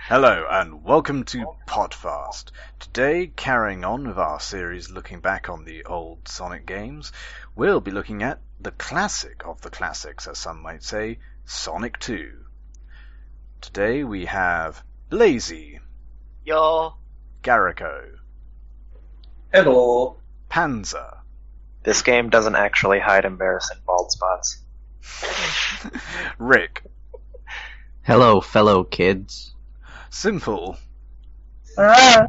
Hello and welcome to PodFAST. Today, carrying on with our series looking back on the old Sonic games, we'll be looking at the classic of the classics, as some might say, Sonic 2. Today we have Blazy, Yo. Garaco, Hello. Panzer, This game doesn't actually hide embarrassing bald spots. Rick, Hello, fellow kids. Simple, Ah.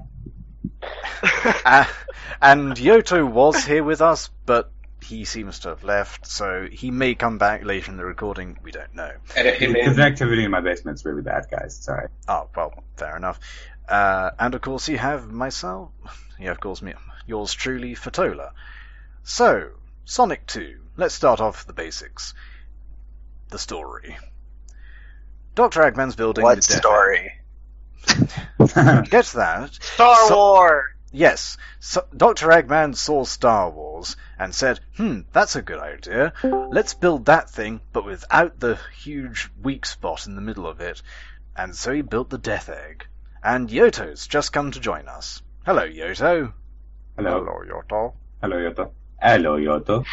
and Yoto was here with us, but he seems to have left, so he may come back later in the recording, we don't know. Edit him in. The activity in my basement's really bad, guys. It's alright. Oh, well, fair enough. And of course you have myself, yeah, of course me, yours truly, Fattoler. So, Sonic 2, let's start off with the basics. The story. Dr. Eggman's building What the Death story? Egg. Get that? Star Wars! Yes, Dr. Eggman saw Star Wars and said, that's a good idea. Let's build that thing, but without the huge weak spot in the middle of it. And so he built the Death Egg. And Yoto's just come to join us. Hello, Yoto. Hello. Yoto. Hello, Yoto. Hello, Yoto.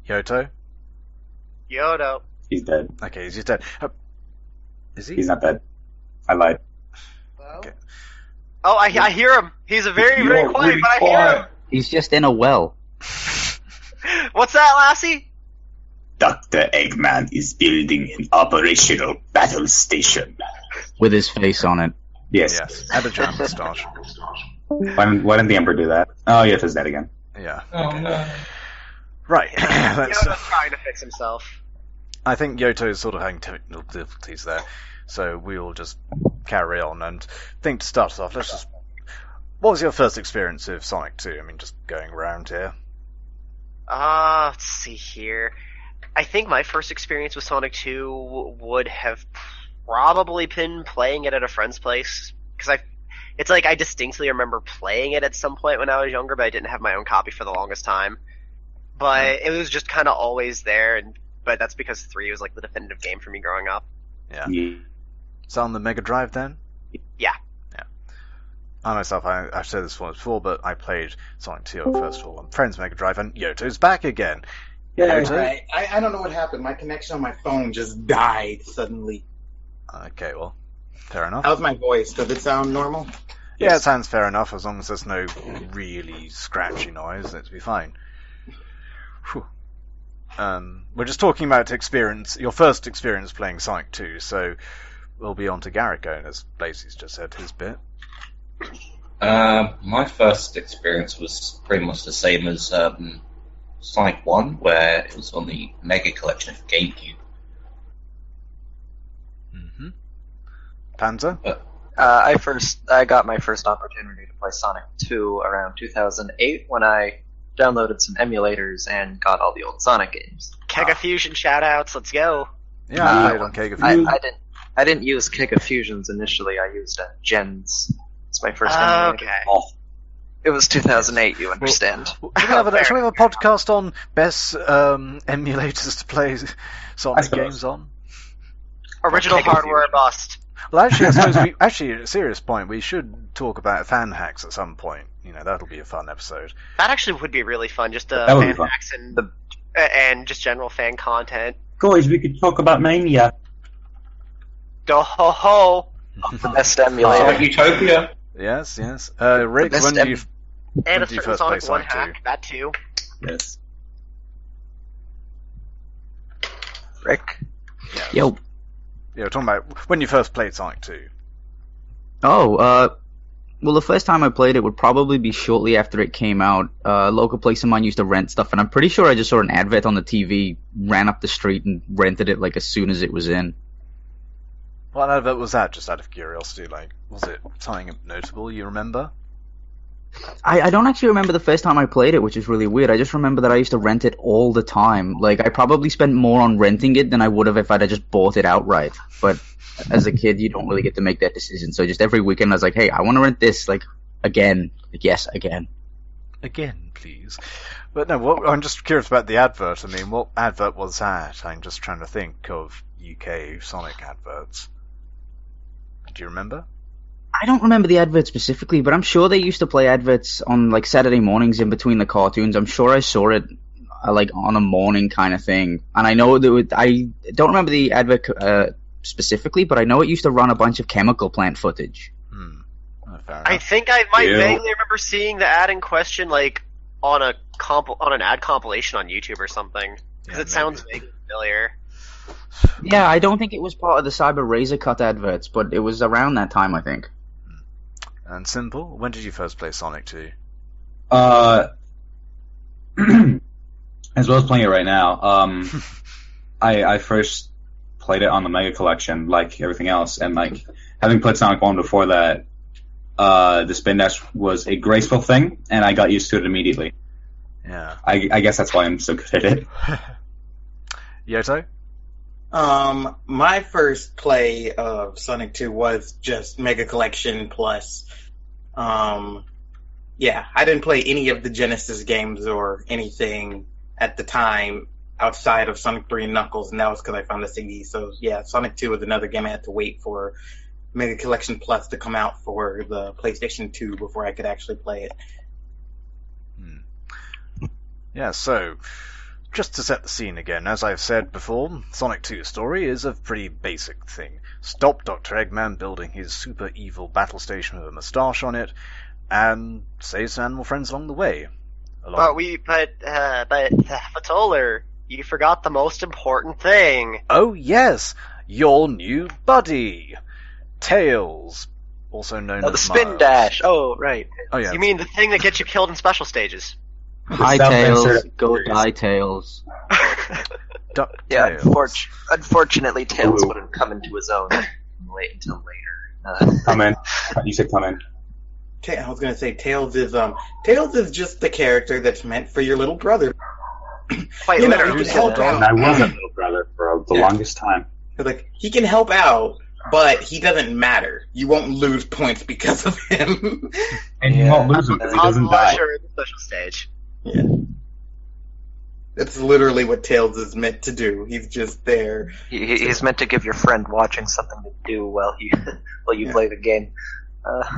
Yoto? Yoto. He's dead. Okay, he's dead. Is he? He's not dead. I lied. Okay. Oh, I hear him. He's very, very You're quiet, really but I hear He's just in a well. him. What's that, Lassie? Dr. Eggman is building an operational battle station. With his face on it. Yes. Yes, and a giant moustache. Why didn't the Emperor do that? Oh, Yoto's dead again. Yeah. Oh okay. no. Right. Let's, Yoto's trying to fix himself. I think Yoto is sort of having technical difficulties there, so we'll just carry on. And I think to start us off, what was your first experience of Sonic 2? I mean, just going around here. Let's see here. I think my first experience with Sonic 2 would have probably been playing it at a friend's place. Because it's like I distinctly remember playing it at some point when I was younger, but I didn't have my own copy for the longest time. But it was just kind of always there, but that's because 3 was like the definitive game for me growing up. Yeah. Yeah. Is that on the Mega Drive then? Yeah. Yeah. I myself, I've said this once before, but I played Sonic 2 first of all on Friend's Mega Drive, and Yoto's back again. Yeah, Yoto? right. I don't know what happened. My connection on my phone just died suddenly. Okay, well, fair enough. How's my voice? Does it sound normal? Yeah, it sounds fair enough, as long as there's no really scratchy noise, it'll be fine. Whew. We're just talking about your first experience playing Sonic 2, so we'll be on to Garaco, as Blazy's just said his bit. My first experience was pretty much the same as Sonic 1, where it was on the Mega Collection for GameCube. Mm-hmm. Panzer? I got my first opportunity to play Sonic 2 around 2008 when I downloaded some emulators and got all the old Sonic games. Kega Fusion shoutouts, let's go. Yeah, I played on Kega Fusion. I didn't use Kega Fusions initially. I used Gens. It's my first emulator. Okay. It was 2008. You understand? Should we have a podcast on best emulators to play Sonic games on? Original Kega hardware Fusion. bust. Well, actually, I suppose a serious point, we should talk about fan hacks at some point. You know, that'll be a fun episode. That actually would be really fun, just That would be fan fun. hacks and just general fan content. Guys, we could talk about Mania. Go ho ho! The best emulator. Sonic Utopia. Yes. Rick, best when did you And a did you certain first play Sonic 1 Sonic 2? hack, that too. Yes. Rick. Yo. Yeah, we're talking about when you first played Sonic 2. Oh, well, the first time I played it would probably be shortly after it came out. A local place of mine used to rent stuff, and I'm pretty sure I just saw an advert on the TV, ran up the street, and rented it like as soon as it was in. What advert was that, just out of curiosity? Like, was it something notable you remember? I don't actually remember the first time I played it, which is really weird. I just remember that I used to rent it all the time. Like, I probably spent more on renting it than I would have if I'd have just bought it outright. But as a kid, you don't really get to make that decision. So just every weekend, I was like, hey, I want to rent this, like, again. Like, yes, again. Again, please. But no, I'm just curious about the advert. I mean, what advert was that? I'm just trying to think of UK Sonic adverts. Do you remember? I don't remember the advert specifically, but I'm sure they used to play adverts on like Saturday mornings in between the cartoons. I'm sure I saw it like on a morning kind of thing. And I know that I don't remember the advert specifically, but I know it used to run a bunch of chemical plant footage. Fair enough. I think I might vaguely remember seeing the ad in question, like on an ad compilation on YouTube or something, because it sounds vaguely familiar. Yeah, I don't think it was part of the Cyber Razor Cut adverts, but it was around that time, I think. And Simple, when did you first play Sonic 2? As well as playing it right now, I first played it on the Mega Collection, like everything else, and like having played Sonic 1 before that, the spin dash was a graceful thing, and I got used to it immediately. Yeah. I guess that's why I'm so good at it. Yoto? My first play of Sonic 2 was just Mega Collection Plus. Yeah, I didn't play any of the Genesis games or anything at the time outside of Sonic 3 and Knuckles, and that was because I found the CD. So yeah, Sonic 2 was another game I had to wait for Mega Collection Plus to come out for the PlayStation 2 before I could actually play it. Yeah, so, just to set the scene again, as I've said before, Sonic 2's story is a pretty basic thing. Stop Dr. Eggman building his super evil battle station with a moustache on it, and save some animal friends along the way. But fattoler, you forgot the most important thing. Oh yes, your new buddy, Tails, also known as the spin Miles. dash. Oh, right. Oh yeah. You mean the thing that gets you killed in special stages? Hi, Tails. Go die, Tails. Duck Yeah, Tails. unfortunately, Tails wouldn't come into his own until later. Come in. You said come in. I was gonna say Tails is just the character that's meant for your little brother. Quite You know, literally. he can help And out. I was a little brother for the longest time. Like, he can help out, but he doesn't matter. You won't lose points because of him. And you won't lose him because he doesn't die. Sure, the special stage. Yeah. That's literally what Tails is meant to do. He's just there. He's meant to give your friend watching something to do while you play the game.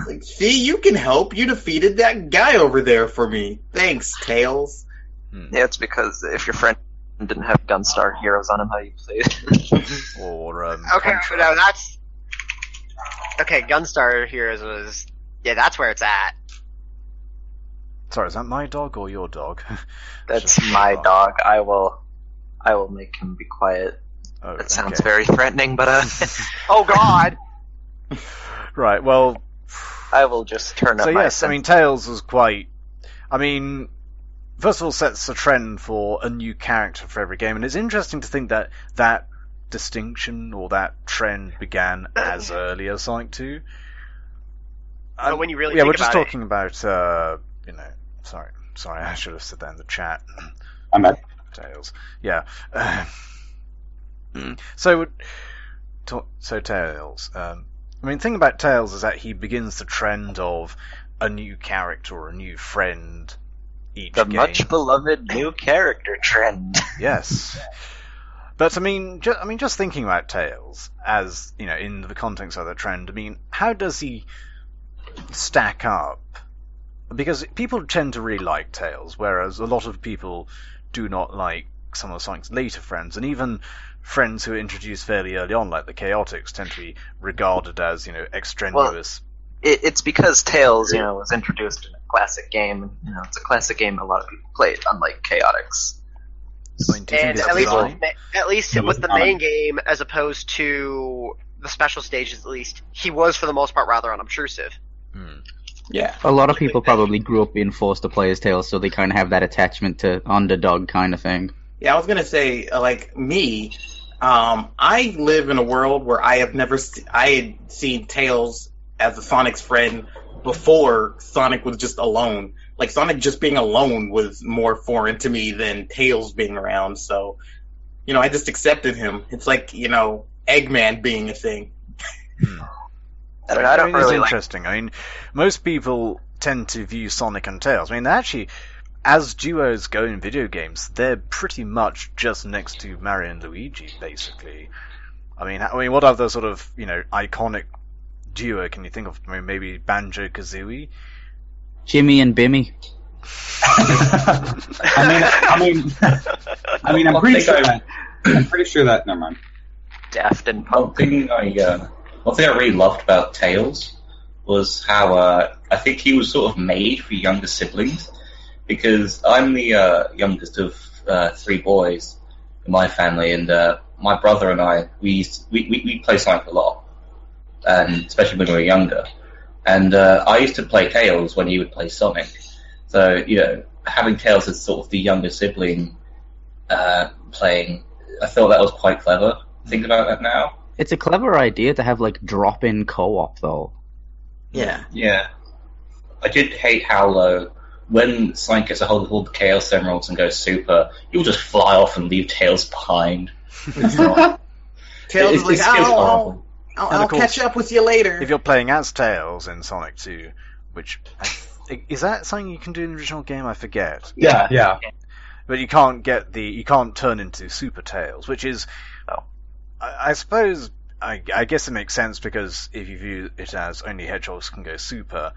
Like, see, you can help. You defeated that guy over there for me. Thanks, Tails. Yeah, it's because if your friend didn't have Gunstar Heroes on him, how you played. Or Okay, Contra. no, that's... Okay, Gunstar Heroes was... Yeah, that's where it's at. Sorry, is that my dog or your dog? That's my dog. I will make him be quiet. Oh, That sounds okay. very threatening, but Oh god! Right, well, I will just turn up so my yes, I mean, Tails was quite... I mean, first of all, sets a trend for a new character for every game, and it's interesting to think that that distinction or that trend began as early as Sonic 2. But when you really yeah, think we're just about it- talking about, sorry, I should have said that in the chat. I'm at. Tails. Yeah. So Tails. I mean, the thing about Tails is that he begins the trend of a new character or a new friend each the game. much beloved new character trend. Yes. But I mean, just thinking about Tails as, you know, in the context of the trend, I mean, how does he stack up? Because people tend to really like Tails, whereas a lot of people do not like some of Sonic's later friends, and even friends who are introduced fairly early on, like the Chaotix, tend to be regarded as, you know, extraneous. It's because Tails, was introduced in a classic game. It's a classic game a lot of people played, unlike Chaotix. I mean, do you think And it's at least, design? with the main game, as opposed to the special stages, at least, he was, for the most part, rather unobtrusive. Yeah. A lot of people probably grew up being forced to play as Tails, so they kind of have that attachment to underdog kind of thing. Yeah, I was gonna say, like me, I live in a world where I had seen Tails as a Sonic's friend before Sonic was just alone. Like, Sonic just being alone was more foreign to me than Tails being around, so, I just accepted him. It's like, Eggman being a thing. I don't it's really interesting. I mean, most people tend to view Sonic and Tails. I mean, actually, as duos go in video games, they're pretty much just next to Mario and Luigi, basically. I mean, what other sort of, iconic duo can you think of? Maybe Banjo-Kazooie? Jimmy and Bimmy. I mean, I'm pretty sure that. Never mind. Daft and One Punk. thing I really loved about Tails was how I think he was sort of made for younger siblings, because I'm the youngest of 3 boys in my family, and my brother and I we play Sonic a lot, and especially when we were younger. And I used to play Tails when he would play Sonic. So, having Tails as sort of the younger sibling playing, I thought that was quite clever. Thinking about that now. It's a clever idea to have like drop-in co-op though. Yeah. Yeah. I did hate how when Sonic gets a hold of all the Chaos Emeralds and goes super, he'll just fly off and leave Tails behind. Tails is like, horrible. I'll course, catch up with you later. If you're playing as Tails in Sonic 2, which is that something you can do in the original game? I forget. Yeah. But you can't turn into Super Tails, which is, I suppose, I guess it makes sense because if you view it as only hedgehogs can go super,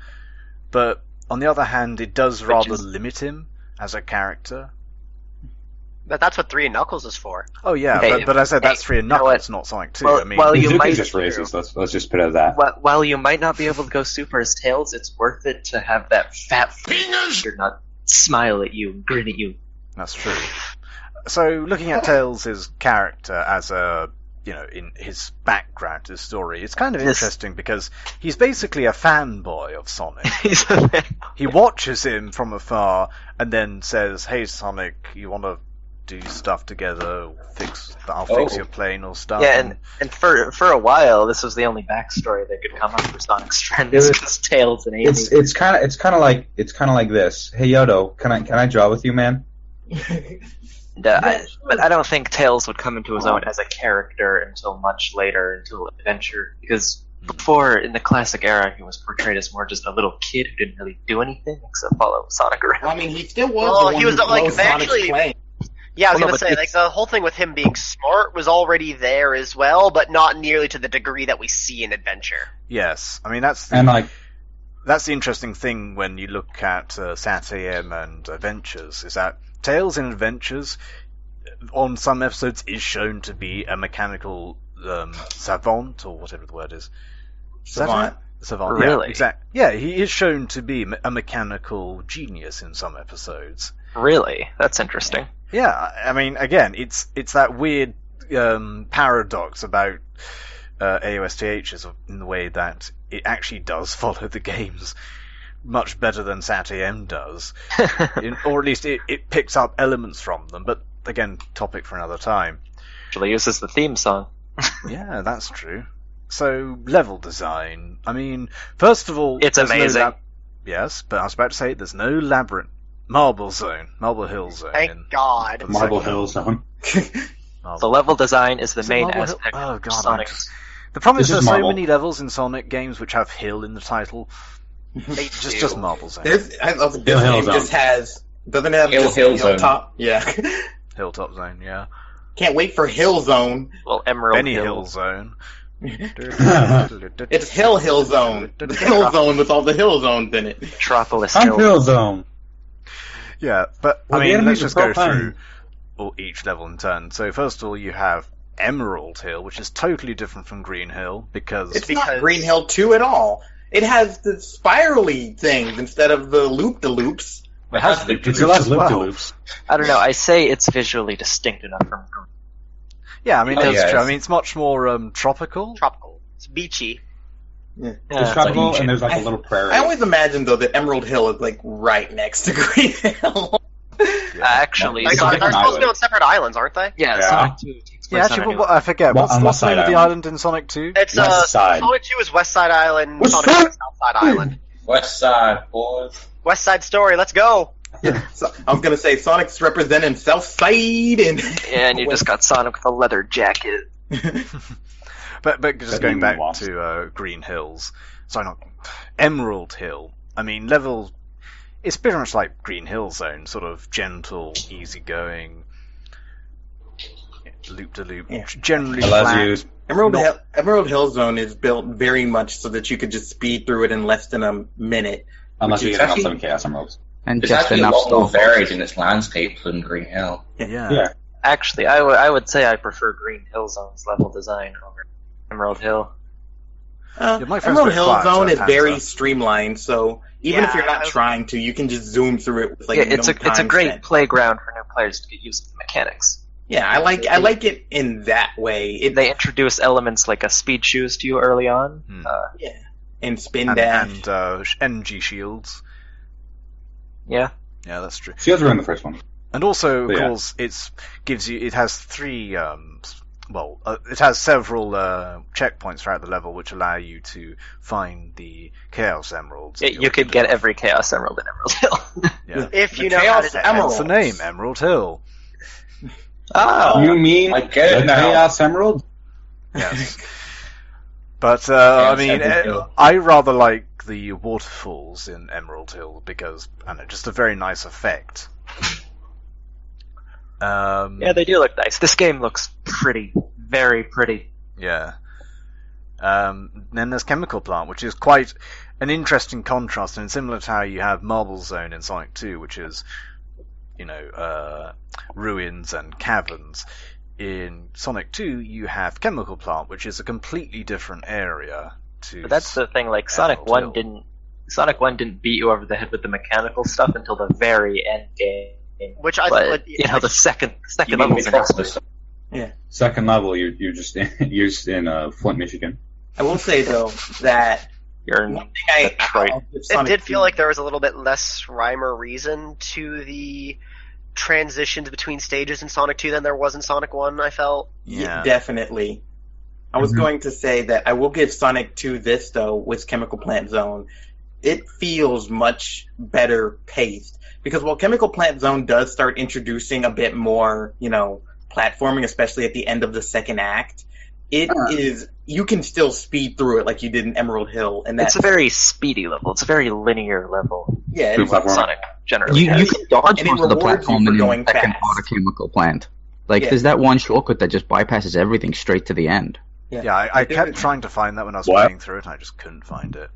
but on the other hand, it does rather limit him as a character. But that's what 3 and Knuckles is for. Oh yeah, Hey, but I said that's 3 and you know Knuckles, what? not Sonic 2. Well- I mean, well, you Bazooka might- just races. Let's just put it at that. While you might not be able to go super as Tails, it's worth it to have that fat fingers not smile at you and grin at you. that's true. So looking at Tails' character as a, in his background, his story, it's kind of Yes. interesting because he's basically a fanboy of Sonic. He's a man. He watches him from afar and then says, "Hey Sonic, you want to do stuff together? I'll fix your plane or stuff." Yeah, and for a while, this was the only backstory that could come up for Sonic's friends, It was- because Tails and Amy. It's kind of like this. Hey Yoto, can I draw with you, man? But I don't think Tails would come into his own as a character until much later, until Adventure, because before, in the classic era, he was portrayed as more just a little kid who didn't really do anything except follow Sonic around. Well, I mean, he still was Well, the one he was, who like, blows Sonic's actually- plane. Yeah, I was Well, no, gonna but say, like, it's- the whole thing with him being smart was already there as well, but not nearly to the degree that we see in Adventure. Yes, I mean that's And like, the interesting thing when you look at SatAM and Adventures is that Tails in Adventures on some episodes is shown to be a mechanical savant or whatever the word is. Savant. Savant. Really? Yeah, exactly. Yeah, he is shown to be a mechanical genius in some episodes. Really? That's interesting. Yeah, I mean, again, it's that weird paradox about AOSTHs in the way that it actually does follow the games much better than SatAM does, or at least it picks up elements from them. But again, topic for another time. Actually uses the theme song. Yeah, that's true. So level design. I mean, first of all, It's there's no amazing. yes, but I was about to say there's no labyrinth. Marble Hill Zone. Thank God. for the Marble second Hill Zone. Marble- The level design is the Is it main Marble Hill? aspect Oh of god, Sonic. the problem is It's there's just so Marble. many levels in Sonic games which have hill in the title. They Just Marble Zone. I love that this Hill game Zone. just has, doesn't it have Hill just Zone. top? Yeah. Hilltop Zone, yeah. Can't wait for Hill Zone. Well, Emerald Benny Hill. Hill Zone. It's Hill Zone. The Hill Zone with all the Hill Zones in it. Metropolis I'm Hill. Hill Zone. Yeah, but Well, I the mean, enemies let's just are go pro-playing. through each level in turn. So first of all, you have Emerald Hill, which is totally different from Green Hill because It's Because- not Green Hill 2 at all. It has the spirally things instead of the loop-de-loops. it has It It's a lot of as well. loop-de-loops. I don't know. I say it's visually distinct enough from Green. Yeah, I mean Oh, that's yeah, true. I it's- mean it's much more tropical. tropical. It's beachy. There's Yeah, tropical like and there's like I- a little prairie. I always imagine, though, that Emerald Hill is, like, right next to Green Hill. actually, Like, It's a they're different supposed to be island. on separate islands, aren't they? yeah, Yeah. Sonic 2 takes Yeah, place actually, on what, I forget. Well, What's, on what's the name of West the Side island in Sonic 2? It's West Side. Sonic 2 is West Side Island. West Sonic 2 Side. is South Side Island. West Side, boys. West Side Story. Let's go. So, I was gonna say Sonic's representing South Side and Yeah, and you just got Sonic with a leather jacket. But just That going even back lost. to Green Hills. Sorry, not Emerald Hill. I mean, level. It's pretty much like Green Hill Zone, sort of gentle, easygoing, loop to loop, Yeah. generally Allows flat. you Emerald Hill Zone is built very much so that you could just speed through it in less than a minute. Unless Which you is get all actually- 7 Chaos Emeralds. And It's just actually a enough lot more stuff. varied in its landscape than Green Hill. Yeah. Actually, I would say I prefer Green Hill Zone's level design over Emerald Hill. Yeah, my friend's Emerald very Hill quiet, Zone is Panzer. very streamlined, so even if you're not Yeah. trying to, you can just zoom through it with like Yeah, no it's a time great spent. playground for new players to get used to the mechanics. Yeah, I like it in that way. They introduce elements like a speed shoes to you early on. And spin And, dash. energy shields. Yeah. Yeah, that's true. Shields were in the first one. And also, of Yeah. course, it has three, it has several checkpoints throughout the level which allow you to find the Chaos Emeralds. Yeah, you could get every Chaos Emerald in Emerald Hill. Yeah. If you The know how Chaos to Hence Emeralds. the name, Emerald Hill. Oh, You mean I get it the now. Chaos Emerald? Yes. But, I mean, Emerald Hill. I rather like the waterfalls in Emerald Hill because, I don't know, just a very nice effect. yeah, they do look nice. This game looks pretty, very pretty. Yeah. Then there's Chemical Plant, which is quite an interesting contrast, and similar to how you have Marble Zone in Sonic 2, which is, ruins and caverns. In Sonic 2, you have Chemical Plant, which is a completely different area to. But that's the thing. Like Emerald Sonic 1 didn't beat you over the head with the mechanical stuff until the very end game. Which I But thought, the second You mean level's Metropolis? Second level, you're just in Flint, Michigan. I will say though that you're one thing Detroit. I'll give it Sonic did feel 2 like there was a little bit less rhyme or reason to the transitions between stages in Sonic 2 than there was in Sonic 1, I felt. Yeah. Definitely. I was going to say that I will give Sonic 2 this though with Chemical Plant Zone. It feels much better paced because while Chemical Plant Zone does start introducing a bit more, platforming, especially at the end of the second act, it is you can still speed through it like you did in Emerald Hill, and It's a very speedy level. It's a very linear level. yeah, Good it's, platform. Sonic generally You has. can dodge And it most of the rewards you platform for in the going second fast. part of Chemical Plant. Like, Yeah. there's that one shortcut that just bypasses everything straight to the end. Yeah, I kept trying to find that when I was What? playing through it, and I just couldn't find it.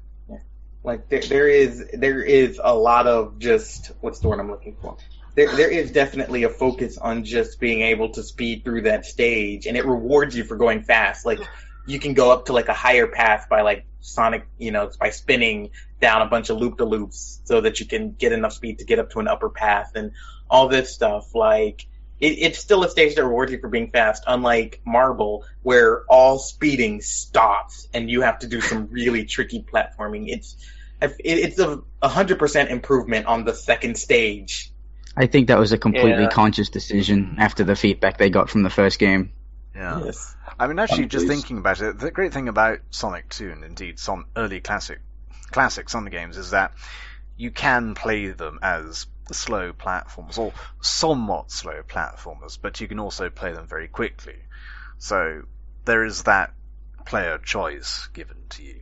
like there is a lot of just what's the word I'm looking for. There is definitely a focus on just being able to speed through that stage, and it rewards you for going fast. Like you can go up to like a higher path by like Sonic, by spinning down a bunch of loop-de-loops so that you can get enough speed to get up to an upper path and all this stuff. Like it's still a stage that rewards you for being fast, unlike Marble, where all speeding stops and you have to do some really tricky platforming. It's a 100% improvement on the second stage. I think that was a completely Yeah. conscious decision after the feedback they got from the first game. Yeah. Yes. I mean, actually, just Please. thinking about it, the great thing about Sonic 2, and indeed some early classic Sonic games, is that you can play them as slow platformers, or somewhat slow platformers, but you can also play them very quickly. So there is that player choice given to you.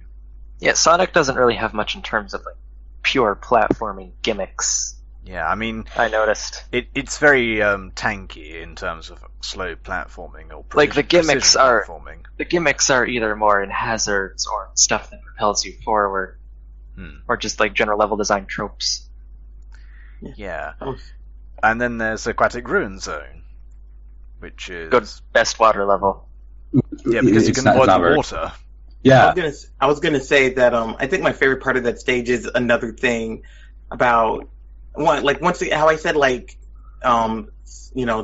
Yeah, Sonic doesn't really have much in terms of like pure platforming gimmicks. Yeah, I mean, I noticed. it's very tanky in terms of slow platforming or Like, the gimmicks precision are- platforming. The gimmicks are either more in hazards or stuff that propels you forward, or just like general level design tropes. Yeah. Oh. And then there's Aquatic Ruin Zone, which is Good, best water level. yeah, because you It's can not- avoid it's not the very- water. Yeah. I was gonna say that I think my favorite part of that stage is another thing about how I said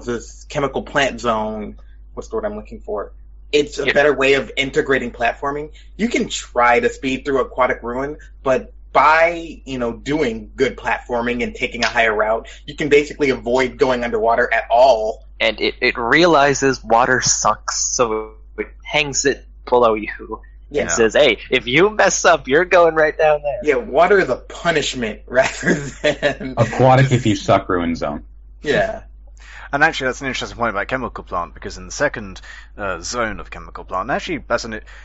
this Chemical Plant Zone. What's the word I'm looking for? It's a better way of integrating platforming. You can try to speed through Aquatic Ruin, but by doing good platforming and taking a higher route, you can basically avoid going underwater at all. And it realizes water sucks, so it hangs it below you. Yeah. And says, hey, if you mess up, you're going right down there. Yeah, water is a punishment rather than Aquatic if you suck Ruin Zone. yeah. And actually, that's an interesting point about Chemical Plant, because in the second zone of Chemical Plant, and actually,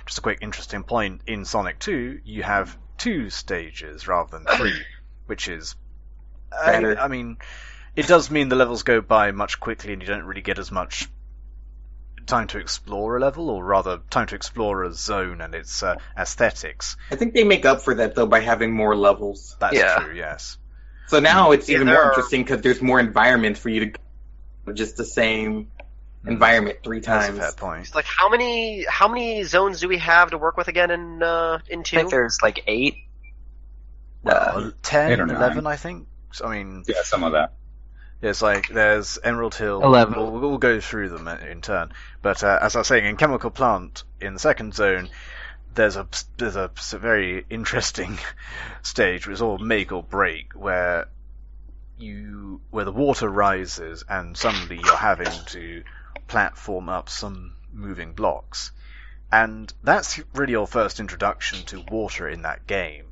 just a quick interesting point, in Sonic 2, you have 2 stages rather than 3, which is... Better. I mean, it does mean the levels go by much quickly and you don't really get as much time to explore a level, or rather, time to explore a zone and its aesthetics. I think they make up for that though by having more levels. That's Yeah. true, yes. So now it's Yeah, even there more are- interesting because there's more environments for you to go with just the same environment 3 That's a times. fair point. It's like how many zones do we have to work with again in I 2? think there's like 8. Well, 10, 8 or 9. 11, I think. So, I mean, Yeah, some of that. it's like there's Emerald Hill. 11. We'll go through them in turn. But as I was saying, in Chemical Plant, in the second zone, there's a very interesting stage, which is all make or break, where the water rises and suddenly you're having to platform up some moving blocks. And that's really your first introduction to water in that game.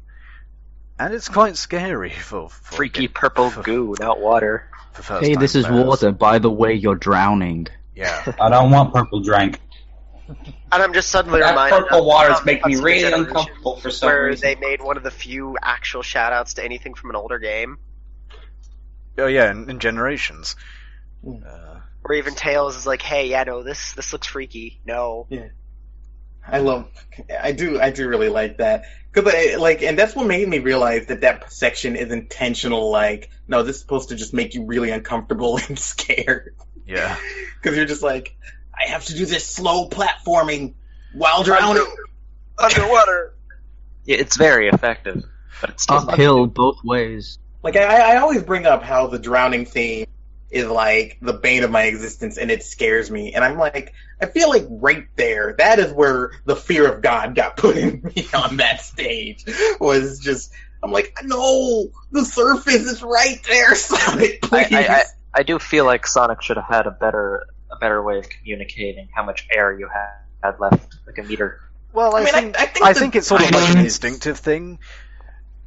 And it's quite scary for Freaky purple goo, not water. for first Hey, time this is players. water. By the way, you're drowning. Yeah. I don't want purple drink. And I'm just suddenly That reminded purple of water's Hudson making me really Generation, uncomfortable for some where reason. they made one of the few actual shoutouts to anything from an older game. Oh yeah, in Generations. Or even Tails is like, hey, yeah, no, this looks freaky. No. I do really like that. Cause and that's what made me realize that section is intentional. Like, no, this is supposed to just make you really uncomfortable and scared. Yeah. Cause you're just like, I have to do this slow platforming while drowning. Underwater. Yeah, it's very effective, but it's still Uphill both ways. Like, I always bring up how the drowning theme is like the bane of my existence and it scares me. And I'm like, I feel like right there, that is where the fear of God got put in me on that stage. Was just, I'm like, no, the surface is right there, Sonic, please. I do feel like Sonic should have had a better way of communicating how much air you had left, like a meter. Well, I think it's sort of like an instinctive thing,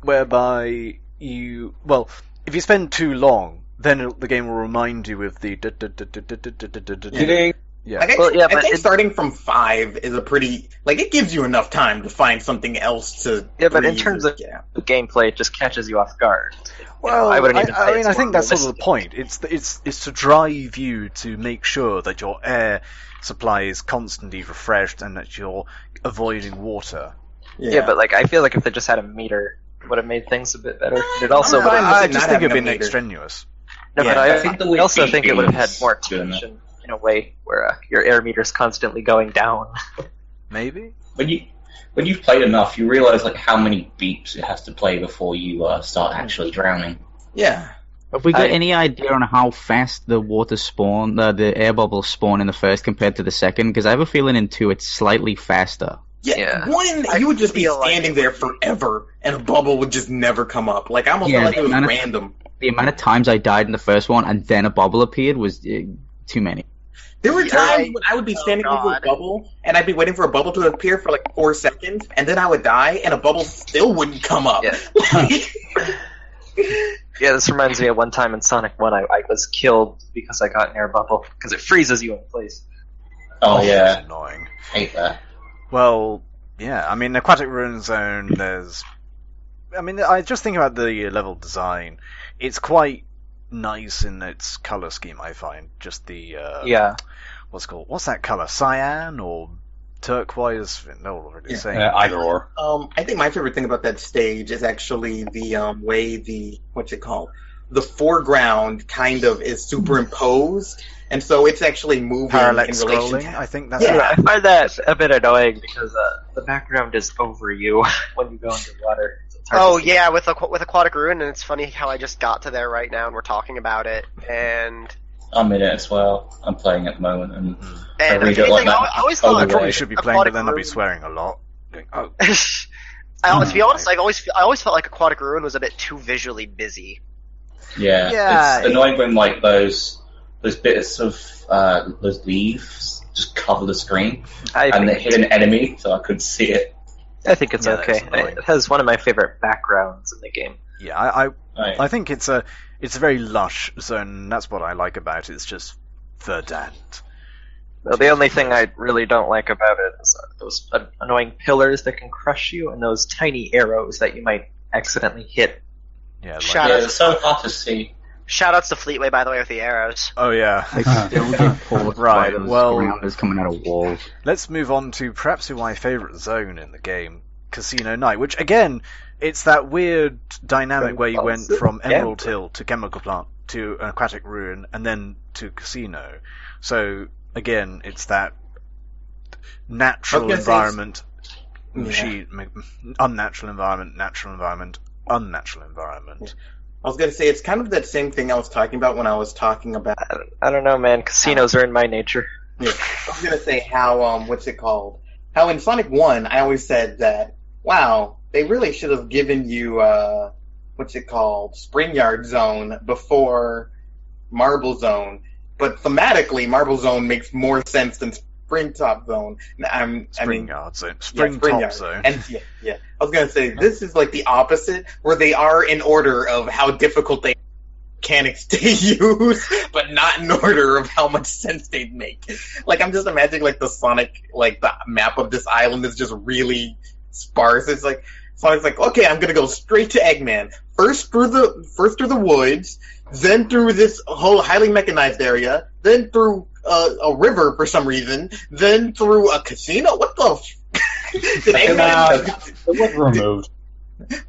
whereby if you spend too long, then the game will remind you with the. Yeah. I think starting from 5 is a pretty it gives you enough time to find something else to. Yeah, but in breathe. terms of gameplay, it just catches you off guard. Well, I wouldn't even say it's I think more that's sort of the realistic. point. It's to drive you to make sure that your air supply is constantly refreshed and that you're avoiding water. Yeah, but I feel like if they just had a meter, it would have made things a bit better. It also, I just not think it'd having been a meter. extraneous. no, yeah, but I think the I way also Beat think it would have had Games more doing that. tension in a way where your air meter's constantly going down. Maybe. When you've played enough, you realise how many beeps it has to play before you start actually drowning. Yeah. Have we got any idea on how fast the water spawn, the air bubbles spawn in the first compared to the second? Because I have a feeling in 2 it's slightly faster. Yeah, you would just be standing there forever, and a bubble would just never come up. I almost felt like it was random. The amount of times I died in the first one, and then a bubble appeared, was too many. There were times when I would be standing over a bubble, and I'd be waiting for a bubble to appear for 4 seconds, and then I would die, and a bubble still wouldn't come up. Yeah. Yeah, this reminds me of one time in Sonic 1 I was killed because I got an air bubble, because it freezes you in place. Oh yeah, That's annoying. hate that. Well, yeah, I mean, Aquatic Ruin Zone, I just think about the level design. It's quite nice in its colour scheme, I find. Just the, what's that colour? Cyan or turquoise? No one really saying. Either or. I think my favorite thing about that stage is actually the way the foreground kind of is superimposed, and so it's actually moving Parallax in relation scrolling, to. I think that's Yeah. I find that a bit annoying because the background is over you when you go into water. So it's hard Oh to see. yeah, with Aquatic Ruin, and it's funny how I just got to there right now and we're talking about it, and I'm in it as well. I'm playing at the moment, and I and really the don't like thing, that. I always I thought probably should be playing, but Aquatic then I'll be Ruin- swearing a lot. Going, oh. to be honest, I always felt like Aquatic Ruin was a bit too visually busy. Yeah, it's annoying when those bits of those leaves just cover the screen and they hit an enemy, so I couldn't see it. I think it's Yeah, okay. that's annoying. It has one of my favorite backgrounds in the game. Yeah, Right. I think it's a very lush zone. That's what I like about it. It's just verdant. Well, the only thing I really don't like about it is those annoying pillars that can crush you and those tiny arrows that you might accidentally hit. Yeah, like, Shut Yeah, up. it's so hard to see. Shoutouts to Fleetway, by the way, with the arrows. Oh yeah. Like, still get pulled Right, by those well- grounders coming out of walls. Let's move on to perhaps my favourite zone in the game, Casino Night, which again, it's that weird dynamic where you went from Emerald Hill to Chemical Plant to an Aquatic Ruin and then to Casino. So again, it's that natural environment, unnatural environment, natural environment, unnatural environment. I was going to say, it's kind of that same thing I was talking about when I was talking about... I don't know, man. Casinos are in my nature. Yeah, I was going to say how, what's it called? How in Sonic 1, I always said that, wow, they really should have given you, what's it called? Spring Yard Zone before Marble Zone. But thematically, Marble Zone makes more sense than Springtop Zone. Spring Top Zone. And yeah. I was gonna say this is like the opposite, where they are in order of how difficult they mechanics to use, but not in order of how much sense they'd make. Like I'm just imagining like the Sonic, like the map of this island is just really sparse. It's like Sonic's like, okay, I'm gonna go straight to Eggman. First through the woods, then through this whole highly mechanized area, then through a river for some reason, then through a casino. What the? Did Eggman? It was removed.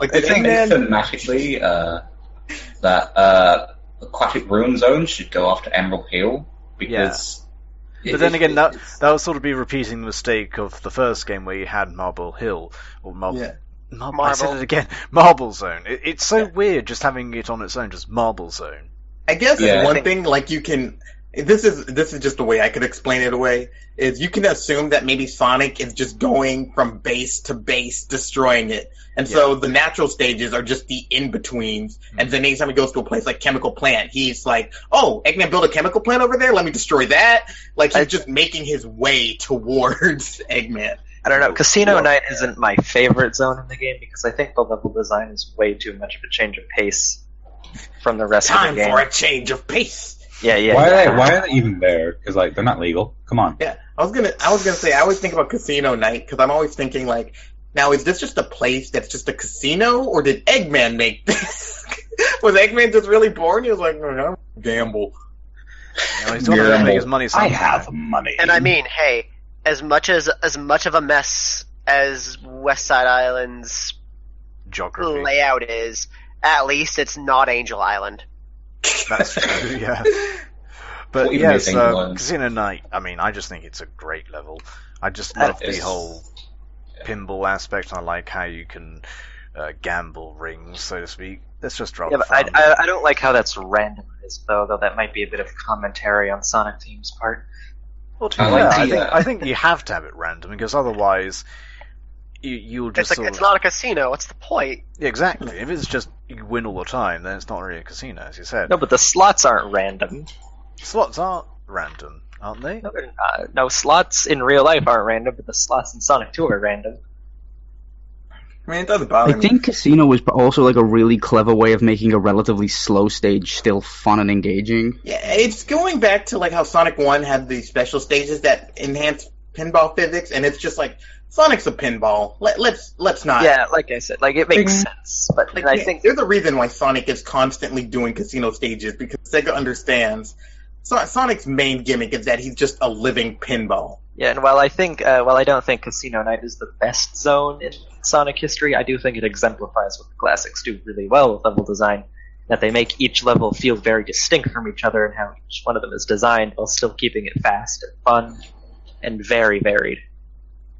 Like I did think Eggman? thematically that Aquatic Ruin Zone should go after Emerald Hill because. But then again, that would sort of be repeating the mistake of the first game where you had Marble Hill or Marble. Yeah. I said it again. Marble Zone. It's so weird just having it on its own, just Marble Zone. I guess Yeah. one thing, like you can, this is just the way I could explain it away, is you can assume that maybe Sonic is just going from base to base, destroying it. And so the natural stages are just the in-betweens. And then anytime he goes to a place like Chemical Plant, he's like, oh, Eggman built a chemical plant over there? Let me destroy that. Like he's just making his way towards Eggman. I don't know. Casino Night isn't my favorite zone in the game because I think the level design is way too much of a change of pace from the rest of the game. Time for a change of pace. Yeah. Why are they even there? Because like they're not legal. Come on. Yeah, I was gonna say I always think about Casino Night because I'm always thinking like, now is this just a place that's just a casino, or did Eggman make this? Was Eggman just really born? He was like, oh, gamble. He's trying to make his money somehow. I have money. And I mean, hey, as much of a mess as West Side Island's Geography. layout is, at least it's not Angel Island. That's true, yeah. But What even yes, is Angel Island? Casino Night, I mean, I just think it's a great level. I just love the whole pinball aspect. I like how you can gamble rings, so to speak. That's just rather But fun. I don't like how that's randomized, though that might be a bit of commentary on Sonic Team's part. Well, to be I like fair, the, I think you have to have it random, because otherwise you'll just It's like, sort it's of... not a casino. What's the point? Yeah, exactly. If it's just you win all the time, then it's not really a casino, as you said. No, but the slots aren't random. Slots aren't random, aren't they? No, they're not. No, slots in real life aren't random, but the slots in Sonic 2 are random. I mean, it doesn't bother I me. think Casino was also like a really clever way of making a relatively slow stage still fun and engaging. Yeah, it's going back to like how Sonic 1 had these special stages that enhance pinball physics, and it's just like Sonic's a pinball. Let's not. Yeah, like I said, like it makes sense, but Like, I think there's a reason why Sonic is constantly doing casino stages, because Sega understands Sonic's main gimmick is that he's just a living pinball. yeah. And while I don't think Casino Night is the best zone in Sonic history, I do think it exemplifies what the classics do really well with level design. That they make each level feel very distinct from each other, and how each one of them is designed while still keeping it fast and fun and very varied.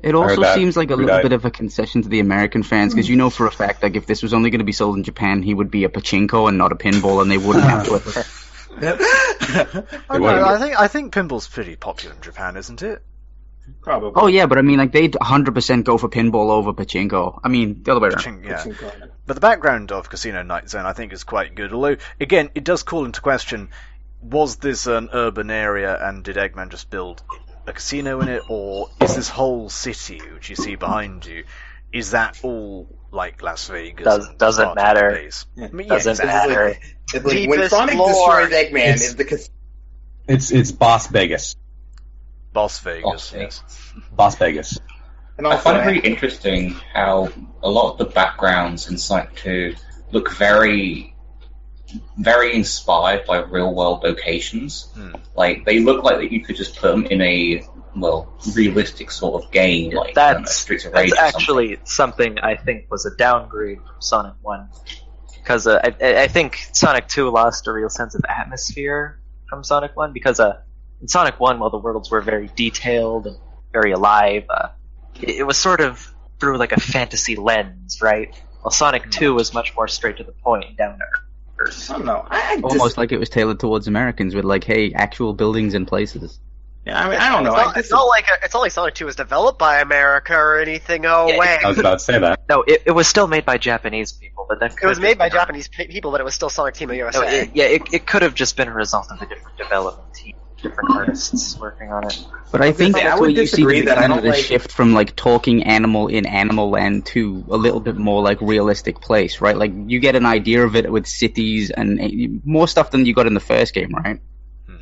It heard also that. seems like a Who little died? bit of a concession to the American fans, because you know for a fact, like, if this was only going to be sold in Japan, he would be a pachinko and not a pinball, and they wouldn't have to. I think pinball's pretty popular in Japan, isn't it? Probably. Oh yeah, but I mean, like, they'd 100% go for pinball over pachinko. I mean, the other way around. Yeah. But the background of Casino Night Zone, I think, is quite good. Although, again, it does call into question, was this an urban area and did Eggman just build a casino in it, or is this whole city, which you see behind you, is that all like Las Vegas? Doesn't matter. I mean, Doesn't exactly. matter. It's like when Deepest Sonic lore. destroys Eggman, It's- is the casino. It's Boss Vegas. Boss Vegas, Boss yes. Boss Vegas. And I also, find it really interesting how a lot of the backgrounds in Sonic 2 look very very inspired by real world locations. Like, they look like that you could just put them in a, well, realistic sort of game, like I don't know, Streets of Rage That's or something. actually something I think was a downgrade from Sonic 1. Because I think Sonic 2 lost a real sense of atmosphere from Sonic 1, because in Sonic 1, while the worlds were very detailed and very alive, it was sort of through like a fantasy lens, right? While Sonic 2 was much more straight to the point, down to earth. I don't know. Almost like it was tailored towards Americans with like, hey, actual buildings and places. Yeah, I mean, I don't know. It's not like Sonic 2 was developed by America or anything. Oh, Yeah, way. I was about to say that. No, it was still made by Japanese people, but that It was made by Japanese people, but it was still Sonic Team USA. No, it could have just been a result of a different development team, different artists working on it. But I think say, I that's would where you see disagree the that I beginning don't of the like- shift from like talking animal in Animal Land to a little bit more like realistic place, right? Like you get an idea of it with cities and more stuff than you got in the first game, right?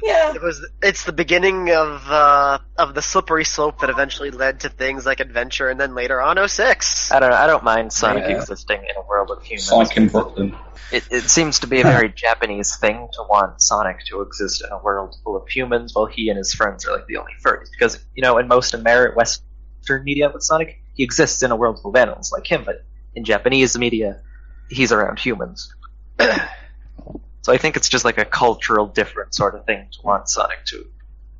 Yeah. It's the beginning of the slippery slope that eventually led to things like Adventure and then later on 06. I don't mind Sonic Yeah. existing in a world of humans. Sonic in Brooklyn. It seems to be a very Japanese thing to want Sonic to exist in a world full of humans, while he and his friends are like the only furries. Because, you know, in most Western media with Sonic, he exists in a world full of animals like him, but in Japanese media, he's around humans. So I think it's just like a cultural different sort of thing to want Sonic to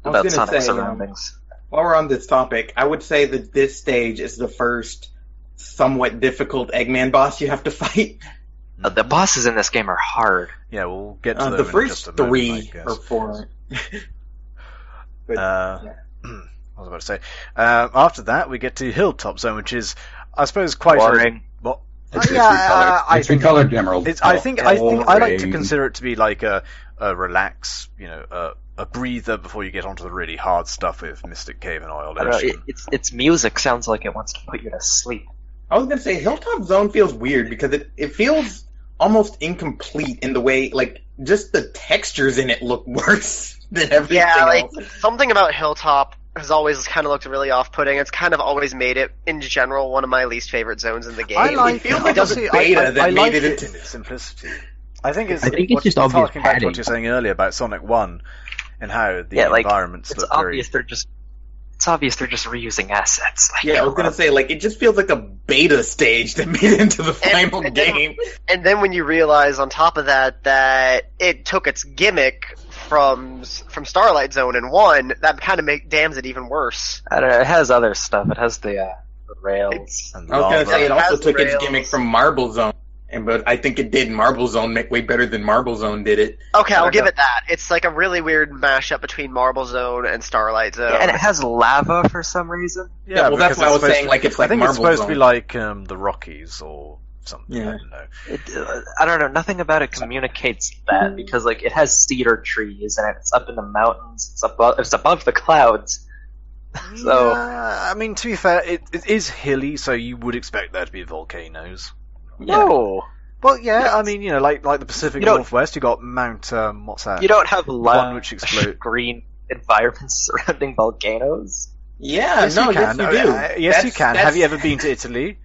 I was about gonna Sonic's say, surroundings. While we're on this topic, I would say that this stage is the first somewhat difficult Eggman boss you have to fight. The bosses in this game are hard. Yeah, we'll get to them The in just first a moment, I three guess. or four. But, Uh, yeah. I was about to say. After that, we get to Hilltop Zone, which is, I suppose, quite Boring. What? It's I it's think recolored emerald. I think I like to Boring. consider it to be like a relax, a breather before you get onto the really hard stuff with Mystic Cave and Oiled I don't know, Ocean. its music sounds like it wants to put you to sleep. I was gonna say Hilltop Zone feels weird because it feels almost incomplete in the way, like, just the textures in it look worse than everything Yeah, like, else. something about Hilltop has always kind of looked really off-putting. It's kind of always made it, in general, one of my least favorite zones in the game. I like it feels it. like a Honestly, beta that I made like it it into- in its simplicity. I think it's just obvious talking back to padding. what you're saying earlier about Sonic 1 and how the Yeah, like, environments It's look very... obvious they're just reusing assets. Like, Yeah, I was gonna say, like, it just feels like a beta stage that made it into the final game. And then when you realize, on top of that it took its gimmick from Starlight Zone in 1, that kind of damns it even worse. I don't know, it has other stuff. It has the rails. and I was gonna lava. say it also Has took its rails. gimmick from Marble Zone, but I think it did Marble Zone way better than Marble Zone did it. Okay, I I'll don't give know. it that. It's like a really weird mashup between Marble Zone and Starlight Zone. And it has lava for some reason. Yeah, well, that's because why I it's was supposed saying, to- like, it's I like think it's Marble supposed Zone. to be like the Rockies or something. Yeah. I don't know. I don't know. Nothing about it communicates that, because like it has cedar trees and it's up in the mountains. It's above the clouds. So Yeah, I mean, to be fair, it is hilly, so you would expect there to be volcanoes. no, Well, yeah, I mean, like the Pacific You don't- Northwest, you got Mount, what's that? you don't have One which lush explode- green environments surrounding volcanoes. Yeah, Yes, no, you yes, can. you do. Yes, you can. That's- Have you ever been to Italy?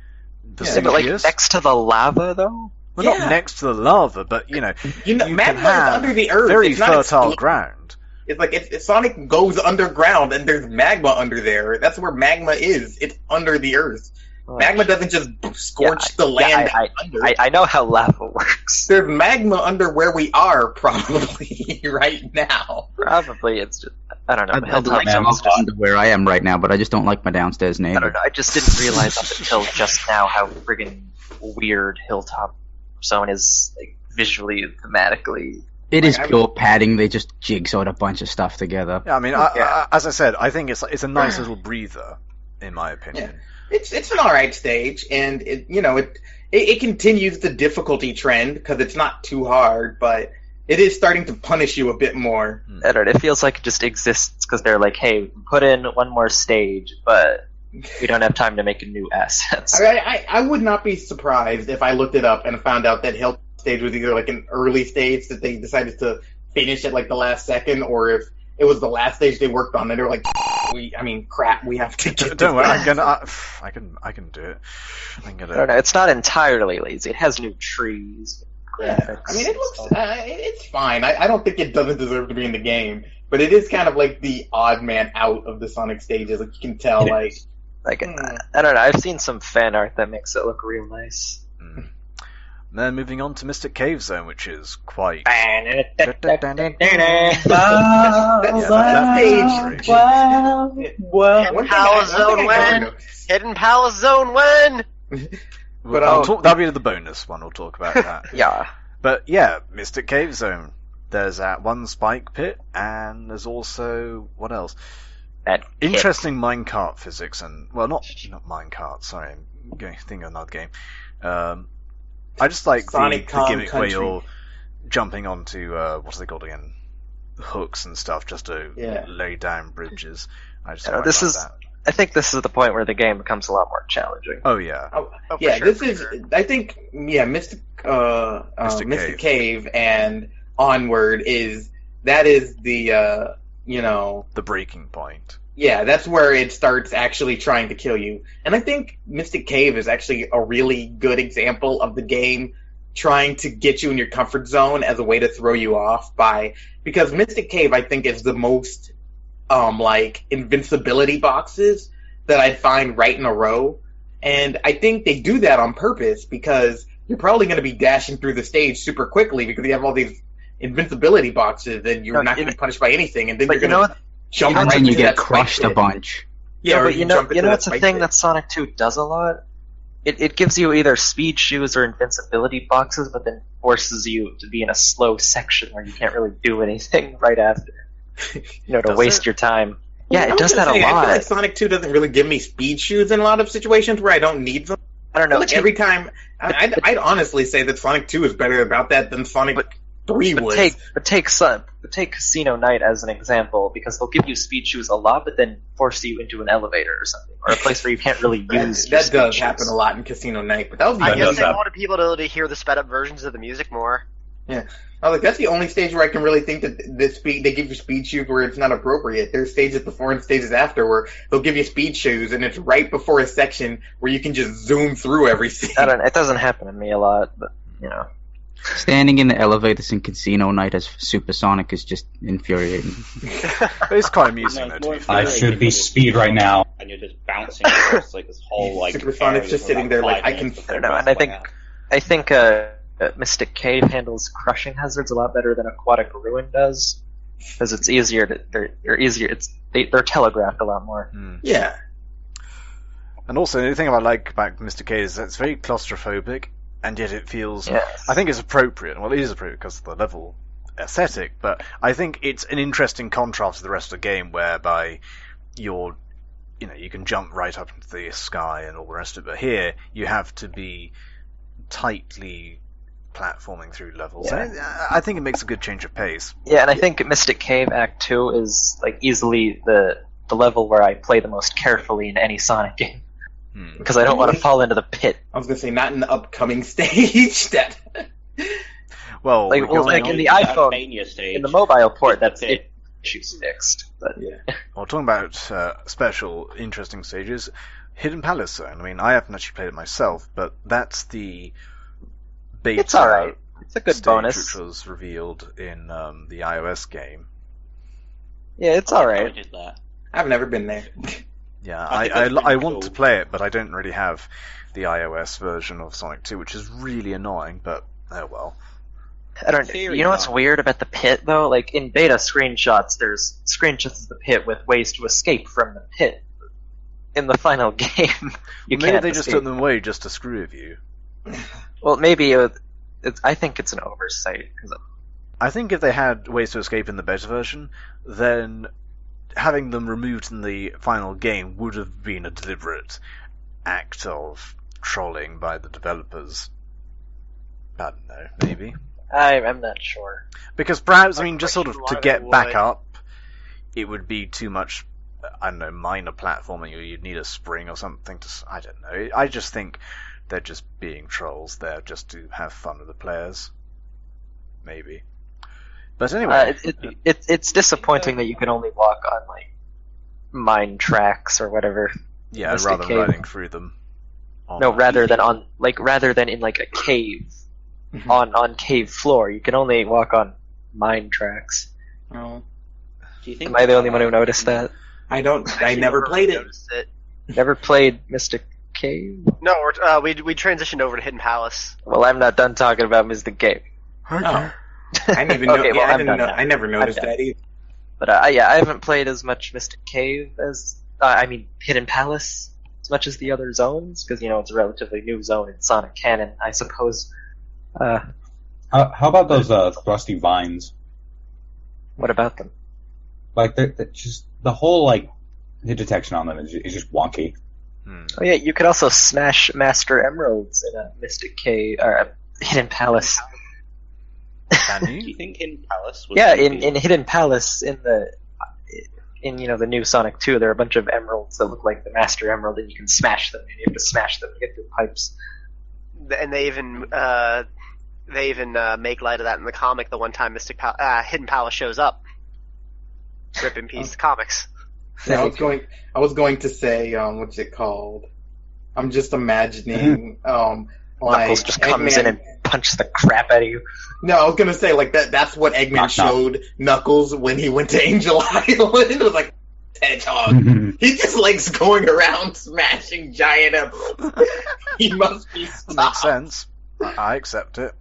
Yeah, but like Vesuvius? next to the lava, though. Well, Yeah. not next to the lava, but, You know, you can magma have is under the earth. very it's not fertile exploding. ground. It's like Sonic goes underground and there's magma under there. That's where magma is. It's under the earth. Magma doesn't just scorch the land under. I know how lava works. There's magma under where we are, probably right now. Probably it's just I don't know. I'd Hilltop like Zone's to under where I am right now, but I just don't like my downstairs I neighbor. don't know. I just didn't realize up until just now how friggin' weird Hilltop Zone is, like, visually, thematically. It is Like, pure padding. They just jigsawed a bunch of stuff together. Yeah, I mean, Yeah. as I said, I think it's a nice little breather, in my opinion. It's an alright stage, and it continues the difficulty trend because it's not too hard, but it is starting to punish you a bit more. I don't know. It feels like it just exists because they're like, hey, put in one more stage, but we don't have time to make new assets. I would not be surprised if I looked it up and found out that Hill stage was either like an early stage that they decided to finish at like the last second, or if it was the last stage they worked on and they were like, crap, we have to get Don't worry, this I'm gonna. I can do it. I'm I don't gonna. know. It's not entirely lazy. It has new trees, Yeah, I mean, it looks, it's fine. I don't think it doesn't deserve to be in the game, but it is kind of like the odd man out of the Sonic stages. Like, you can tell, like... I don't know, I've seen some fan art that makes it look real nice. Then moving on to Mystic Cave Zone, which is quite... Hidden Palace Zone when? But that'll be the bonus one, we'll talk about that. Yeah. But yeah, Mystic Cave Zone. There's that one spike pit, and there's also... what else? That Interesting minecart physics, and... well, not minecart, sorry, I'm thinking of another game. I just like the gimmick where you're jumping onto, what are they called again? Hooks and stuff, just to lay down bridges. I just quite like that. I think this is the point where the game becomes a lot more challenging. Oh yeah. Yeah, this is. I think. Yeah, Mystic Cave and Onward is the the breaking point. Yeah, that's where it starts actually trying to kill you. And I think Mystic Cave is actually a really good example of the game trying to get you in your comfort zone as a way to throw you off because Mystic Cave, I think, is the most invincibility boxes that I'd find right in a row. And I think they do that on purpose because you're probably going to be dashing through the stage super quickly because you have all these invincibility boxes and you're not going to be punished by anything. And then you're going to jump and then you get that crushed spike a bunch. Yeah, but you know what's a thing pit. that Sonic 2 does a lot? It gives you either speed shoes or invincibility boxes, but then forces you to be in a slow section where you can't really do anything right after. To waste your time. Yeah, it does that a lot. I feel like Sonic 2 doesn't really give me speed shoes in a lot of situations where I don't need them. I don't know. Like every time, I'd honestly say that Sonic 2 is better about that than Sonic 3 was. Take Casino Night as an example, because they'll give you speed shoes a lot, but then force you into an elevator or something, or a place where you can't really use. That does happen a lot in Casino Night, but that was I guess they wanted people to hear the sped up versions of the music more. Yeah. I was like, that's the only stage where I can really think that they give you speed shoes where it's not appropriate. There's stages before and stages after where they'll give you speed shoes, and it's right before a section where you can just zoom through everything. It doesn't happen to me a lot, but, Standing in the elevators in Casino Night as Supersonic is just infuriating. It's quite amusing, though. I should be speed right now. And you're just bouncing across this whole Supersonic's just sitting there like, I can... I don't know, and I think Mystic Cave handles crushing hazards a lot better than Aquatic Ruin does, because it's easier they're telegraphed a lot more. Yeah. And also, the thing I like about Mystic Cave is that it's very claustrophobic, and yet it feels... Yes. I think it's appropriate. Well, it is appropriate because of the level aesthetic, but I think it's an interesting contrast to the rest of the game, whereby you can jump right up into the sky and all the rest of it, but here you have to be tightly platforming through levels. Yeah. I think it makes a good change of pace. Yeah, and I think Mystic Cave Act 2 is easily the level where I play the most carefully in any Sonic game. Because I don't want to fall into the pit. I was going to say, not in the upcoming stage. Well, in the iPhone, in the mobile port, that's it. Issues fixed. But Well, talking about special, interesting stages, Hidden Palace Zone. I mean, I haven't actually played it myself, but that's the beta. It's alright. It's a good stage, bonus. which was revealed in the iOS game. Yeah, it's alright. I did that. I've never been there. Yeah, I think that's I pretty want cool. to play it, but I don't really have the iOS version of Sonic 2, which is really annoying, but oh well. I don't. Theory, You know what's though. weird about the pit though? Like in beta screenshots, there's screenshots of the pit with ways to escape from the pit. In the final game, you Maybe can't. they just escape. took them away just to screw with you. Well, maybe I think it's an oversight. I think if they had ways to escape in the beta version, then having them removed in the final game would have been a deliberate act of trolling by the developers. I don't know, maybe. I'm not sure. Because perhaps, I mean, just sort of Why to they get back would. up, it would be too much, I don't know, minor platforming, or you'd need a spring or something to, I don't know. I just think they're just being trolls there just to have fun with the players. Maybe. But anyway. It's disappointing that you can only walk on mine tracks or whatever. Yeah, Mystic rather than Cave. riding through them. No, rather than in a cave. on cave floor. You can only walk on mine tracks. Oh, Do you think? Am I the only one who noticed that? I never played it. Noticed it. Never played Mystic Cave? No, we transitioned over to Hidden Palace. Well, I'm not done talking about Mystic Cave. Oh. I didn't even know. Okay, well, yeah, I I'm didn't done know. now. I never noticed done. that either. But yeah, I haven't played as much Mystic Cave as Hidden Palace as much as the other zones because it's a relatively new zone in Sonic canon, I suppose. How about those thrusty vines? What about them? Like, they're just the whole hit detection on them is just wonky. Oh yeah, you could also smash Master Emeralds in a Mystic Cave or a Hidden Palace. Can Do you? you think in Palace? Was Yeah, gonna be- in Hidden Palace in the the new Sonic 2, there are a bunch of emeralds that look like the Master Emerald, and you can smash them, and you have to smash them to get through pipes. And they even make light of that in the comic. The one time Hidden Palace shows up, rip in peace comics. Yeah, I was going to say, what's it called? I'm just imagining, Knuckles just comes in and punches the crap out of you. No, I was gonna say that's what Eggman Knock, knock. showed Knuckles when he went to Angel Island. It was like hedgehog. He just likes going around smashing giant emeralds. He must be That stopped. makes sense. I accept it.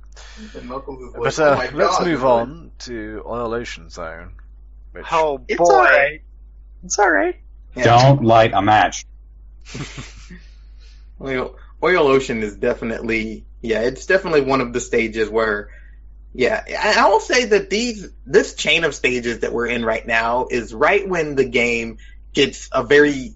And Knuckles is like, But oh my let's God, move on to Oil Ocean Zone. Which, Oh boy! It's alright. It's alright. Yeah. Don't light a match. Oil Ocean is definitely, it's definitely one of the stages where, I will say that this chain of stages that we're in right now is right when the game gets a very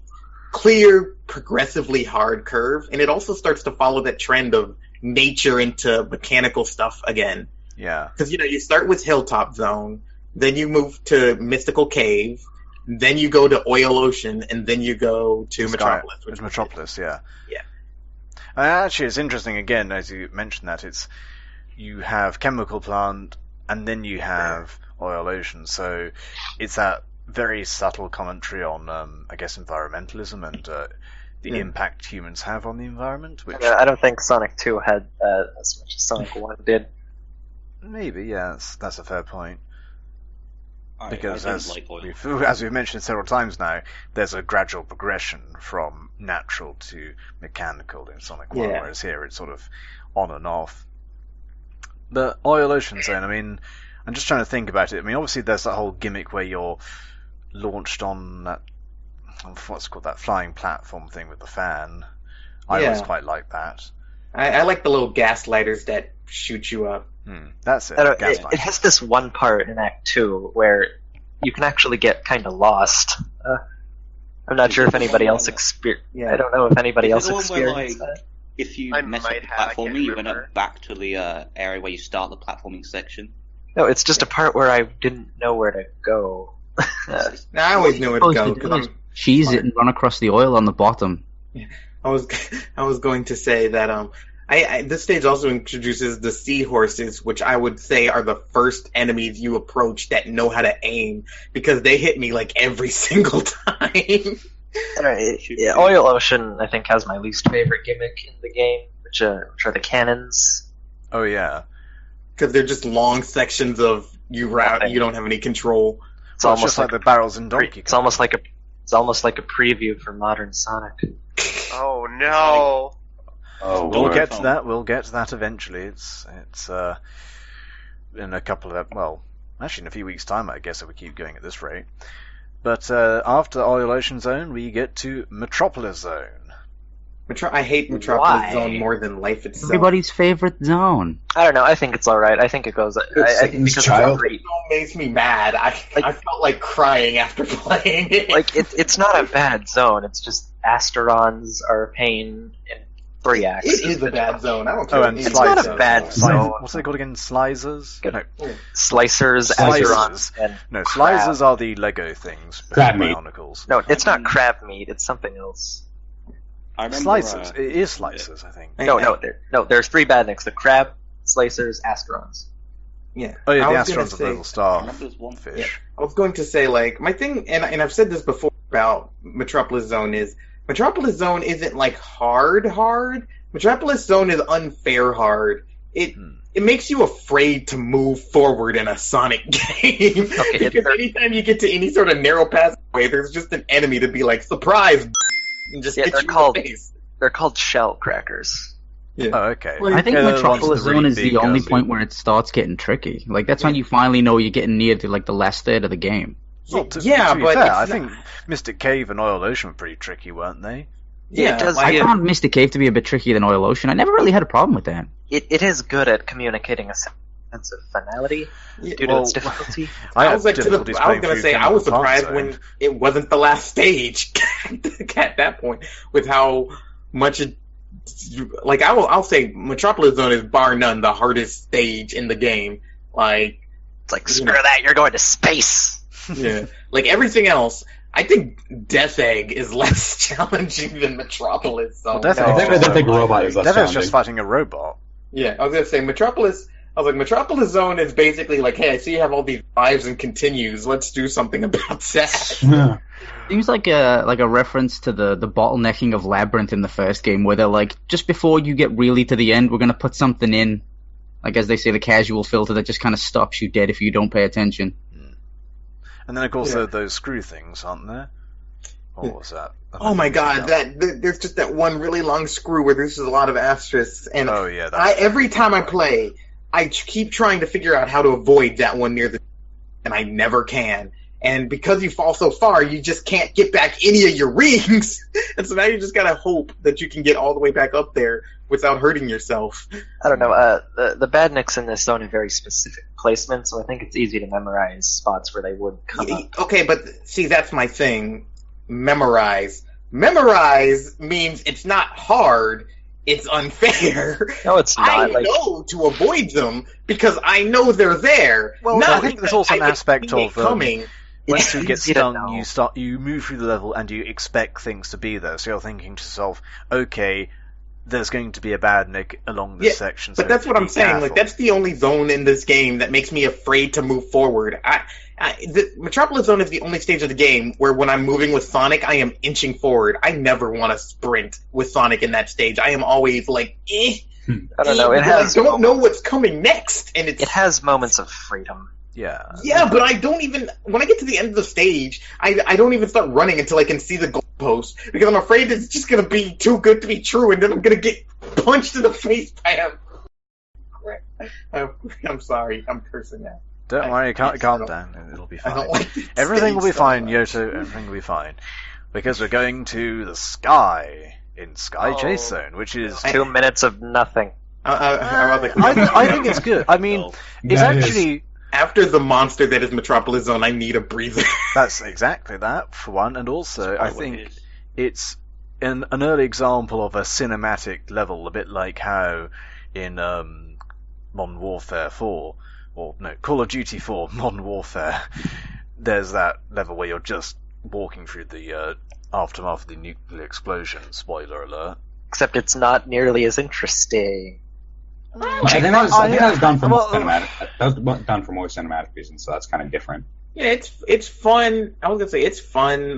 clear, progressively hard curve, and it also starts to follow that trend of nature into mechanical stuff again. yeah. Because, you start with Hilltop Zone, then you move to Mystical Cave, then you go to Oil Ocean, and then you go to Metropolis. It's Metropolis, yeah. Yeah. Actually, it's interesting, again, as you mentioned that, you have Chemical Plant, and then you have Oil Ocean, so it's that very subtle commentary on, I guess, environmentalism and the impact humans have on the environment, which... I don't think Sonic 2 had as much as Sonic 1 did. Maybe, yeah, that's a fair point. I Because don't as like oil. we've mentioned several times now, there's a gradual progression from natural to mechanical in Sonic 1, Yeah. whereas here it's sort of on and off. But Oil Ocean Zone, I mean, I'm just trying to think about it. I mean, obviously there's that whole gimmick where you're launched on that, what's it called, that flying platform thing with the fan. I always Yeah. quite like that. I like the little gas lighters that shoot you up. That's it. I don't- Gas it light. has this one part in Act 2 where you can actually get kind of lost. I'm not sure if anybody else Yeah. I don't know if anybody Is else it the one where, experienced that. If you I mess up might the have, I can't platforming, you end remember. up back to the area where you start the platforming section. No, it's just a part where I didn't know where to go. Now I always knew where to go because Cheese it and run across the oil on the bottom. I was going to say that this stage also introduces the seahorses, which I would say are the first enemies you approach that know how to aim, because they hit me like every single time. Yeah, Oil Ocean, I think, has my least favorite gimmick in the game, which are the cannons. Oh, yeah. Because they're just long sections of you don't have any control. It's Well, almost just like like the barrels in Donkey Kong. it's almost like a preview for modern Sonic. Oh no! Oh, We'll Lord. get to that. We'll get to that eventually. It's in a couple of actually in a few weeks' time, I guess, if we keep going at this rate. But after Oil Ocean Zone, we get to Metropolis Zone. I hate Metropolis Why? Zone more than life itself. Everybody's favorite zone. I don't know. I think it's all right. I think it goes. I think because child. it's great. It makes me mad. I felt like crying after playing it. Like it's not a bad zone. It's just Asterons are a pain in 3 acts. It is a bad zone. I don't care. Oh, what and anybody It's not a says. bad zone. What's they called again? Slicers? Good. No, Slicers, Slicers. Asterons, and no, crab. slicers are the Lego things. Crab meat. Bionicles. No, it's not crab meat. It's something else. I remember, Slicers. It is slicers, I think. No. There's 3 badniks: the crab, Slicers, Asterons. Yeah. Oh yeah, I the was gonna Asterons are the say- little I star remember there's one fish. I was going to say, like, my thing, and I've said this before about Metropolis Zone, is Metropolis Zone isn't like hard. Metropolis Zone is unfair hard, it makes you afraid to move forward in a Sonic game. Okay, Because anytime you get to any sort of narrow pathway, there's just an enemy to be like, surprise, and just hit you in the face. They're called shell crackers. Yeah. Oh, okay. I think Yeah, the Metropolis ones that Zone really is the big only guys. point where it starts getting tricky. Like, that's when you finally know you're getting near to, like, the last third of the game. Well, to be but fair, it's I not- think Mystic Cave and Oil Ocean were pretty tricky, weren't they? Yeah, it does I give- found Mystic Cave to be a bit trickier than Oil Ocean. I never really had a problem with that. It is good at communicating a sense of finality due to well, its difficulty. I had was like, difficulties I was playing gonna through say, I Chemical was surprised Plant when Zone. it wasn't the last stage at that point, with how much it. Like, I'll say, Metropolis Zone is bar none the hardest stage in the game. Like, It's like, screw that, you're going to space! yeah, like everything else. I think Death Egg is less challenging than Metropolis Zone. Well, Death I Egg's think also the big like- robot is less Death Egg's challenging. just fighting a robot. Yeah, I was gonna say Metropolis. I was like, Metropolis Zone is basically like, hey, I see you have all these lives and continues. Let's do something about that. Yeah. Seems like a reference to the bottlenecking of Labyrinth in the first game, where they're like, just before you get really to the end, we're gonna put something in, like as they say, the casual filter that just kind of stops you dead if you don't pay attention. And then, of course, Yeah. there are those screw things, aren't there? What was that? Oh my god, there's just that one really long screw where there's just a lot of asterisks, and Oh, yeah. That's every time I play, I keep trying to figure out how to avoid that one near the, and I never can. And because you fall so far, you just can't get back any of your rings, and so now you just gotta hope that you can get all the way back up there without hurting yourself. I don't know, the badniks in this zone have very specific placement, so I think it's easy to memorize spots where they would come up. Okay, but see, that's my thing. Memorize. Memorize means it's not hard, it's unfair. No, it's not. I like, know to avoid them because I know they're there. Well, Not I think there's because also I an can aspect see it of coming. once you get easy to stung, know. you move through the level and you expect things to be there. So you're thinking to yourself, okay, there's going to be a badnik along this section. But so that's what I'm be saying. careful. Like, that's the only zone in this game that makes me afraid to move forward. The Metropolis Zone is the only stage of the game where when I'm moving with Sonic, I am inching forward. I never want to sprint with Sonic in that stage. I am always like, I don't know, it because has I don't know what's coming next, and it has moments of freedom. Yeah. Yeah, but I don't even. When I get to the end of the stage, I don't even start running until I can see the goalpost because I'm afraid it's just gonna be too good to be true, and then I'm gonna get punched in the face by him. I'm sorry, I'm cursing now. Don't worry, calm down. It'll be I don't fine. like this Everything will be stage so fine, much. Yoto. Everything will be fine. Because we're going to the sky in Sky Oh. Chase Zone, which is 2 minutes of nothing. I was like, I think it's good. I mean, it's That is- actually after the monster that is Metropolis Zone, I need a breather. that's exactly that for one, and also I think it's an early example of a cinematic level, a bit like how in Modern Warfare 4, or no, Call of Duty 4, Modern Warfare, there's that level where you're just walking through the aftermath of the nuclear explosion. Spoiler alert. Except it's not nearly as interesting. I think that was done for more well, cinematic. That was done for more cinematic reasons, so that's kind of different. Yeah, it's fun. I was gonna say it's fun.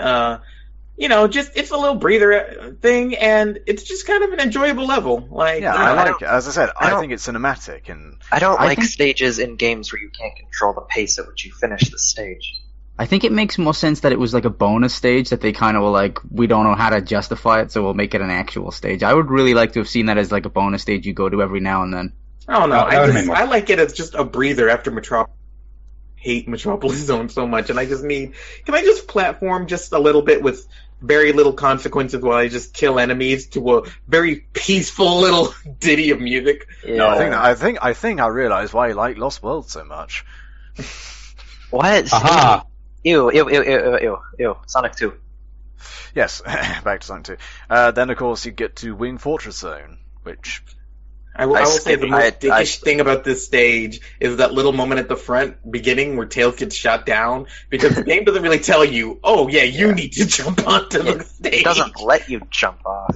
Just it's a little breather thing, and it's just kind of an enjoyable level. Like, Yeah, you know, I I like don't- it. As I said, I I don't- think it's cinematic, and I don't I like think- stages in games where you can't control the pace at which you finish the stage. I think it makes more sense that it was like a bonus stage that they kind of were like, we don't know how to justify it, so we'll make it an actual stage. I would really like to have seen that as like a bonus stage you go to every now and then. I don't know. That would've made more I like it as just a breather after Metropolis. Hate Metropolis Zone so much, and I just need. Can I just platform just a little bit with very little consequences while I just kill enemies to a very peaceful little ditty of music? Yeah. no, I think I realize why you like Lost World so much. What? Aha! Ew. Sonic 2. Yes, back to Sonic 2. Then, of course, you get to Wing Fortress Zone, which... I will say the most dickish thing about this stage is that little moment at the front beginning where Tails gets shot down, because the game doesn't really tell you, oh yeah, you need to jump onto the stage. It doesn't let you jump off.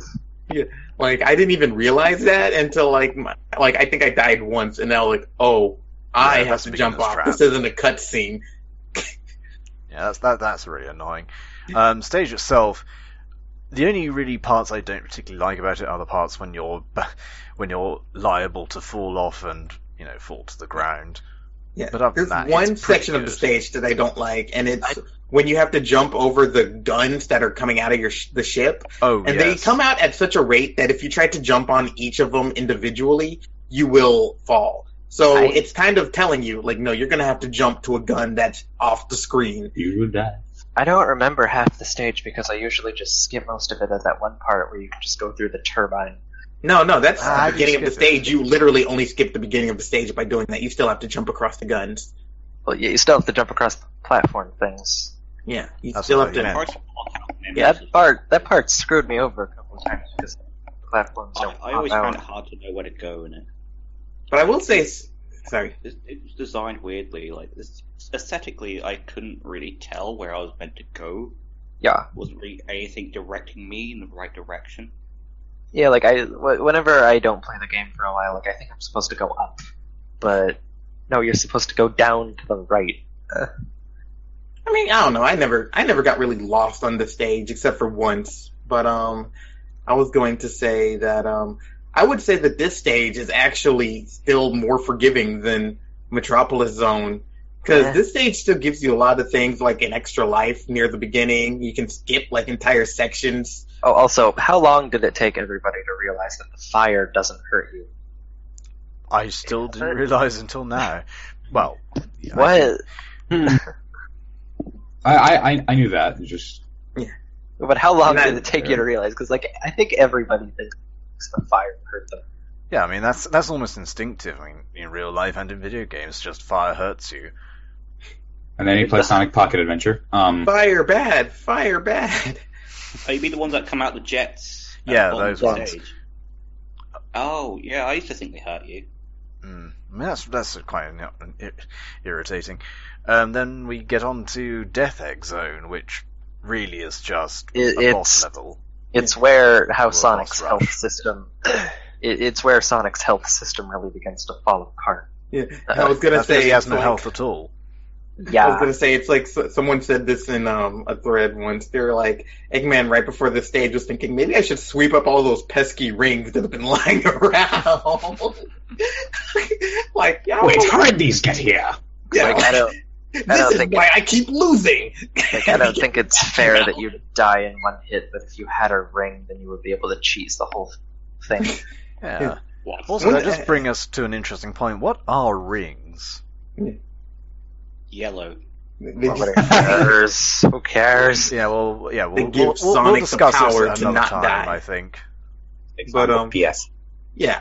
Like, I didn't even realize that until I think I died once, and now I have that's to the jump beginner's off. trap. This isn't a cutscene. Yeah, that's really annoying. Stage itself, The only really parts I don't particularly like about it are the parts when you're liable to fall off and fall to the ground. Yeah, But other there's than that, one it's pretty section of the good. stage that I don't like, and it's when you have to jump over the guns that are coming out of the ship. Oh, And they yes. come out at such a rate that if you try to jump on each of them individually, you will fall. So it's kind of telling you, like, no, you're going to have to jump to a gun that's off the screen. You would die. I don't remember half the stage because I usually just skip most of it at that one part where you can just go through the turbine. No, that's Ah, the beginning of you the skip it. stage. You literally only skip the beginning of the stage by doing that. You still have to jump across the guns. Well, you still have to jump across the platform things. Yeah, you That's still what have I to. meant. Parts of block out enemies Yeah, as well. that part screwed me over a couple of times because the platforms don't I always pop found out. it hard to know where to go in it. But I will say, sorry. It was designed weirdly. Like aesthetically, I couldn't really tell where I was meant to go. Yeah. Wasn't really anything directing me in the right direction. Yeah, like whenever I don't play the game for a while, like I think I'm supposed to go up, but no, you're supposed to go down to the right. I mean, I don't know. I never got really lost on the stage except for once. But I was going to say that I would say that this stage is actually still more forgiving than Metropolis Zone. Because this stage still gives you a lot of things, like an extra life near the beginning. You can skip, like, entire sections. Oh, also, how long did it take everybody to realize that the fire doesn't hurt you? I still didn't realize until now. Well, yeah, What? I knew that. It's just But how long And that- did it take you to realize? Because, like, I think everybody thinks the fire hurt them. Yeah, I mean that's almost instinctive. I mean, in real life and in video games, just fire hurts you. and then you play Sonic Pocket Adventure. Fire bad, fire bad. Oh, you mean the ones that come out the jets? at Yeah, the bottom those of the ones. stage? Oh, yeah, I used to think they hurt you. I mean, that's quite irritating. Then we get on to Death Egg Zone, which really is just a boss level. It's where Or how a Sonic's boss health rush. system. It's where Sonic's health system really begins to fall apart. Yeah, I was gonna That's because say he has it's no like- health at all. I was Yeah, gonna say it's like someone said this in a thread once. They were like, Eggman right before this stage was thinking maybe I should sweep up all those pesky rings that have been lying around. Like, yo, Wait, how did these get here? yeah, like, I don't this is think why I keep losing. I don't think it's fair that you die in one hit. But if you had a ring, then you would be able to cheese the whole thing. Yeah. What? Also, that just bring us to an interesting point. What are rings? Yellow. They Nobody just- cares. Who cares? Yeah, we'll They we'll, give we'll Sonic the discuss power this to at another not time, die. I think. But, P.S. Yeah,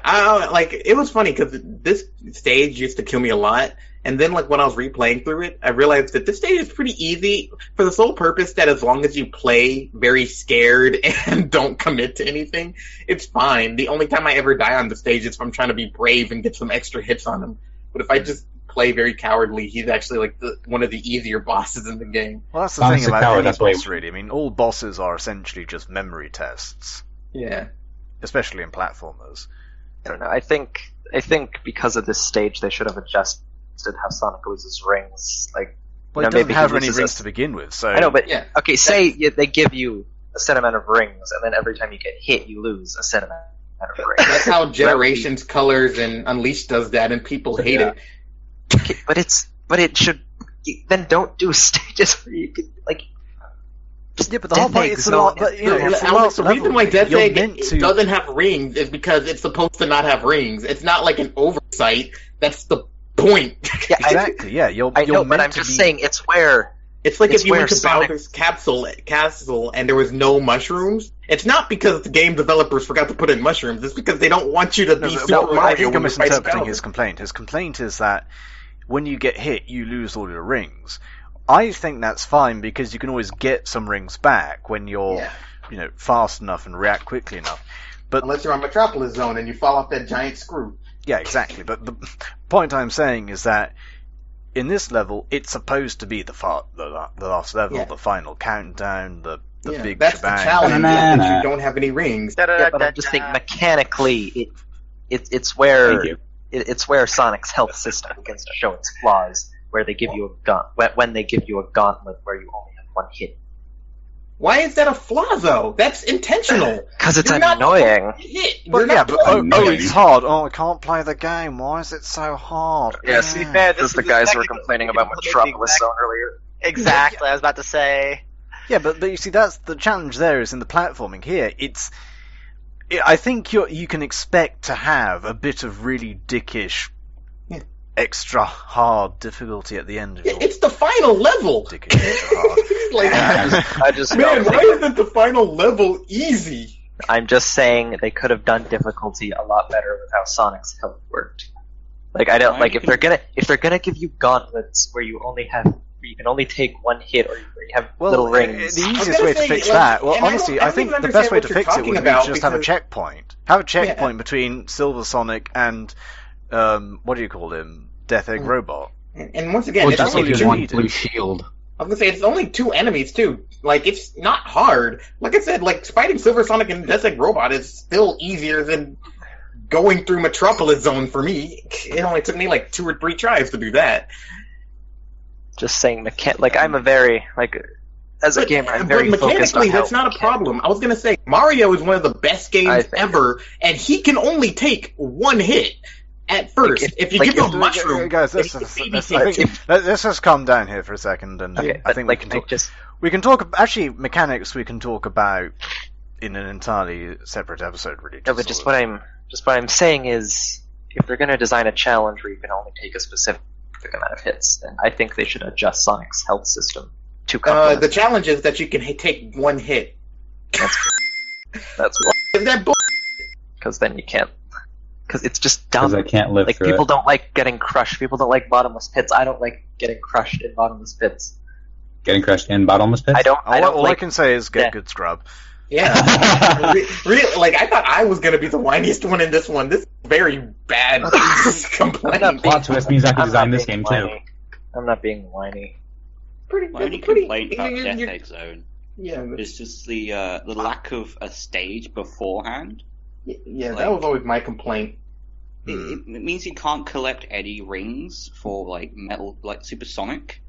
like it was funny because this stage used to kill me a lot, and then like when I was replaying through it, I realized that this stage is pretty easy for the sole purpose that as long as you play very scared and don't commit to anything, it's fine. The only time I ever die on the stage is if I'm trying to be brave and get some extra hits on him. But if I just play very cowardly, he's actually like one of the easier bosses in the game. Well, that's the Sonic's thing a about coward, any that's why boss, really. I mean, all bosses are essentially just memory tests, Yeah. especially in platformers. I don't know. I think because of this stage, they should have adjusted how Sonic loses rings. Like, Well, you know, it doesn't maybe he have any loses rings a- to begin with, so I know, but Yeah. okay, say they give you a set amount of rings, and then every time you get hit, you lose a set amount of rings. That's how Generations, Colors, and Unleashed does that, and people hate Yeah. it. Okay, but it should. Then don't do stages where you can like. yeah, but the whole Death point Egg is Zone but, you know, The- it's the Alex, last the level. reason why Death You're Egg meant to. doesn't have rings is because it's supposed to not have rings. It's not like an oversight. That's the point. Yeah, Exactly. Yeah, you're I know, you're but meant I'm to just be. saying it's where. It's like It's if you where went to Sonic- Bowser's castle and there was no mushrooms. It's not because the game developers forgot to put in mushrooms. It's because they don't want you to No, be no, Super well, I Mario think I'm when you fight misinterpreting Bowser. his complaint. His complaint is that when you get hit, you lose all your rings. I think that's fine because you can always get some rings back when you're, Yeah. fast enough and react quickly enough. But Unless you're on Metropolis Zone and you fall off that giant screw. yeah, exactly. But the point I'm saying is that in this level, it's supposed to be the last level, Yeah. the final countdown, the Yeah, big that's shebang. the challenge. Na-na-na. Is that you don't have any rings. Yeah, but I'm just saying mechanically, it's where Thank you. it's where Sonic's health system begins to show its flaws. Where they give you a gun when they give you a gauntlet where you only have one hit. Why is that a flaw, though? That's intentional. Because it's You're not annoying. hit. But You're yeah, not but playing it's hard. Oh, I can't play the game. Why is it so hard? Yeah, to be fair, this Because the is guys who were technically- complaining about Metropolis Zone earlier. Exactly, I was about to say. Yeah, but you see, that's the challenge. There is in the platforming. Here, I think you can expect to have a bit of really dickish, extra hard difficulty at the end of It's the final level. dickish extra hard. Like, I just man, don't why think- isn't the final level easy? I'm just saying they could have done difficulty a lot better with how Sonic's health worked. Like I don't like if they're gonna give you gauntlets where you can only take one hit or you have little rings. The easiest way to fix that, well, honestly, I think the best way to fix it would be to just have a checkpoint. Have a checkpoint between Silver Sonic and what do you call him? Death Egg Robot. And once again, Or it's just only use two. one blue shield. I was gonna say it's only 2 enemies too. Like it's not hard. Like I said, like fighting Silver Sonic and Death Egg Robot is still easier than going through Metropolis Zone for me. It only took me like 2 or 3 tries to do that. Just saying, I'm a very as a gamer, I'm very focused on mechanically, how that's not a problem. I was gonna say Mario is one of the best games ever, and he can only take 1 hit at first. If you give him a mushroom, guys, let's just calm down here for a second, and I think we can talk. Actually, mechanics we can talk about in an entirely separate episode. Really, No, but what I'm saying is, if they're going to design a challenge where you can only take a specific amount of hits, then I think they should adjust Sonic's health system to complement. the challenge is that you can take 1 hit. That's Is that bull? because then you can't. Because it's just dumb. Because I can't live through people it. don't like getting crushed. People don't like bottomless pits. I don't like getting crushed in bottomless pits. Getting crushed in bottomless pits? All I can say is get good scrub. Yeah. Really, like, I thought I was going to be the whiniest one in this one. This is very bad complaint. Plot twist means I can design this game too. I'm not being whiny. My only complaint about Death Egg Zone is just the lack of a stage beforehand. Yeah, that was always my complaint. It means you can't collect any rings for metal, Supersonic,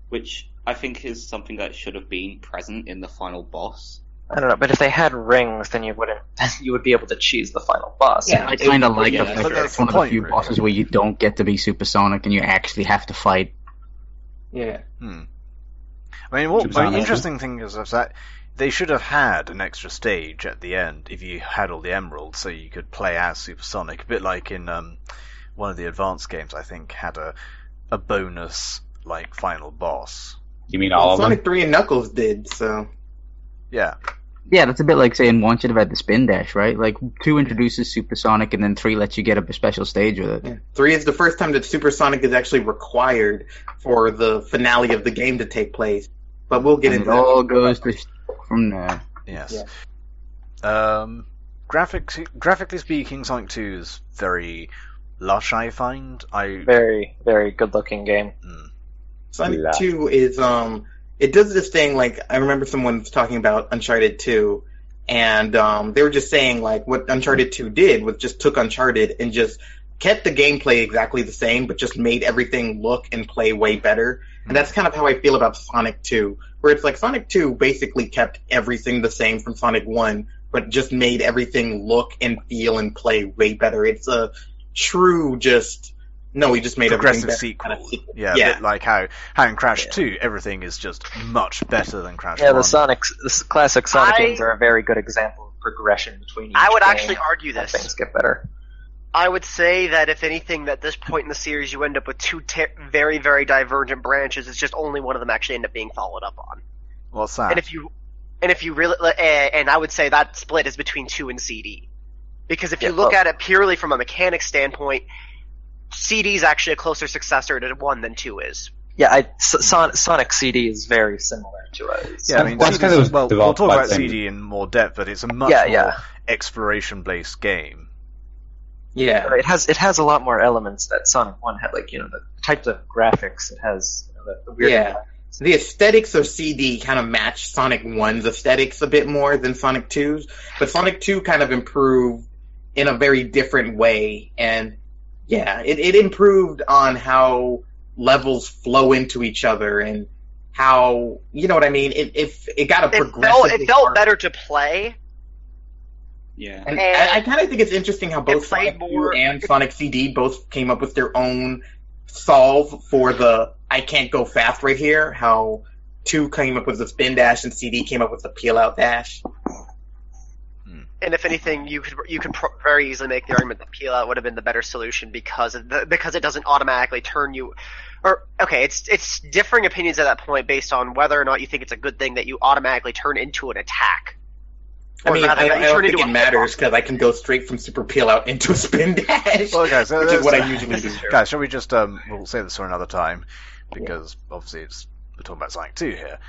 which I think is something that should have been present in the final boss. I don't know, but if they had rings, then you would be able to cheese the final boss. Yeah, I kind of like but that. that's It's one the of the point, few really. bosses where you don't get to be supersonic and you actually have to fight. Yeah. I mean, Supersonic. the interesting thing is that they should have had an extra stage at the end if you had all the emeralds, so you could play as Supersonic, a bit like in one of the advanced games. I think had a bonus final boss. You mean all of them? Sonic 3 and Knuckles did, so... Yeah. Yeah, that's a bit like saying 1 should have had the spin dash, right? Like 2 introduces supersonic and then 3 lets you get up a special stage with it. Yeah. 3 is the first time that Supersonic is actually required for the finale of the game to take place. But we'll get And into it that. all goes from there. Yes. Yeah. Graphically speaking, Sonic 2 is very lush. I find. Very, very good-looking game. Sonic 2 is, it does this thing, I remember someone was talking about Uncharted 2, and they were just saying, what Uncharted 2 did was just took Uncharted and just kept the gameplay exactly the same, but just made everything look and play way better. And that's kind of how I feel about Sonic 2, where it's Sonic 2 basically kept everything the same from Sonic 1, but just made everything look and feel and play way better. It's a true No, he just made progressive everything better. sequel. Yeah, a bit like how in Crash 2, everything is just much better than Crash 1. The classic Sonic games are a very good example of progression between each I would game. actually argue this. Things get better. I would say that if anything, at this point in the series, you end up with 2 very, very divergent branches. It's just only one of them actually end up being followed up on. What's that? And if you really, and I would say that split is between 2 and CD, because if you look at it purely from a mechanics standpoint, CD is actually a closer successor to 1 than 2 is. Yeah, Sonic CD is very similar to it. Yeah, I mean, That's because it was we'll developed talk by about the same- CD in more depth, but it's a much more exploration-based game. Yeah. It has a lot more elements that Sonic 1 had, the types of graphics it has. The weird Yeah. The aesthetics of CD kind of match Sonic 1's aesthetics a bit more than Sonic 2's, but Sonic 2 kind of improved in a very different way, and yeah, it improved on how levels flow into each other, and how, you know what I mean? It got a It progressively felt hard- better to play. Yeah. And I kind of think it's interesting how both played Sonic more- 2 and Sonic CD both came up with their own solve for the I can't go fast right here. How 2 came up with the spin dash and CD came up with the peel out dash. And if anything, you could very easily make the argument that peel out would have been the better solution because it doesn't automatically turn you. Or okay, it's differing opinions at that point based on whether or not you think it's a good thing that you automatically turn into an attack. I Or mean, rather, I that you don't turn think into it a matters because I can go straight from super peel out into a spin dash, Well, guys, which is what I usually do. Guys, shall we just we'll say this for another time because obviously we're talking about Sonic 2 here.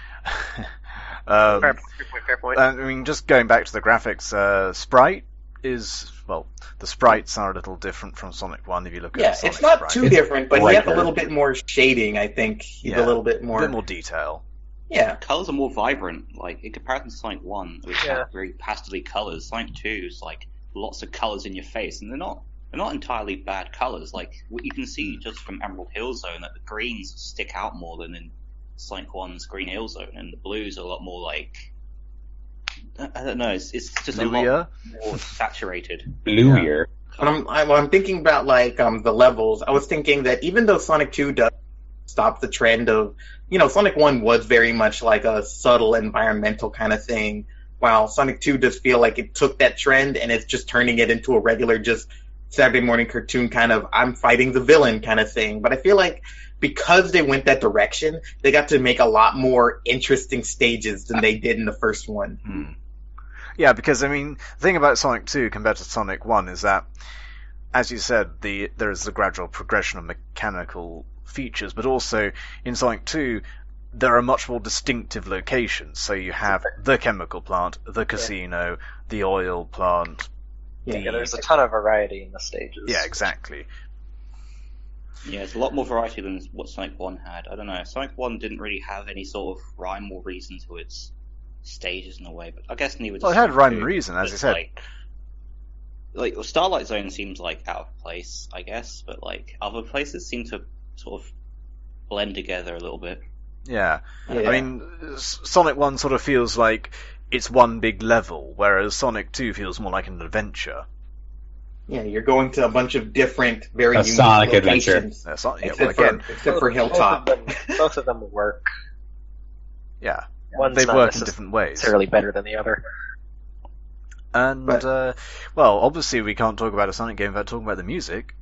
Fair point. I mean, just going back to the graphics, sprite is the sprites are a little different from Sonic 1 if you look Yeah, at Sonic it's not sprite. too different, but he has a brighter. little bit more shading. I think he's a little bit a more. bit more detail. Yeah, Colors are more vibrant, like in comparison to Sonic 1, which Yeah. had very pastely colors. Sonic 2 is like lots of colors in your face, and they're not entirely bad colors. Like what you can see just from Emerald Hill Zone that the greens stick out more than in Sonic 1's Green Hill Zone, and the blues are a lot more like I don't know. It's just a Bluier? lot more saturated. Bluier. when I'm thinking about like the levels, I was thinking that even though Sonic 2 does stop the trend of, Sonic 1 was very much like a subtle environmental kind of thing, while Sonic 2 does feel like it took that trend and it's just turning it into a regular just Saturday morning cartoon kind of I'm fighting the villain kind of thing. But I feel like because they went that direction, they got to make a lot more interesting stages than they did in the first one. Yeah, because I mean, the thing about Sonic 2 compared to Sonic 1 is that, as you said, there is the gradual progression of mechanical features, but also in Sonic 2 there are much more distinctive locations. So you have the chemical plant, the casino, the oil plant. Yeah, there's a ton of variety in the stages. Yeah, exactly. Yeah, it's a lot more variety than what Sonic 1 had. I don't know. Sonic 1 didn't really have any sort of rhyme or reason to its stages in a way, but I guess neither did Well, it had Sonic rhyme 2. and reason, as It's you said. Like Starlight Zone seems like out of place, I guess, but like other places seem to sort of blend together a little bit. Yeah. Yeah. I mean, Sonic 1 sort of feels like it's one big level, whereas Sonic 2 feels more like an adventure. Yeah, you're going to a bunch of different, very A unique Sonic adventure. locations. Well, Except again, for Hilltop. Both of them work. yeah, One's they not work in different ways. necessarily better than the other. And, But- well, obviously we can't talk about a Sonic game without talking about the music.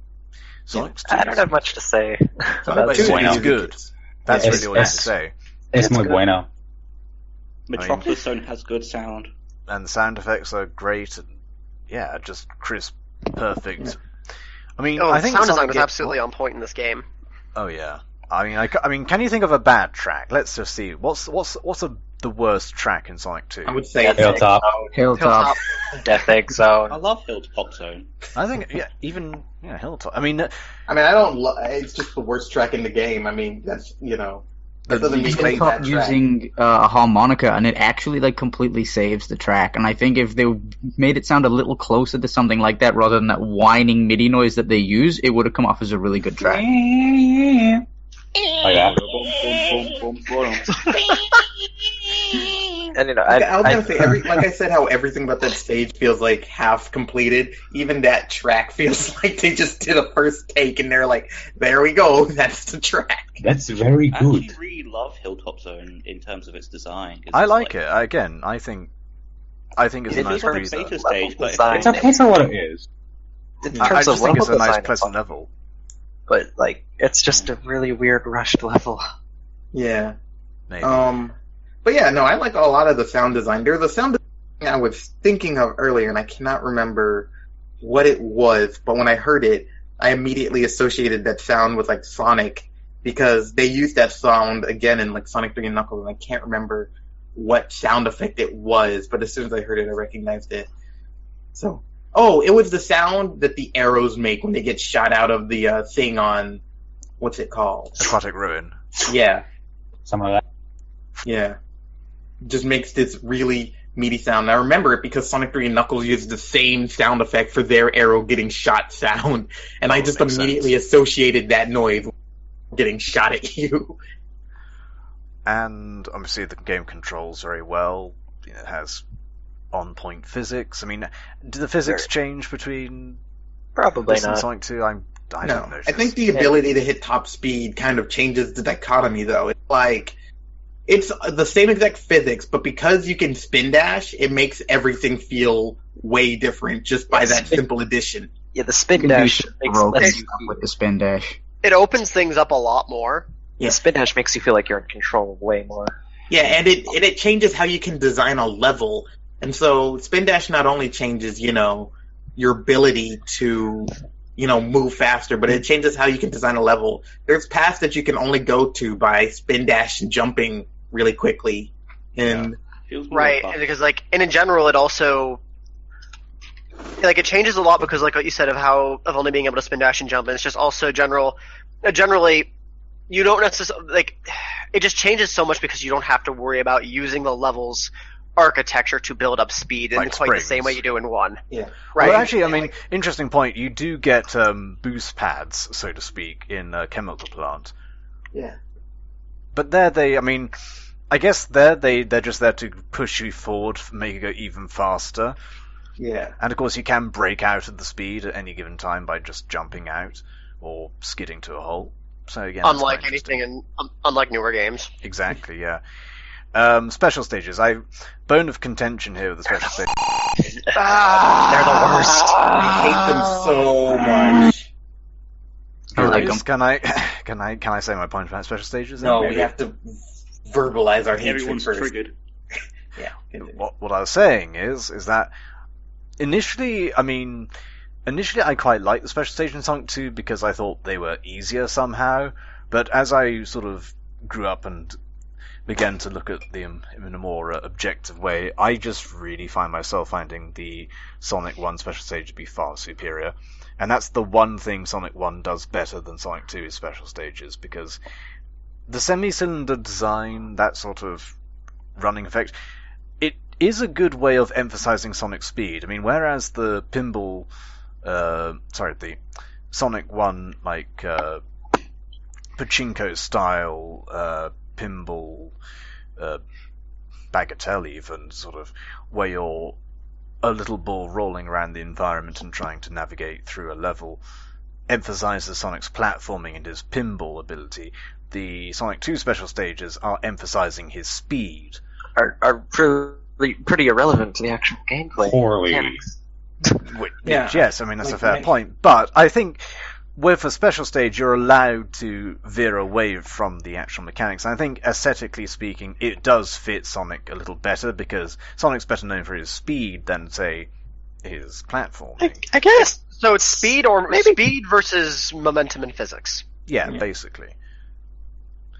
Sonic's I don't have much to say Sonic about 2 this. Bueno. It's music good. is- That's It's- really all you have it's- to say. Es It's muy good. bueno. Metropolis Zone has good sound. And the sound effects are great, and yeah, just crisp, perfect. I mean, Oh, I think sound Sonic design was game- absolutely on point in this game. Oh yeah. I mean, can you think of a bad track? Let's just see. What's the worst track in Sonic 2? I would say Death it's Hilltop. Hilltop. Death Egg I Zone. love Hilltop Zone. I think, yeah, even Hilltop. I mean, I don't. It's just the worst track in the game. I mean, that's that doesn't mean it's a Hilltop bad track. using a harmonica, and it actually completely saves the track. And I think if they made it sound a little closer to something like that, rather than that whining MIDI noise that they use, it would have come off as a really good track. Oh yeah. And I was gonna say, like I said, how everything about that stage feels like half completed. Even that track feels like they just did a first take, and they're like, "There we go, that's the track." That's very I good. actually really love Hilltop Zone in terms of its design. 'cause I it's like it. Again, I think it's a It nice feels like a breather. beta stage, but design. It's okay for what it is. in I terms just of think it's a level nice, design, pleasant level. but it's just a really weird rushed level. Yeah. Maybe. But yeah, no, I like a lot of the sound design. There's a sound design I was thinking of earlier, and I cannot remember what it was. But when I heard it, I immediately associated that sound with like Sonic, because they used that sound again in like Sonic 3 and Knuckles, and I can't remember what sound effect it was. But as soon as I heard it, I recognized it. So, it was the sound that the arrows make when they get shot out of the thing on what's it called? Aquatic Ruin. Yeah. Something like that. Yeah. Just makes this really meaty sound. And I remember it because Sonic 3 and Knuckles used the same sound effect for their arrow getting shot sound. And I just makes immediately associated that noise with getting shot at you. and obviously the game controls very well. It has on-point physics. I mean, do the physics change between Probably this and not. Sonic 2? I No, don't know. I think the ability to hit top speed kind of changes the dichotomy, though. It's like, it's the same exact physics, but because you can spin dash, it makes everything feel way different just by that simple addition. Yeah, the You spin can do dash some makes broken lets you. stuff with the spin dash. It opens things up a lot more. The spin dash makes you feel like you're in control way more. Yeah, and it changes how you can design a level. And so spin dash not only changes, your ability to, move faster, but it changes how you can design a level. There's paths that you can only go to by spin dash and jumping really quickly. And Feels more Right, buff. because in general, it also it changes a lot because like what you said of only being able to spin dash and jump, and it's just also generally you don't necessarily it just changes so much because you don't have to worry about using the level's architecture to build up speed in Like quite the same springs. way you do in one. yeah. Right. Well, actually, I mean, interesting point. You do get boost pads, so to speak, in Chemical Plant. Yeah. But I guess they're just there to push you forward, make you go even faster. Yeah. And of course, you can break out of the speed at any given time by just jumping out or skidding to a hole. So again, that's Unlike quite interesting. anything unlike newer games. Exactly, yeah. Special stages. Bone of contention here with the special stages. They're the worst. I hate them so much. I like Guys, them. Can I say my point about special stages? No, Maybe? we have to verbalize our hatred Everyone's first. triggered. Yeah. continue. What I was saying is that initially I quite liked the special stages in Sonic 2 because I thought they were easier somehow, but as I sort of grew up and began to look at them in a more objective way, I just really find myself finding the Sonic 1 special stage to be far superior. And that's the one thing Sonic 1 does better than Sonic 2's special stages, because the semi-cylinder design, that sort of running effect, it is a good way of emphasizing Sonic speed. I mean, whereas the the Sonic 1, pachinko style pinball bagatelle even, sort of, where you're a little ball rolling around the environment and trying to navigate through a level, emphasizes Sonic's platforming and his pinball ability. The Sonic 2 special stages are emphasizing his speed. Are pretty irrelevant to the actual gameplay. Poorly. mechanics. Yeah. Yes, I mean, that's a Like, fair point. But I think with a special stage, you're allowed to veer away from the actual mechanics. And I think, aesthetically speaking, it does fit Sonic a little better, because Sonic's better known for his speed than, say, his platforming. I guess. So it's speed versus momentum in physics. Yeah, Yeah. basically.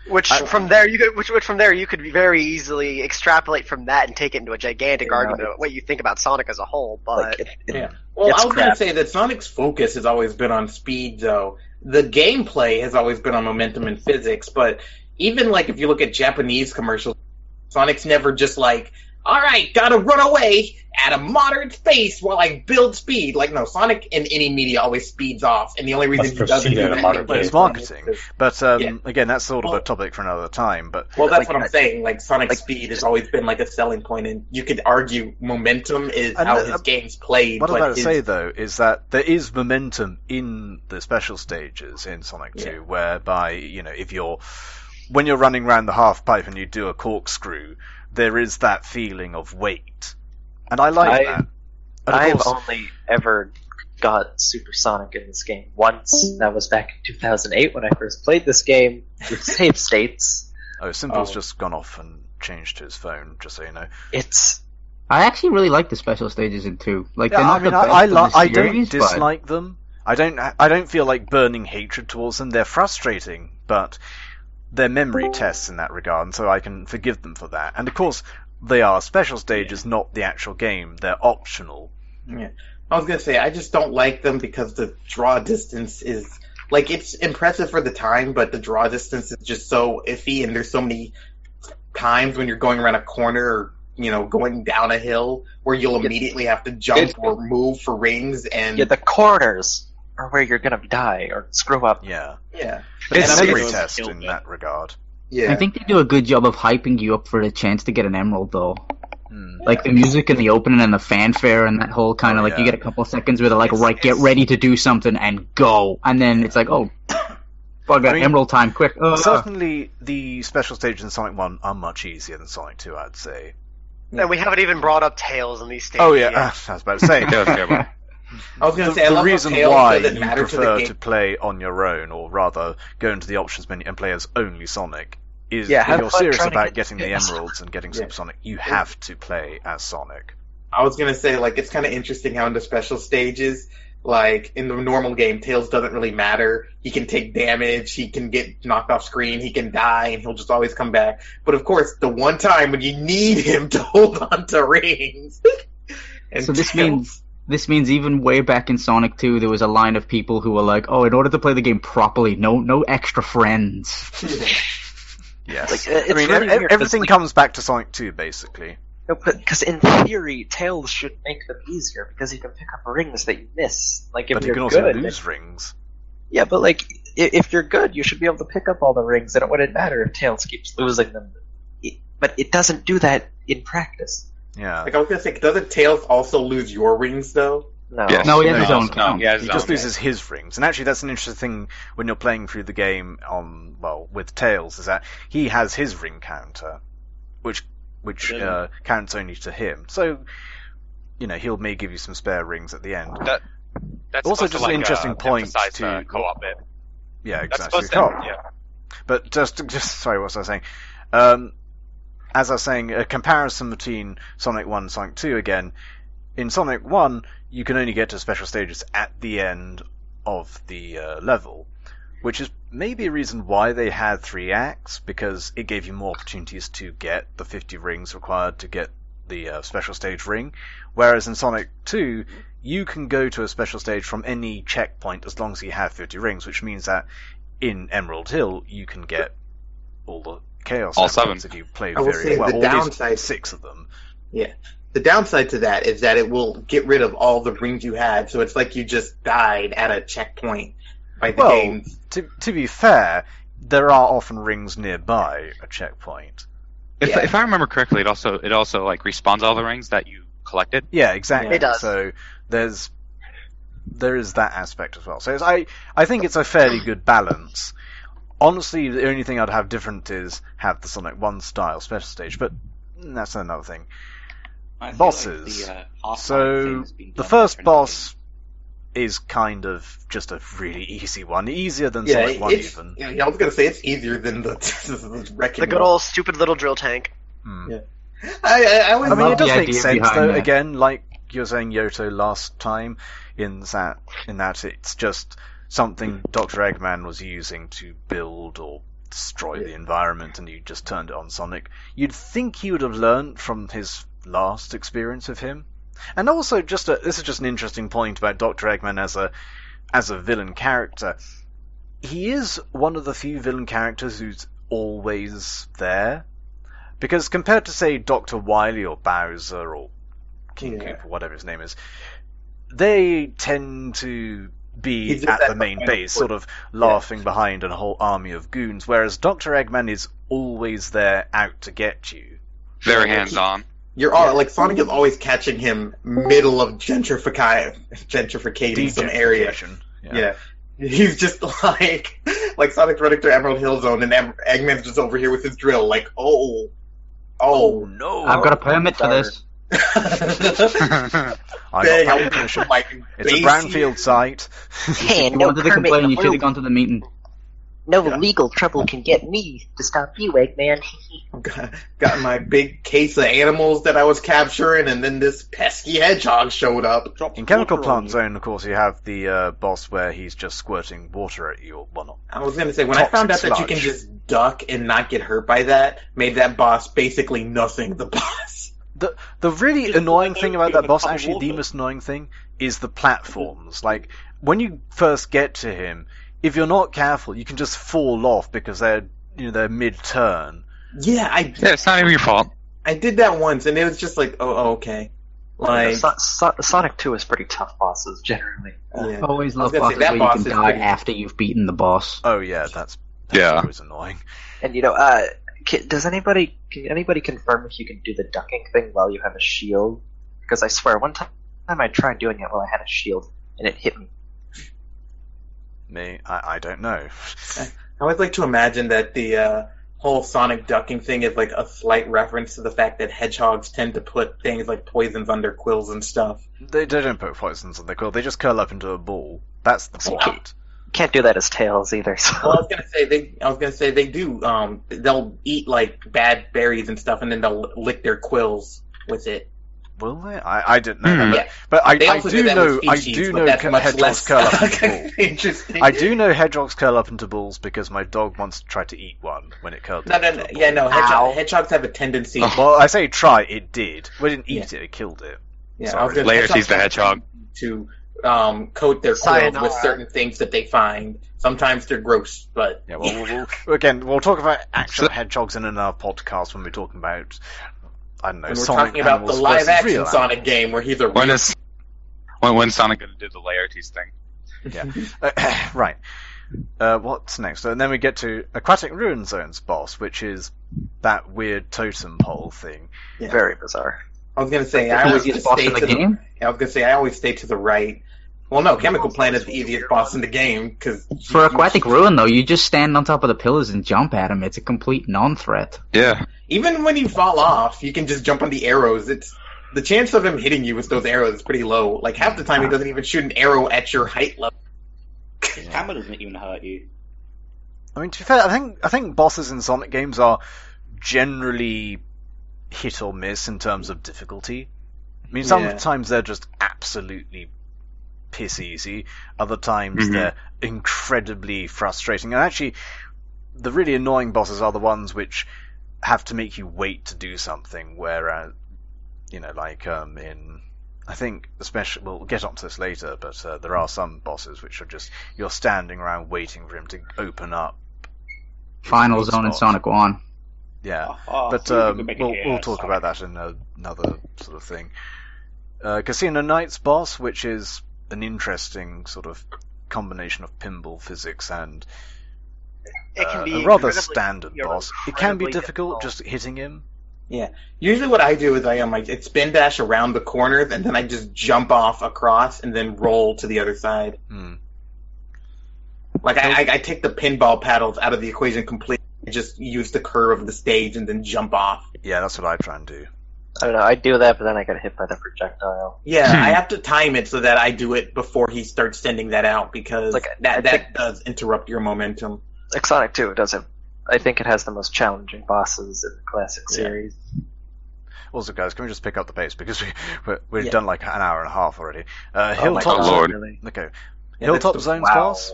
Which from there you could very easily extrapolate from that and take it into a gigantic argument about what you think about Sonic as a whole. But Yeah. Well, It's I was going crap. to say that Sonic's focus has always been on speed, though. The gameplay has always been on momentum and physics, but even, if you look at Japanese commercials, Sonic's never just alright, gotta run away at a moderate pace while I build speed. No, Sonic in any media always speeds off, and the only reason Must he doesn't proceed do at a that moderate in It's pace. marketing. is- But, Yeah. again, that's sort of a Well- topic for another time. But Well, that's Like, what I'm saying. Sonic's speed has always been a selling point, and you could argue momentum is And, how his game's played. what I'm but about to his- say, though, is that there is momentum in the special stages in Sonic 2, Yeah. whereby, when you're running around the half pipe and you do a corkscrew, there is that feeling of weight. And I like that. And of I've course, only ever got Supersonic in this game once. That was back in 2008 when I first played this game with save states. Simple's Oh. just gone off and changed to his phone, just so you know. It's I actually really like the special stages in 2. They're Yeah, not the best I of the don't series, but dislike them. I don't feel like burning hatred towards them. They're frustrating, but they're memory tests in that regard, and so I can forgive them for that. And of course, they are special stages, not the actual game. They're optional. Yeah. I was gonna say, I just don't like them because the draw distance is it's impressive for the time, but the draw distance is just so iffy, and there's so many times when you're going around a corner or going down a hill where you'll immediately have to jump or move for rings, and the corners are where you're gonna die or screw up. Yeah. yeah. It's And a I'm memory just- test killed in it. that regard. Yeah. I think they do a good job of hyping you up for the chance to get an emerald, though. Like the music in the opening and the fanfare and that whole kind of you get a couple of seconds where they're like, right, get ready to do something and go, and then it's like, oh, fuck, got emerald time, quick. Certainly, the special stages in Sonic 1 are much easier than Sonic 2, I'd say. And we haven't even brought up Tails in these stages. Oh yeah, yet. I was about to say. I was going to say, I the love reason how Tails why doesn't you matter to the prefer game. to play on your own, or rather go into the options menu and play as only Sonic, is Yeah, if have you're fun serious trying to about get getting the skills. emeralds and getting Super Sonic, you have to play as Sonic. I was going to say, it's kind of interesting how in the special stages, in the normal game, Tails doesn't really matter. He can take damage, he can get knocked off screen, he can die, and he'll just always come back. But of course, the one time when you need him to hold on to rings. And So this means even way back in Sonic 2, there was a line of people who were like, "Oh, in order to play the game properly, no extra friends." Yes. it's I mean, really weird 'cause, everything comes back to Sonic 2, basically. No, because in theory, Tails should make them easier because you can pick up rings that you miss. If But you you're can also good, lose rings. yeah, but if you're good, you should be able to pick up all the rings, and it wouldn't matter if Tails keeps losing them. But it doesn't do that in practice. Yeah. I was going to say, doesn't Tails also lose your rings, though? No. Yes. No, he has his No, own no, count. he has He his just own. loses his rings, and actually that's an interesting thing when you're playing through the game with Tails, is that he has his ring counter, which counts only to him. So, he'll may give you some spare rings at the end. That's Also, supposed just to, an interesting point emphasize to the co-op bit. Yeah, That's exactly. supposed to, yeah. But just sorry, what was I saying? As I was saying, a comparison between Sonic 1 and Sonic 2 again. In Sonic 1, you can only get to special stages at the end of the level, which is maybe a reason why they had 3 acts, because it gave you more opportunities to get the 50 rings required to get the special stage ring. Whereas in Sonic 2, you can go to a special stage from any checkpoint as long as you have 50 rings, which means that in Emerald Hill, you can get all the Chaos All Emeralds 7. if you play I will very say well. the Or downside- 6 of them. Yeah. The downside to that is that it will get rid of all the rings you had, so it's like you just died at a checkpoint by the game. To be fair, there are often rings nearby a checkpoint. If I remember correctly, it also respawns all the rings that you collected. Yeah, exactly. It does. So there is that aspect as well. So I think it's a fairly good balance. Honestly, the only thing I'd have different is have the Sonic 1 style special stage, but that's another thing. I feel Bosses. Like Half-Life So thing has been the done first differently. boss is kind of just a really easy one, easier than Sonic 1 even. I was going to say it's easier than the Wrecking The good Ball. old stupid little drill tank. I I mean, love it does the make idea sense behind though. that. Again, like you're saying, Yoto, last time, in that it's just something Dr. Eggman was using to build or destroy the environment, and you just turned it on Sonic. You'd think he would have learned from his last experience of him. And also, this is just an interesting point about Dr. Eggman as a villain character. He is one of the few villain characters who's always there. Because compared to, say, Dr. Wily or Bowser or King Koopa, whatever his name is, they tend to be He's just at at the the main final base, point. sort of laughing behind a whole army of goons, whereas Dr. Eggman is always there out to get you. Very hands-on. You're all like Sonic is always catching him middle of gentrifying some area. Degentrification. Yeah. He's just like Sonic's running through Emerald Hill Zone, and Eggman's just over here with his drill, like, oh No! I've got a permit for this. I got Dang, planning permission. It's a Blazy. brownfield site. Hey, If you no wanted to permit complain, in you the should have world. gone to the meeting. No legal trouble can get me to stop you, Eggman. Got my big case of animals that I was capturing, and then this pesky hedgehog showed up. In Chemical Plant Zone, of course, you have the boss where he's just squirting water at you, or well, not. I was gonna say, when I found out that you can sludge. just duck and not get hurt by that, made that boss basically nothing the boss. The really annoying thing about that boss, actually the water. most annoying thing, is the platforms. Like, when you first get to him, if you're not careful, you can just fall off because they're mid-turn. Yeah, It's not even your fault. I did that once, and it was just like, oh okay. Like, Sonic 2 is pretty tough bosses, generally. yeah. Always I was love gonna say, bosses that where boss you can is die pretty- after you've beaten the boss. Oh yeah, that's Yeah. always annoying. And does anybody confirm if you can do the ducking thing while you have a shield? Because I swear, one time I tried doing it while I had a shield, and it hit me. Me, I don't know. I always like to imagine that the whole Sonic ducking thing is like a slight reference to the fact that hedgehogs tend to put things like poisons on their quills and stuff. They don't put poisons on their quill. They just curl up into a ball. That's the point. Can't do that as Tails either. So. Well, I was gonna say they do. They'll eat like bad berries and stuff, and then they'll lick their quills with it. Will they? I didn't know that. Yeah. But They I also do do that know. with I species, do but know that's much hedgehogs less curl up into balls. interesting. I do know hedgehogs curl up into balls because my dog once tried to eat one when it curled up into a ball. No. Hedgehogs have a tendency. Well, I say try. It did. We didn't eat it. It killed it. Yeah, Sorry. Laertes the hedgehog. To coat their quills Sayonara. with certain things that they find. Sometimes they're gross, but Yeah. Well, we'll talk about actual hedgehogs in another podcast when we're talking about. I don't know. when we're Sonic talking about the animals live versus action real Sonic animals. game where he's a When real is Sonic gonna do the Laertes thing? Yeah. Right. What's next? And then we get to Aquatic Ruin Zone's boss, which is that weird totem pole thing. Yeah. Very bizarre. I was gonna say The I always easiest just boss stay in the to game? I was gonna say I always stay to the right. Well, no, Chemical Planet is the easiest boss in the game because For Aquatic Ruin, though, you just stand on top of the pillars and jump at him. It's a complete non-threat. Yeah. even when you fall off, you can just jump on the arrows. It's the chance of him hitting you with those arrows is pretty low. Like half the time, he doesn't even shoot an arrow at your height level. His hammer doesn't even hurt you. I mean, to be fair, I think bosses in Sonic games are generally hit or miss in terms of difficulty. I mean, sometimes they're just absolutely piss easy. Other times they're incredibly frustrating. And actually, the really annoying bosses are the ones which have to make you wait to do something. Whereas, like in, I think, especially, we'll get onto this later, but there are some bosses which are just you're standing around waiting for him to open up. Final Zone in Sonic 1. Yeah, Oh, but so we could make it we'll here, talk Sonic. about that in another sort of thing. Casino Knight's boss, which is an interesting sort of combination of pinball physics and It can be a rather incredibly- standard you're boss. It can be incredibly difficult just hitting him. Yeah. Usually what I do is I spin dash around the corners and then I just jump off across and then roll to the other side. Like I take the pinball paddles out of the equation completely. I just use the curve of the stage and then jump off. Yeah, that's what I try and do. I don't know. I do that, but then I get hit by the projectile. Yeah, I have to time it so that I do it before he starts sending that out because Like, that does interrupt your momentum. Like Sonic 2, it does have. I think it has the most challenging bosses in the classic series. Also, guys, can we just pick up the pace because we've Yeah. done like an hour and a half already. Oh my Hilltop, God, Lord. really? okay. Yeah, Hilltop that's Zone's wow. boss.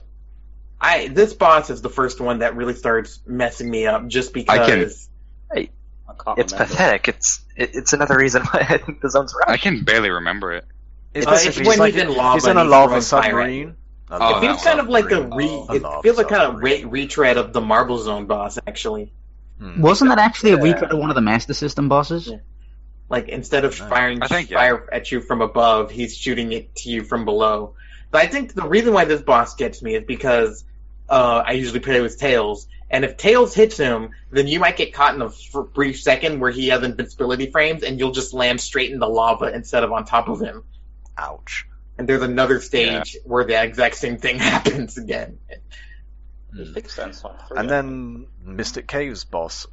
This boss is the first one that really starts messing me up just because I can't It's remember. pathetic. It's another reason why I think the zone's I right. can barely remember it. It's it's when he's in lava He's in and a he's lava throwing fire at submarine. you. Oh, It feels kind of like a lava feels like kind of submarine. retread of the Marble Zone boss actually. Wasn't that actually a retread of one of the Master System bosses? Yeah. Like instead of firing I think, yeah. fire at you from above, he's shooting it to you from below. But I think the reason why this boss gets me is because I usually play with Tails, and if Tails hits him, then you might get caught in a brief second where he has invincibility frames, and you'll just land straight in the lava instead of on top of him. Ouch. And there's another stage where the exact same thing happens again. It makes sense. And then Mystic Cave's boss,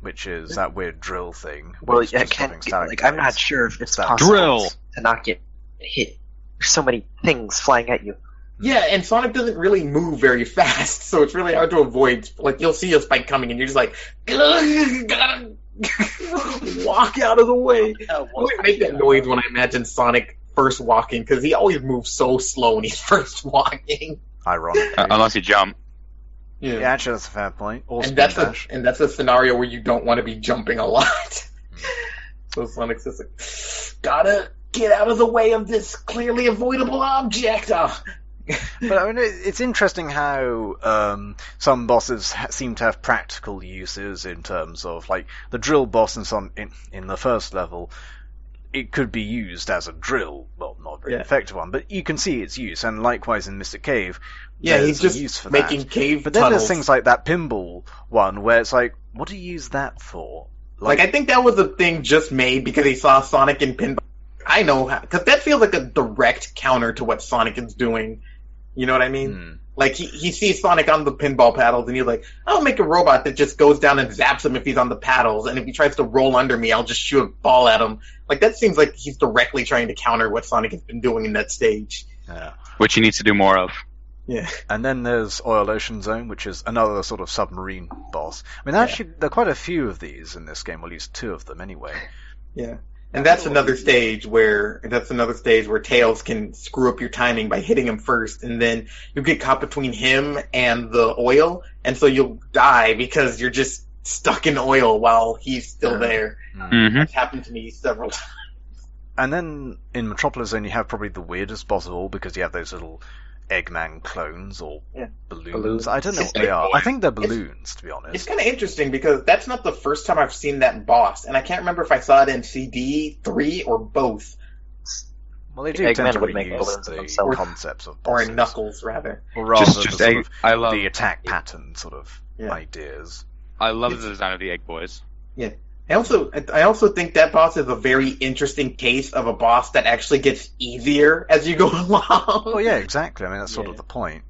which is that weird drill thing. Well, which is I just can't. dropping static Like, I'm not blades. sure if it's Static. possible Drill! to not get hit. There's so many things flying at you. Yeah, and Sonic doesn't really move very fast, so it's really hard to avoid. Like, you'll see a spike coming, and you're just like, gotta walk out of the way. I always make that noise when I imagine Sonic first walking, because he always moves so slow when he's first walking. Ironically. Unless you jump. Yeah, actually, that's a fair point. Or And spin that's dash. a scenario where you don't want to be jumping a lot. So Sonic's just like, gotta get out of the way of this clearly avoidable object. But I mean, it's interesting how some bosses seem to have practical uses in terms of, like, the drill boss in the first level it could be used as a drill. Well, not a very Yeah. effective one, but you can see its use. And likewise in Mystic Cave, Yeah, there's he's just a use for making that. cave But then tunnels. there's things like that pinball one where it's like, what do you use that for? Like, I think that was a thing just made because he saw Sonic in pinball. I know how, because that feels like a direct counter to what Sonic is doing. You know what I mean? Like, he sees Sonic on the pinball paddles, and he's like, I'll make a robot that just goes down and zaps him if he's on the paddles, and if he tries to roll under me, I'll just shoot a ball at him. Like, that seems like he's directly trying to counter what Sonic has been doing in that stage. Yeah. Which he needs to do more of. Yeah. And then there's Oil Ocean Zone, which is another sort of submarine boss. I mean, actually, there are quite a few of these in this game, or at least 2 of them anyway. Yeah. And that's another stage where Tails can screw up your timing by hitting him first, and then you get caught between him and the oil, and so you'll die because you're just stuck in oil while he's still there. Mm-hmm. It's happened to me several times. And then in Metropolis Zone, you have probably the weirdest boss of all, because you have those little Eggman clones, or balloons. I don't know what they are. I think they're balloons, to be honest. It's kind of interesting because that's not the first time I've seen that boss, and I can't remember if I saw it in CD 3 or both. Well, they do Eggman tend to would make reuse balloons the themselves. concepts of Or bosses. in Knuckles, rather. Or rather, Just the, sort egg- of, I love- the attack pattern sort of ideas. I love the design of the Egg Boys. Yeah. I also think that boss is a very interesting case of a boss that actually gets easier as you go along. Well, yeah, exactly. I mean, that's sort of the point.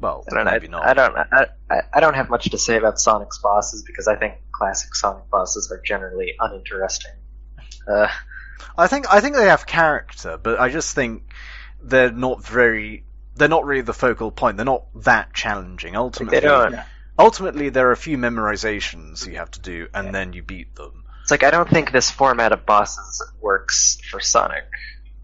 Well, I don't, maybe not. I don't have much to say about Sonic's bosses because I think classic Sonic bosses are generally uninteresting. I think they have character, but I just think they're not really the focal point. They're not that challenging. Ultimately, They don't. Ultimately, there are a few memorizations you have to do, and then you beat them. It's like I don't think this format of bosses works for Sonic.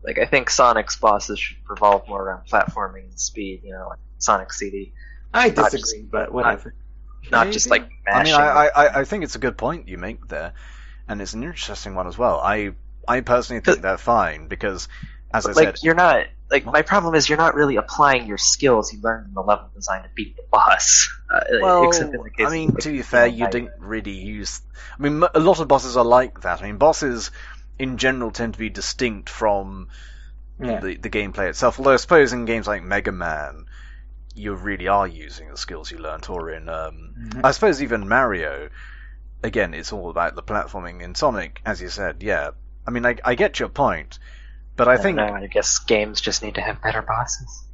Like I think Sonic's bosses should revolve more around platforming and speed. You know, like Sonic CD. I disagree, but whatever. Not just like mashing. I think it's a good point you make there, and it's an interesting one as well. I personally think they're fine because, as I said, you're not like my problem is you're not really applying your skills you learned in the level design to beat the boss. Well, except in the case I mean, to be fair, you didn't really use. I mean, a lot of bosses are like that. I mean, bosses in general tend to be distinct from the gameplay itself. Although I suppose in games like Mega Man, you really are using the skills you learnt, or in I suppose even Mario. Again, it's all about the platforming. In Sonic, as you said, yeah. I mean, I get your point, but I think I guess games just need to have better bosses.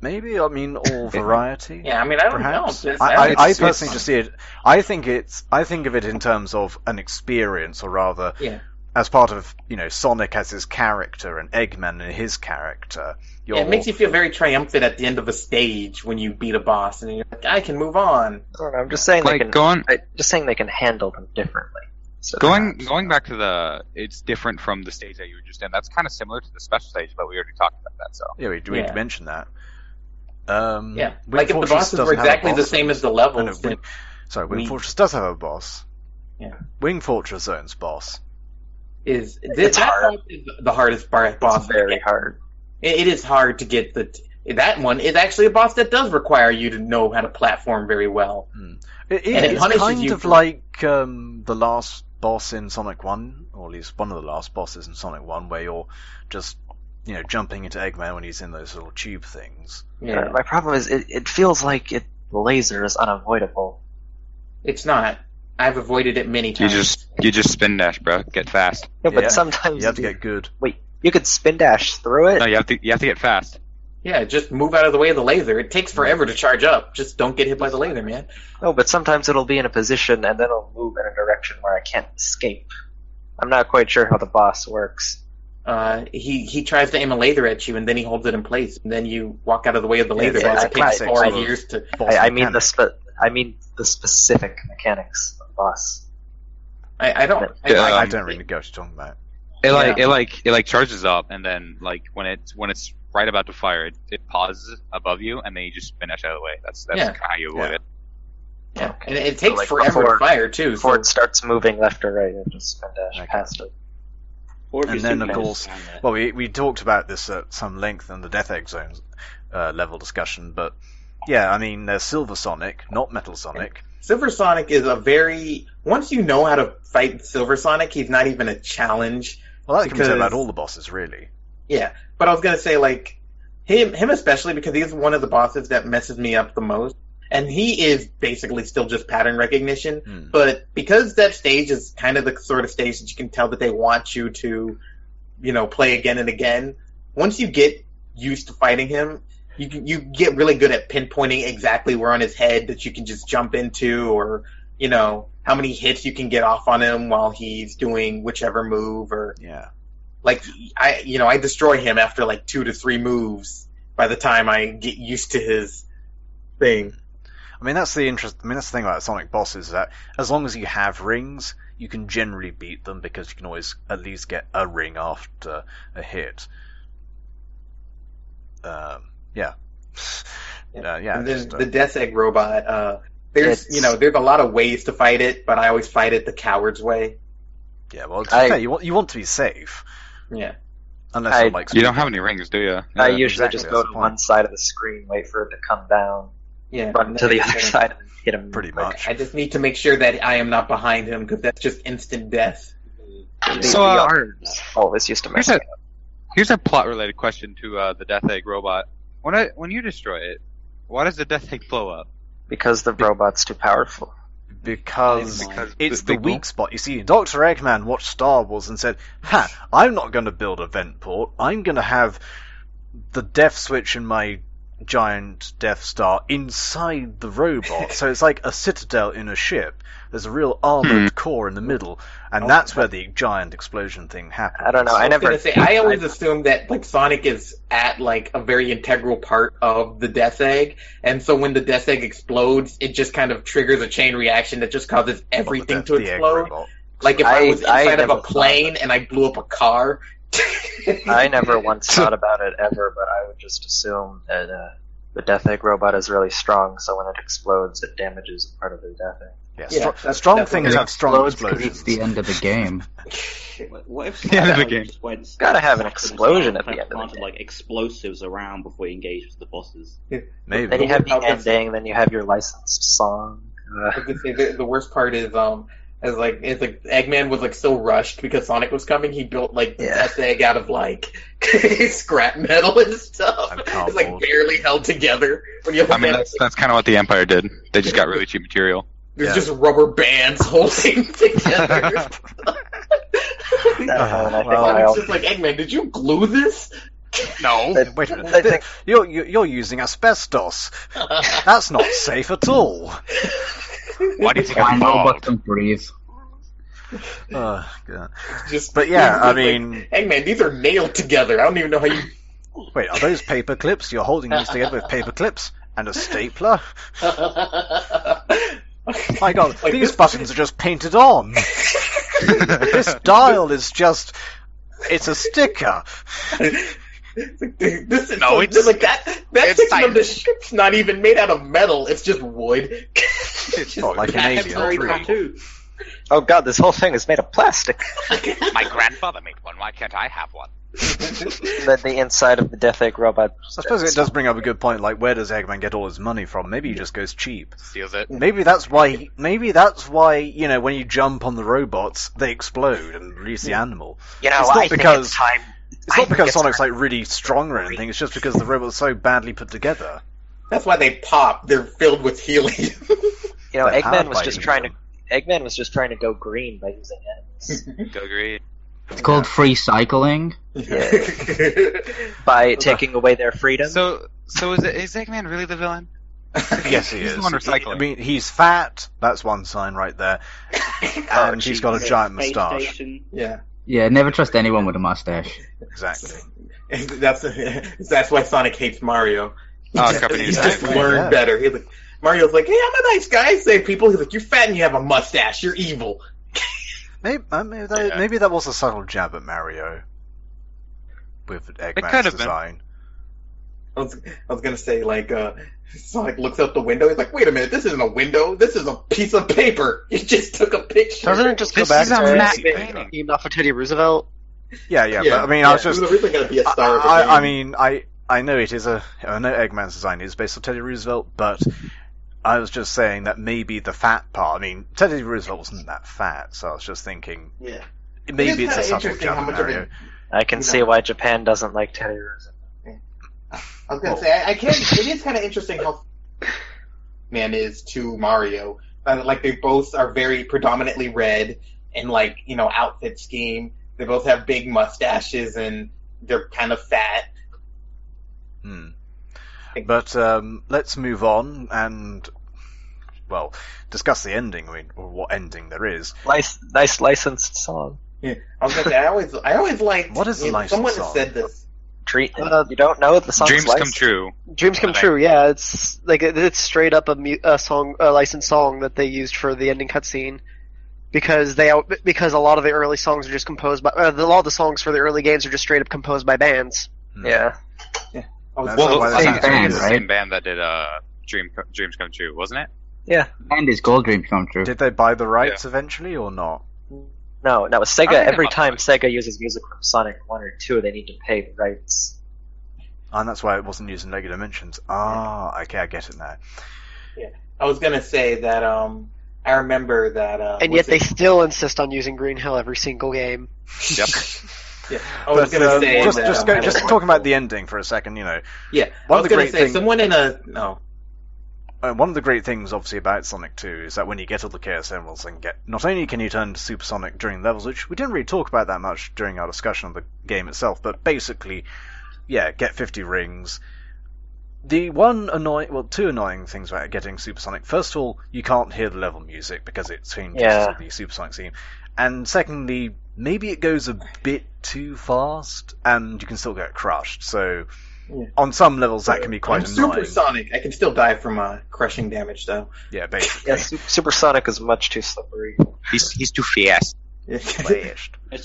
maybe all variety. Yeah, I mean, I don't perhaps. know. I personally just see it. I think of it in terms of an experience, or rather, as part of Sonic as his character and Eggman and his character. It makes you feel very triumphant at the end of a stage when you beat a boss, and you're like, I can move on. I don't know, I'm just saying Like, they can handle them differently. So Going back to it's different from the stage that you were just in. That's kind of similar to the special stage, but we already talked about that. So yeah, we mentioned that. Like if the Fortress bosses were doesn't have a exactly the boss. same as the levels, Wing Fortress does have a boss. Yeah. Wing Fortress Zone's boss. It's hard. boss is the hardest boss. It's very hard. It is hard to get that one is actually a boss that does require you to know how to platform very well. It's kind of like the last boss in Sonic 1, or at least one of the last bosses in Sonic 1, where you're just jumping into Eggman when he's in those little tube things. Yeah. My problem is it feels like the laser is unavoidable. It's not. I've avoided it many times. You just spin dash, bro. Get fast. No, but sometimes you have to get good. Wait, you could spin dash through it? No, you have to get fast. Yeah, just move out of the way of the laser. It takes forever to charge up. Just don't get hit by the laser, man. No, but sometimes it'll be in a position and then it'll move in a direction where I can't escape. I'm not quite sure how the boss works. He tries to aim a laser at you, and then he holds it in place, and then you walk out of the way of the laser. It takes 4 years to. I mean the specific mechanics of the boss. I don't really know what you're talking about. It charges up, and then when it's right about to fire, it pauses above you, and then you just spin dash out of the way. That's kind of how you avoid it. Yeah, and it takes forever to fire too. Before it starts moving left or right, it just spin dash past it. And then, of course, we talked about this at some length in the Death Egg Zone level discussion, but yeah, I mean, there's Silver Sonic, not Metal Sonic. Silver Sonic is once you know how to fight Silver Sonic, he's not even a challenge Well, that can be said about Because- all the bosses, really. Yeah, but I was gonna say like him especially because he's one of the bosses that messes me up the most, and he is basically still just pattern recognition. But because that stage is kind of the sort of stage that you can tell that they want you to, play again and again. Once you get used to fighting him, you get really good at pinpointing exactly where on his head that you can just jump into, or how many hits you can get off on him while he's doing whichever move, or Yeah. like I destroy him after like 2 to 3 moves by the time I get used to his thing. I mean, that's the thing about Sonic bosses, is that as long as you have rings, you can generally beat them because you can always at least get a ring after a hit. Yeah. And then the Death Egg robot, there's there's a lot of ways to fight it, but I always fight it the coward's way. Yeah, well, to be fair, you want to be safe. Yeah. Unless you're like... You don't have any rings, do you? I usually exactly, just that's go the to point. one side of the screen, wait for it to come down, Yeah. run to the other side, and hit him. Pretty much. I just need to make sure that I am not behind him, because that's just instant death. So, The arms. Oh, this used to mess me up. Here's a plot-related question to the Death Egg robot. When you destroy it, why does the Death Egg blow up? Because the robot's too powerful. Because it's the big weak spot. You see, Dr. Eggman watched Star Wars and said, I'm not going to build a vent port. I'm going to have the death switch in my giant Death Star inside the robot. So it's like a citadel in a ship. There's a real armored core in the middle, and that's where the giant explosion thing happens. I don't know. I always assume that like Sonic is at like a very integral part of the Death Egg, and so when the Death Egg explodes, it just kind of triggers a chain reaction that just causes everything to the egg explode. robot. Like if I was I inside of never a plane and I blew up a car. I never once thought about it ever, but I would just assume that the Death Egg robot is really strong, so when it explodes, it damages a part of the Death Egg. Strong things have strong Explodes 'cause explosions. it's the end of the game. What if The end of the game. just went Gotta have an explosion at the end of the planted game. like explosives around before you engage with the bosses? Maybe. Then you have the I was gonna say- ending, then you have your licensed song. I was gonna say the worst part is it's like Eggman was like so rushed because Sonic was coming. He built like the Death Egg out of like scrap metal and stuff. And It's cardboard. like barely held together. When you I mean, that's kind of what the Empire did. They just got really cheap material. There's just rubber bands holding together. well, It's just like Eggman, did you glue this? No, I- wait a minute. I think- You're using asbestos. That's not safe at all. Why do you think Fine, I'm bald? robots don't breathe. Oh, God. Just But yeah, I like, mean, Eggman, these are nailed together. I don't even know how you. wait, are those paper clips? You're holding these together with paper clips and a stapler? My God, Like these this- buttons are just painted on. This dial is just—it's a sticker. This is No, it's- like that it's section of the silent. ship's not even made out of metal. It's just wood. It's not like an That alien. very really. tattoo. Oh god, this whole thing is made of plastic. My grandfather made one. Why can't I have one? The inside of the Death Egg robot. I suppose it does bring up a good point. Like, where does Eggman get all his money from? Maybe he just goes cheap. Steals it. Maybe that's why. Maybe that's why when you jump on the robots, they explode and release the animal. You know, It's not I think because- it's time. It's I not think because it's Sonic's time. like really strong or anything. It's just because the robot's so badly put together. That's why they pop. They're filled with helium. You know, They're Eggman powered was by just helium. trying to. Eggman was just trying to go green by using enemies. Go green. It's called free cycling. By taking away their freedom. So is Eggman really the villain? Yes, he He's is. the one recycling. I mean, he's fat. That's one sign right there. And he's got a giant Space moustache. Station. Yeah, Yeah, never trust anyone with a mustache. Exactly. that's why Sonic hates Mario. Oh, company He's is just right, learned yeah. better. He's like, Mario's like, hey, I'm a nice guy. I save people. He's like, you're fat and you have a mustache. You're evil. Maybe that was a subtle jab at Mario with could Eggman's have been. design. I was gonna say like Sonic looks out the window. He's like, wait a minute, this isn't a window. This is a piece of paper. You just took a picture. Doesn't it just go This back is a to matte being painting. named off of Teddy Roosevelt? Yeah, but I mean, I was it just. was originally gonna be a star. Of a I game. mean, I know it is I know Eggman's design is based on Teddy Roosevelt, but I was just saying that maybe the fat part. I mean, Teddy Roosevelt wasn't that fat, so I was just thinking. Yeah. maybe it's a kinda subtle interesting how jab, much of Mario. it. I can see why Japan doesn't like terrorism. I was gonna say it is kind of interesting how man is to Mario. Like they both are very predominantly red and like outfit scheme. They both have big mustaches and they're kind of fat. But let's move on and discuss the ending. I mean, or what ending there is. Nice licensed song. Yeah, I was gonna say I always liked. What is the licensed someone song? said this. You don't know the song's Dreams Come licensed? True. Dreams Come True, yeah. It's like it's straight up a licensed song that they used for the ending cutscene because a lot of the early songs are just composed by a lot of the songs for the early games are just straight up composed by bands. Yeah. That's Well, why the they same sound band, so The good. same band that did Dreams Come True, wasn't it? Yeah. And his gold dreams come true. Did they buy the rights eventually or not? No, Sega. I think Every it must time be. Sega uses music from Sonic 1 or 2, they need to pay the rights. And that's why it wasn't used in Lego Dimensions. Okay, I get it now. I was gonna say that I remember that. And yet they still insist on using Green Hill every single game. Yep. Yeah, I was But gonna say just talking about the ending for a second. Yeah, one I of was the gonna great say things. someone in a no. One of the great things, obviously, about Sonic 2 is that when you get all the Chaos Emeralds, and not only can you turn to Super Sonic during levels, which we didn't really talk about that much during our discussion of the game itself, but basically, get 50 rings. The two annoying things about getting Super Sonic. First of all, you can't hear the level music because it changes to the Super Sonic theme. And secondly, maybe it goes a bit too fast, and you can still get crushed. So, on some levels, that can be quite annoying. Super Sonic, I can still die from crushing damage, though. Yeah, basically. Yeah, Super Sonic is much too slippery. He's too fast. It's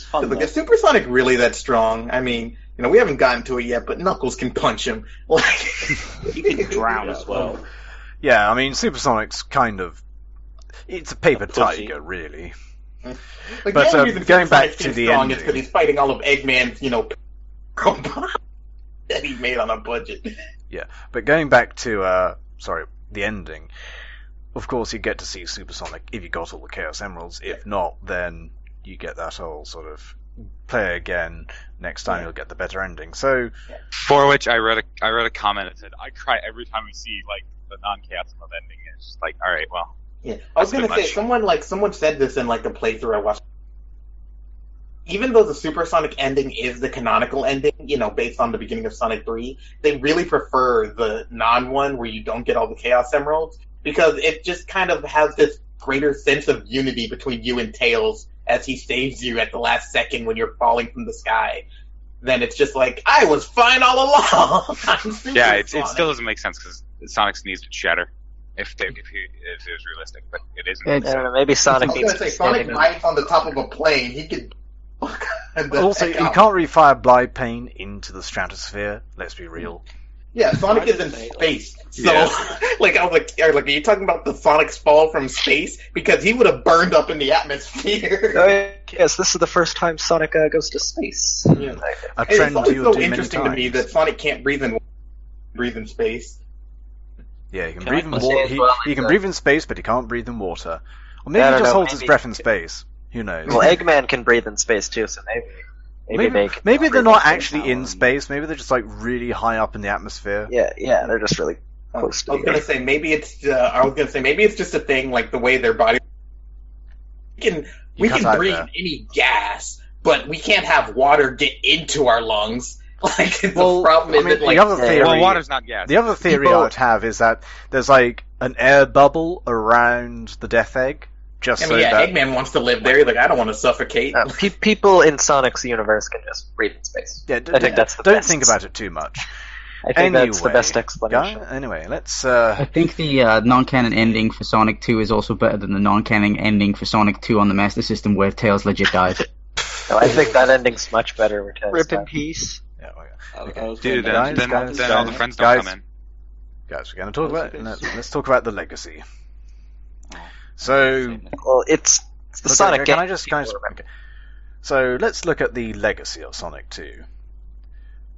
fun. Look, though. is Super Sonic really that strong? I mean, we haven't gotten to it yet, but Knuckles can punch him. Like, You can drown as well. Yeah, I mean, Super Sonic's it's a paper pussy. tiger, really. Like, But, the only reason going Super back Sonic to seems the strong is ending. because he's fighting all of Eggman's, robot that he made on a budget. Yeah, but going back to, the ending, of course you get to see Super Sonic if you got all the Chaos Emeralds. If not, then you get that whole sort of play again, next time you'll get the better ending. So, For which I read a comment that said, I cry every time we see like the non-chaos mode ending. It's just like, all right, well, Yeah, I was That's gonna too say much. someone said this in like a playthrough I watched. Even though the Super Sonic ending is the canonical ending, based on the beginning of Sonic 3, they really prefer the non-one where you don't get all the Chaos Emeralds because it just kind of has this greater sense of unity between you and Tails as he saves you at the last second when you're falling from the sky. Then it's just like, I was fine all along. I'm Super yeah, it Sonic. still doesn't make sense because Sonic's needs would shatter if it was realistic, but it isn't. I don't know, maybe I Sonic was needs gonna to be say, Sonic standing rides on the top of a plane. He could. also, you can't really fire Blide Pane into the stratosphere, let's be real. Yeah, Sonic I is in didn't say- space. So, Yeah. I was like, are you talking about the Sonic's fall from space? Because he would have burned up in the atmosphere. Oh, yes, this is the first time Sonic goes to space. Yeah. A Hey, trend it's always you'll so do many interesting to me times. that Sonic can't breathe in space. Yeah, he can Can breathe I in just water. say as well, He can it's, breathe in space, but he can't breathe in water. Or maybe I he don't just know, holds his maybe- breath in space. Who knows? Well, Eggman can breathe in space too, so maybe they can maybe they're breathe not in actually space. in space. Maybe they're just like really high up in the atmosphere. Yeah, they're just really I close was to the gonna Earth. say maybe it's just a thing like the way their body. We cut can out breathe there. any gas, but we can't have water get into our lungs. Like Well, the problem I is mean, that, like, the other theory. Well, water's not gas. The other theory I would have is that there's like an air bubble around the Death Egg, just I so mean, yeah, that. Eggman wants to live there. He's like, I don't want to suffocate. People in Sonic's universe can just breathe in space. Yeah, I think that's the don't best. think about it too much. I think that's the Anyway, best explanation. Anyway, let's. I think the non-canon ending for Sonic 2 is also better than the non-canon ending for Sonic 2 on the Master System where Tails legit dies. No, I think that ending's much better. Where Tails Rip in dies. peace. Yeah, okay. I was Dude, gonna- then guys, all the friends guys. don't come in. Guys, we're going to talk about. That's Let's talk about the legacy. Oh, So, Well, it's the okay, Sonic can game. I just okay. So let's look at the legacy of Sonic 2.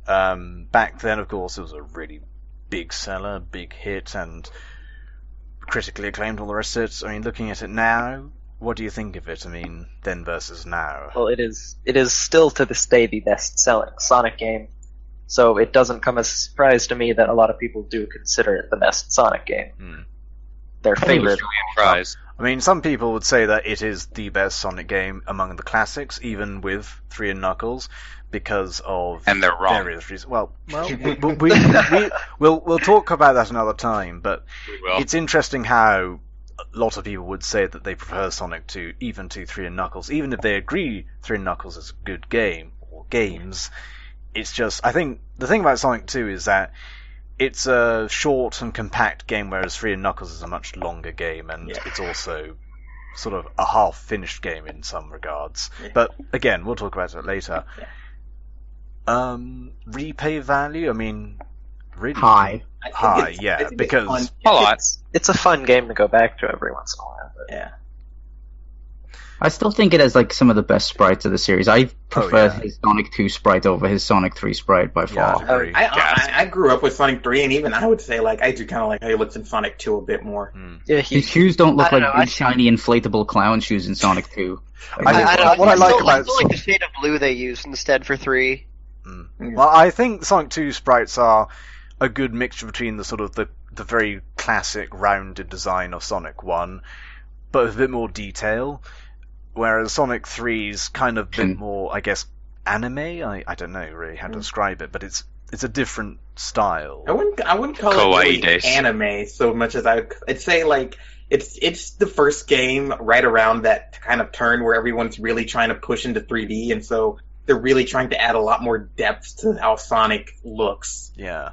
Back then, of course, it was a really big seller, big hit, and critically acclaimed, all the rest of it. I mean, looking at it now, what do you think of it? I mean, then versus now. Well, it is still to this day the best-selling Sonic game, so it doesn't come as a surprise to me that a lot of people do consider it the best Sonic game. Their favorite. I mean, some people would say that it is the best Sonic game among the classics, even with 3 and Knuckles, because of and they're wrong. Various reasons. Well, we'll talk about that another time. But it's interesting how a lot of people would say that they prefer Sonic 2 even to 3 and Knuckles, even if they agree 3 and Knuckles is a good game or games. It's just, I think the thing about Sonic 2 is that it's a short and compact game, whereas 3 and Knuckles is a much longer game, and it's also sort of a half-finished game in some regards. But again, we'll talk about it later. Repay value, I mean, really high, yeah, because it's a fun game to go back to every once in a while. But... I still think it has like some of the best sprites of the series. I prefer his Sonic 2 sprite over his Sonic 3 sprite by far. I grew up with Sonic 3, and even I would say like I do kind of like how he looks in Sonic 2 a bit more. Yeah, his shoes don't look like big shiny inflatable clown shoes in Sonic 2. I like the shade of blue they used instead for 3. Well, I think Sonic 2 sprites are a good mixture between the sort of the very classic rounded design of Sonic 1, but with a bit more detail. Whereas Sonic 3's kind of a bit more, I guess, anime. I don't know really how to describe it, but it's a different style. I wouldn't call it really anime so much as I'd say like it's the first game right around that kind of turn where everyone's really trying to push into 3D, and so they're really trying to add a lot more depth to how Sonic looks. Yeah,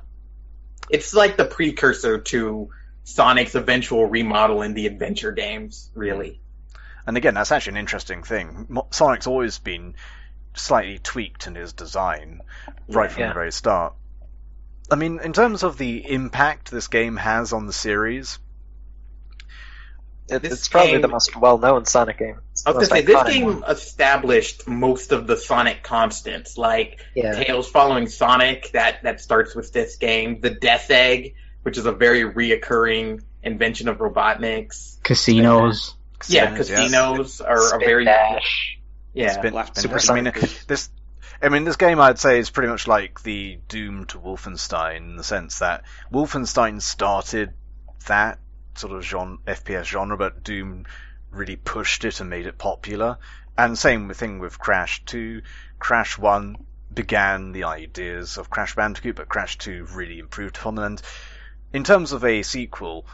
it's like the precursor to Sonic's eventual remodel in the adventure games, really. And again, that's actually an interesting thing. Sonic's always been slightly tweaked in his design right from the very start. I mean, in terms of the impact this game has on the series... It's probably the most well-known Sonic game. I was going to say, this game established most of the Sonic constants, like Tails following Sonic, that starts with this game, the Death Egg, which is a very reoccurring invention of Robotnik's. Casinos. Casinos are a very... Super this game, I'd say, is pretty much like the Doom to Wolfenstein, in the sense that Wolfenstein started that sort of FPS genre, but Doom really pushed it and made it popular. And same thing with Crash 2. Crash 1 began the ideas of Crash Bandicoot, but Crash 2 really improved upon them. And in terms of a sequel,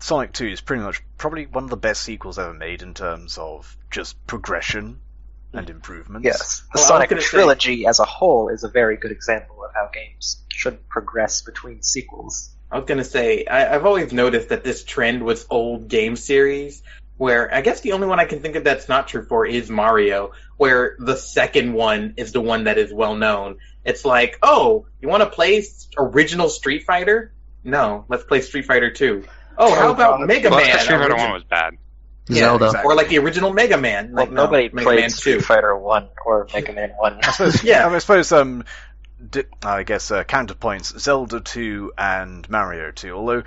Sonic 2 is pretty much probably one of the best sequels ever made in terms of just progression and improvements. Yes, the Sonic trilogy as a whole is a very good example of how games should progress between sequels. I was going to say, I've always noticed that this trend with old game series, where I guess the only one I can think of that's not true for is Mario, where the second one is the one that is well known. It's like, oh, you want to play original Street Fighter? No, let's play Street Fighter 2. Oh, how about Mega Man? Street Fighter 1 was bad. Zelda. Exactly. Or like the original Mega Man. Well, nobody played Street Fighter 1 or Mega Man 1. I suppose, I guess counterpoints, Zelda 2 and Mario 2, although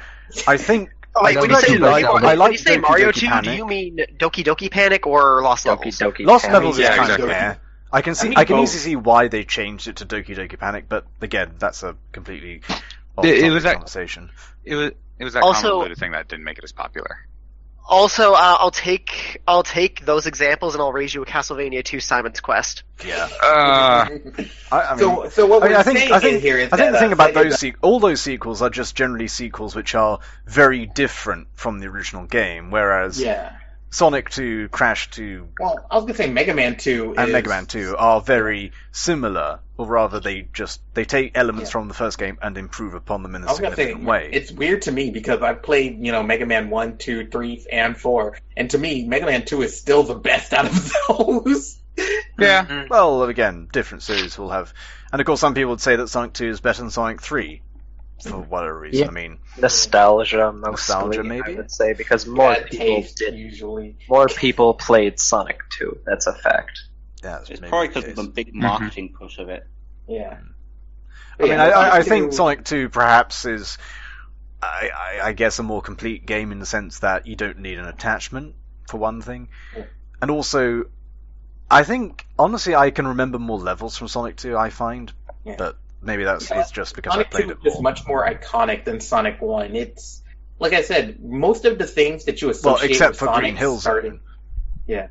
I think... when you say Mario 2, do you mean Doki Doki Panic or Lost Levels? Lost Levels is kind of fair. I can easily see why they changed it to Doki Doki Panic, but again, that's a completely conversation. It was that convoluted thing that didn't make it as popular. Also, I'll take those examples and I'll raise you a Castlevania 2 Simon's Quest. Yeah. So what we're saying here is I think the thing about all those sequels are just generally sequels which are very different from the original game, whereas Sonic 2, Crash 2... Well, I was going to say Mega Man 2 and Mega Man 2 are very similar, or rather they take elements from the first game and improve upon them in a significant way. It's weird to me because I've played, Mega Man 1, 2, 3, and 4, and to me, Mega Man 2 is still the best out of those. Yeah. Well, again, different series will have... And of course, some people would say that Sonic 2 is better than Sonic 3. For whatever reason, I mean, nostalgia, maybe I would say, because more people played Sonic 2. That's a fact. Yeah, it's probably because of the big marketing push of it. Yeah, I think Sonic 2 perhaps is, I guess, a more complete game in the sense that you don't need an attachment for one thing. And also, I think, honestly, I can remember more levels from Sonic 2, I find. Yeah. But maybe it's just because Sonic I played 2 it is just more. much more iconic than Sonic 1. It's, like I said, most of the things that you associate except with for Sonic Green Hill started. Zone. Yeah.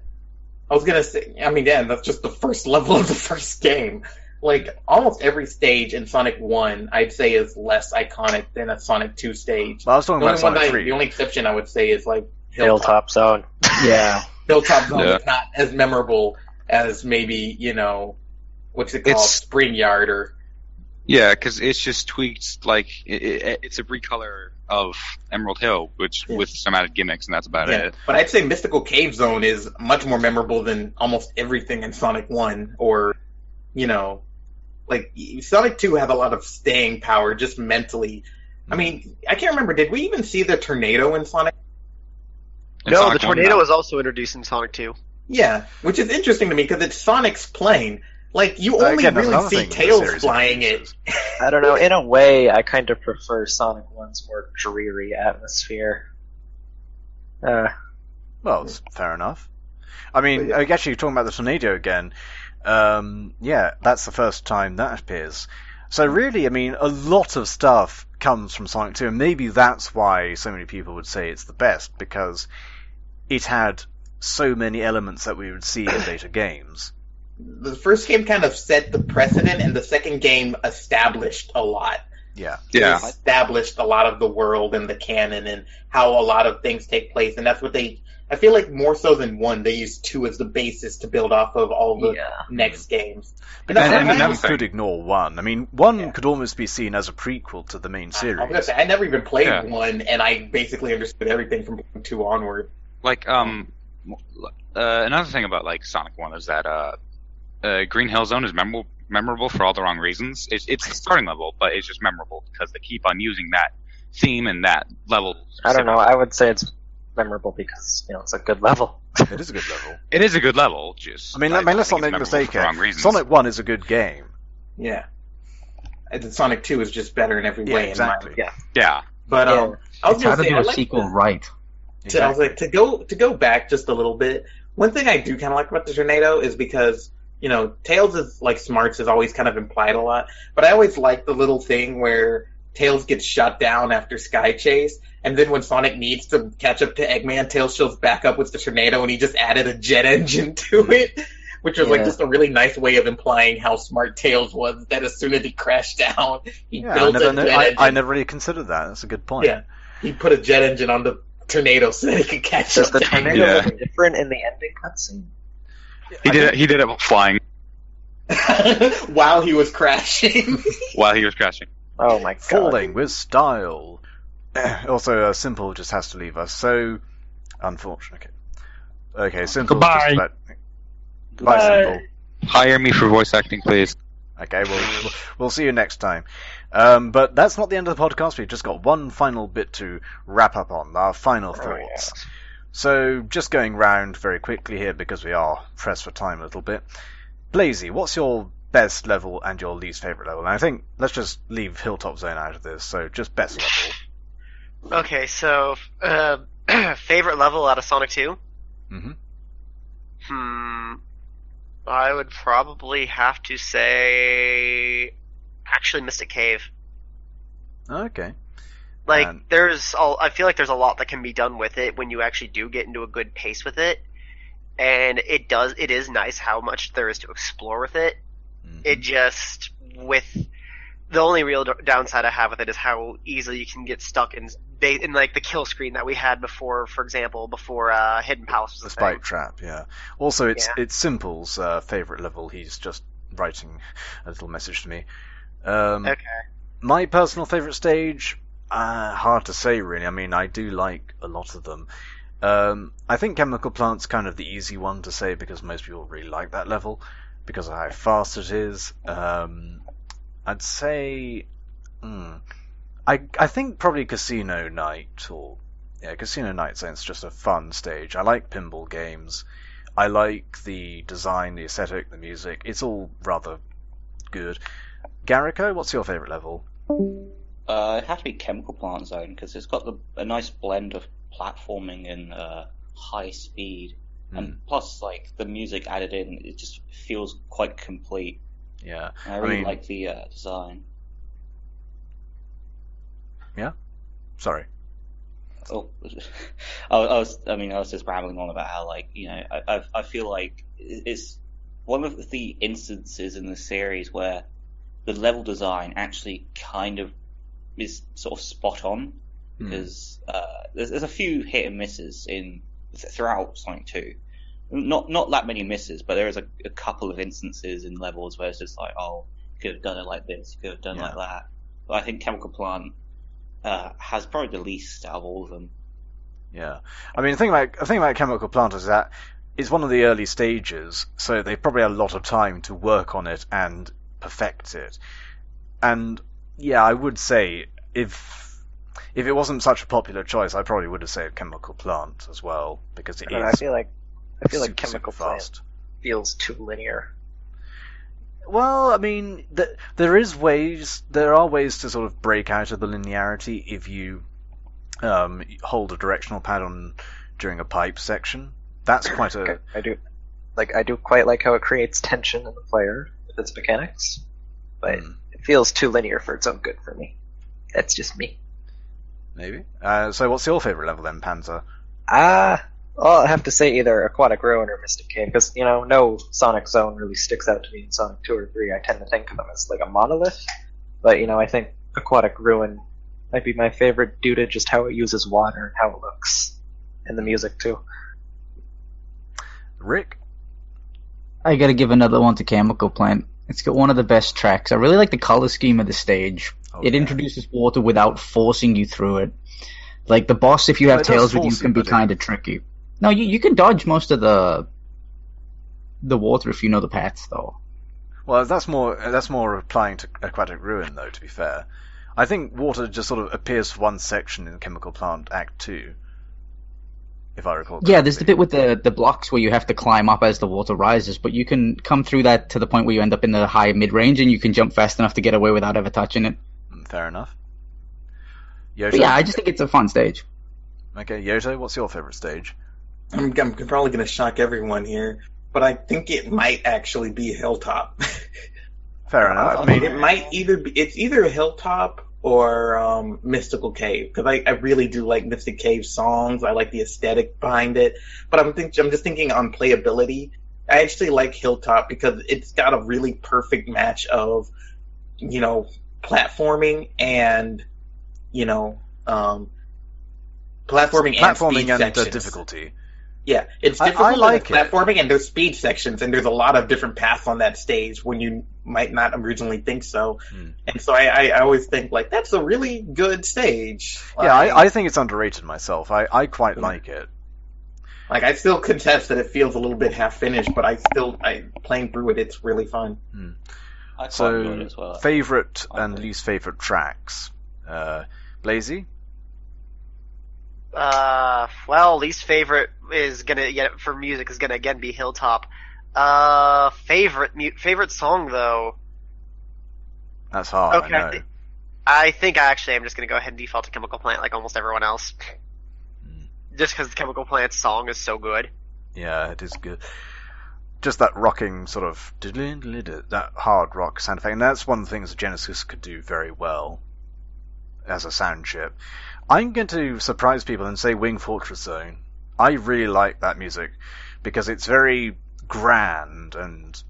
I was gonna say, I mean, yeah, that's just the first level of the first game. Like, almost every stage in Sonic 1, I'd say, is less iconic than a Sonic 2 stage. Well, I was talking about Sonic 3. The only exception I would say is, like, Hilltop Zone. Yeah. Hilltop Zone Yeah. is not as memorable as maybe, what's it called? It's- Spring Yard or... Yeah, because it's just tweaked, like, it's a recolor of Emerald Hill, which with some added gimmicks, and that's about Yeah, it. but I'd say Mystical Cave Zone is much more memorable than almost everything in Sonic 1, or, like, Sonic 2 had a lot of staying power, just mentally. I mean, I can't remember, did we even see the tornado in Sonic? In No, Sonic the 1, tornado no. was also introduced in Sonic 2. Yeah, which is interesting to me, because it's Sonic's plane. Like, you only Again, that's really another see thing the Tails series flying it. introduces. I don't know. In a way, I kind of prefer Sonic 1's more dreary atmosphere. Well, it's fair enough. I mean, actually, talking about the tornado again, yeah, that's the first time that appears. So really, I mean, a lot of stuff comes from Sonic 2, and maybe that's why so many people would say it's the best, because it had so many elements that we would see in later games. The first game kind of set the precedent, and the second game established a lot. Yeah. Yeah. It established a lot of the world and the canon and how a lot of things take place, and that's what I feel like more so than 1, they use 2 as the basis to build off of all the next games. And that's you what never thing. could ignore 1. I mean, 1 could almost be seen as a prequel to the main I was series. gonna say, I never even played Yeah. 1, and I basically understood everything from 2 onward. Like, another thing about, like, Sonic 1 is that, Green Hill Zone is memorable for all the wrong reasons. It's the starting level, but it's just memorable because they keep on using that theme and that level. I don't know. I would say it's memorable because it's a good level. It is a good level. It is a good level, just... I mean, let's not think it's make a memorable mistake for the here. wrong reasons. Sonic 1 is a good game. Yeah. And then Sonic 2 is just better in every Yeah, way. exactly. In my, Yeah. But I was It's gonna hard to say, do I a like sequel right. I was like, to go back just a little bit, one thing I do kind of like about the tornado is because, Tails is, like, smarts is always kind of implied a lot, but I always like the little thing where Tails gets shut down after Sky Chase, and then when Sonic needs to catch up to Eggman, Tails shows back up with the tornado, and he just added a jet engine to it, which was, like, just a really nice way of implying how smart Tails was, that as soon as he crashed down, he built a jet engine. I never really considered that. That's a good point. Yeah, he put a jet engine on the tornado so that he could catch Does up the to tornado Yeah. look different in the ending cutscene? He did it while flying, while he was crashing. while he was crashing. Oh my god. Falling with style. Also, Simple just has to leave us, so unfortunate. Okay, Simple. Goodbye. Bye, Simple. Hire me for voice acting, please. Okay, we'll see you next time. But that's not the end of the podcast. We've just got one final bit to wrap up on, our final thoughts. So, just going round very quickly here because we are pressed for time a little bit. Blazy, what's your best level and your least favourite level? And I think let's just leave Hilltop Zone out of this, so just best level. Okay, so favorite level out of Sonic 2? Mm-hmm. I would probably have to say actually Mystic Cave. Okay. Like And- I feel like there's a lot that can be done with it when you actually do get into a good pace with it. And it is nice how much there is to explore with it. Mhm. It just the only real downside I have with it is how easily you can get stuck in like the kill screen that we had before, for example, before Hidden Palace was The a Spike thing. Trap, yeah. Also, it's Yeah. Simple's favourite level. He's just writing a little message to me. Okay. My personal favourite stage, hard to say really. I mean, I do like a lot of them. I think Chemical Plant's kind of the easy one to say because most people really like that level because of how fast it is. I'd say, I think probably Casino Night Casino Night sounds just a fun stage. I like pinball games. I like the design, the aesthetic, the music. It's all rather good. Garaco, what's your favourite level? It'd have to be Chemical Plant Zone because it's got a nice blend of platforming and high speed. And plus, like, the music added in, it just feels quite complete. Yeah. And I really like the design. Yeah? Sorry. Oh, I was just rambling on about how, like, you know, I feel like it's one of the instances in the series where the level design actually kind of is sort of spot on, because there's a few hit and misses throughout Sonic 2. Not that many misses, but there is a couple of instances in levels where it's just like, oh, you could have done it like this, you could have done it like that. But I think Chemical Plant has probably the least out of all of them. Yeah. I mean, the thing about Chemical Plant is that it's one of the early stages, so they probably had a lot of time to work on it and perfect it. And yeah, I would say if it wasn't such a popular choice, I probably would have said Chemical Plant as well, because it is. I feel like Chemical super Plant fast. feels too linear. Well, I mean, there are ways to sort of break out of the linearity if you hold a directional pad on during a pipe section. That's quite a. I do quite like how it creates tension in the player with its mechanics, but it feels too linear for its own good for me. That's just me. Maybe. So what's your favorite level then, Panzer? Well, I have to say either Aquatic Ruin or Mystic Cave, because, you know, no Sonic Zone really sticks out to me in Sonic 2 or 3. I tend to think of them as like a monolith, but, you know, I think Aquatic Ruin might be my favorite due to just how it uses water and how it looks, and the music too. Rick? I gotta give another one to Chemical Plant. It's got one of the best tracks. I really like the color scheme of the stage. It introduces water without forcing you through it. Like the boss, if you have tails with you, can be kind of tricky. No, you can dodge most of the water if you know the paths, though. Well, that's more applying to Aquatic Ruin, though. To be fair, I think water just sort of appears for one section in Chemical Plant Act 2, if I recall correctly. Yeah, there's the bit with the blocks where you have to climb up as the water rises, but you can come through that to the point where you end up in the high mid-range, and you can jump fast enough to get away without ever touching it. Fair enough. Yoto? But yeah, I just think it's a fun stage. Okay, Yoto, what's your favorite stage? I'm probably going to shock everyone here, but I think it might actually be Hilltop. Fair enough. I mean, it's either Hilltop or Mystical Cave, because I really do like Mystic Cave songs. I like the aesthetic behind it, but I'm just thinking on playability. I actually like Hilltop because it's got a really perfect match of, you know, platforming and, you know, platforming and speed sections. Difficulty. Yeah, it's difficult. I like platforming, and there's speed sections, and there's a lot of different paths on that stage when you might not originally think so. And so I always think, like, that's a really good stage. Yeah, I think it's underrated myself. I quite like it. Like, I still contest that it feels a little bit half-finished, but playing through it, it's really fun. I quite enjoyed it as well. Favorite and least favorite tracks? Blazy? Well, least favorite for music is gonna again be Hilltop. Favorite song though. That's hard. Okay, I know. I think I'm just gonna go ahead and default to Chemical Plant like almost everyone else. Just because the Chemical Plant song is so good. Yeah, it is good. Just that rocking sort of that hard rock sound effect, and that's one of the things that Genesis could do very well as a sound chip. I'm going to surprise people and say Wing Fortress Zone. I really like that music because it's very grand and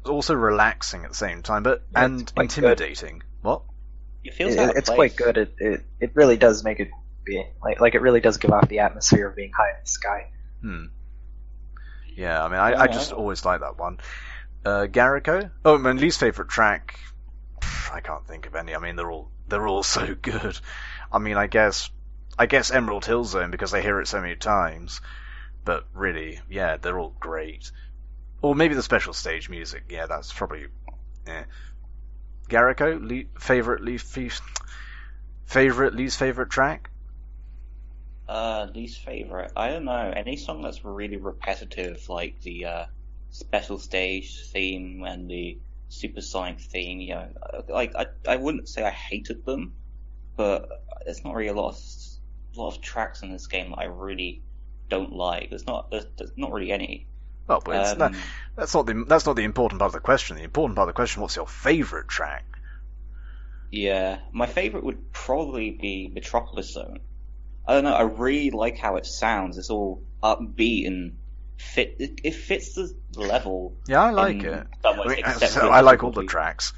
also relaxing at the same time, and intimidating. Good. What? It's quite good. It really does make it be like it really does give off the atmosphere of being high in the sky. Yeah, I mean, I just always like that one. Garaco? Oh, my least favorite track. I can't think of any. I mean, they're all so good. I mean, I guess Emerald Hill Zone because I hear it so many times. But really, yeah, they're all great. Or maybe the special stage music. Yeah, that's probably. Garaco, favorite, least favorite track? Least favorite. I don't know. Any song that's really repetitive, like the special stage theme and the Supersonic theme. You know, like I wouldn't say I hated them, but there's not really a lot of tracks in this game that I really don't like. There's not really any. Well, but it's not, that's not the important part of the question. The important part of the question: what's your favourite track? Yeah, my favourite would probably be Metropolis Zone. I don't know. I really like how it sounds. It's all upbeat and it fits the level. Yeah, I like it. I I like all the tracks.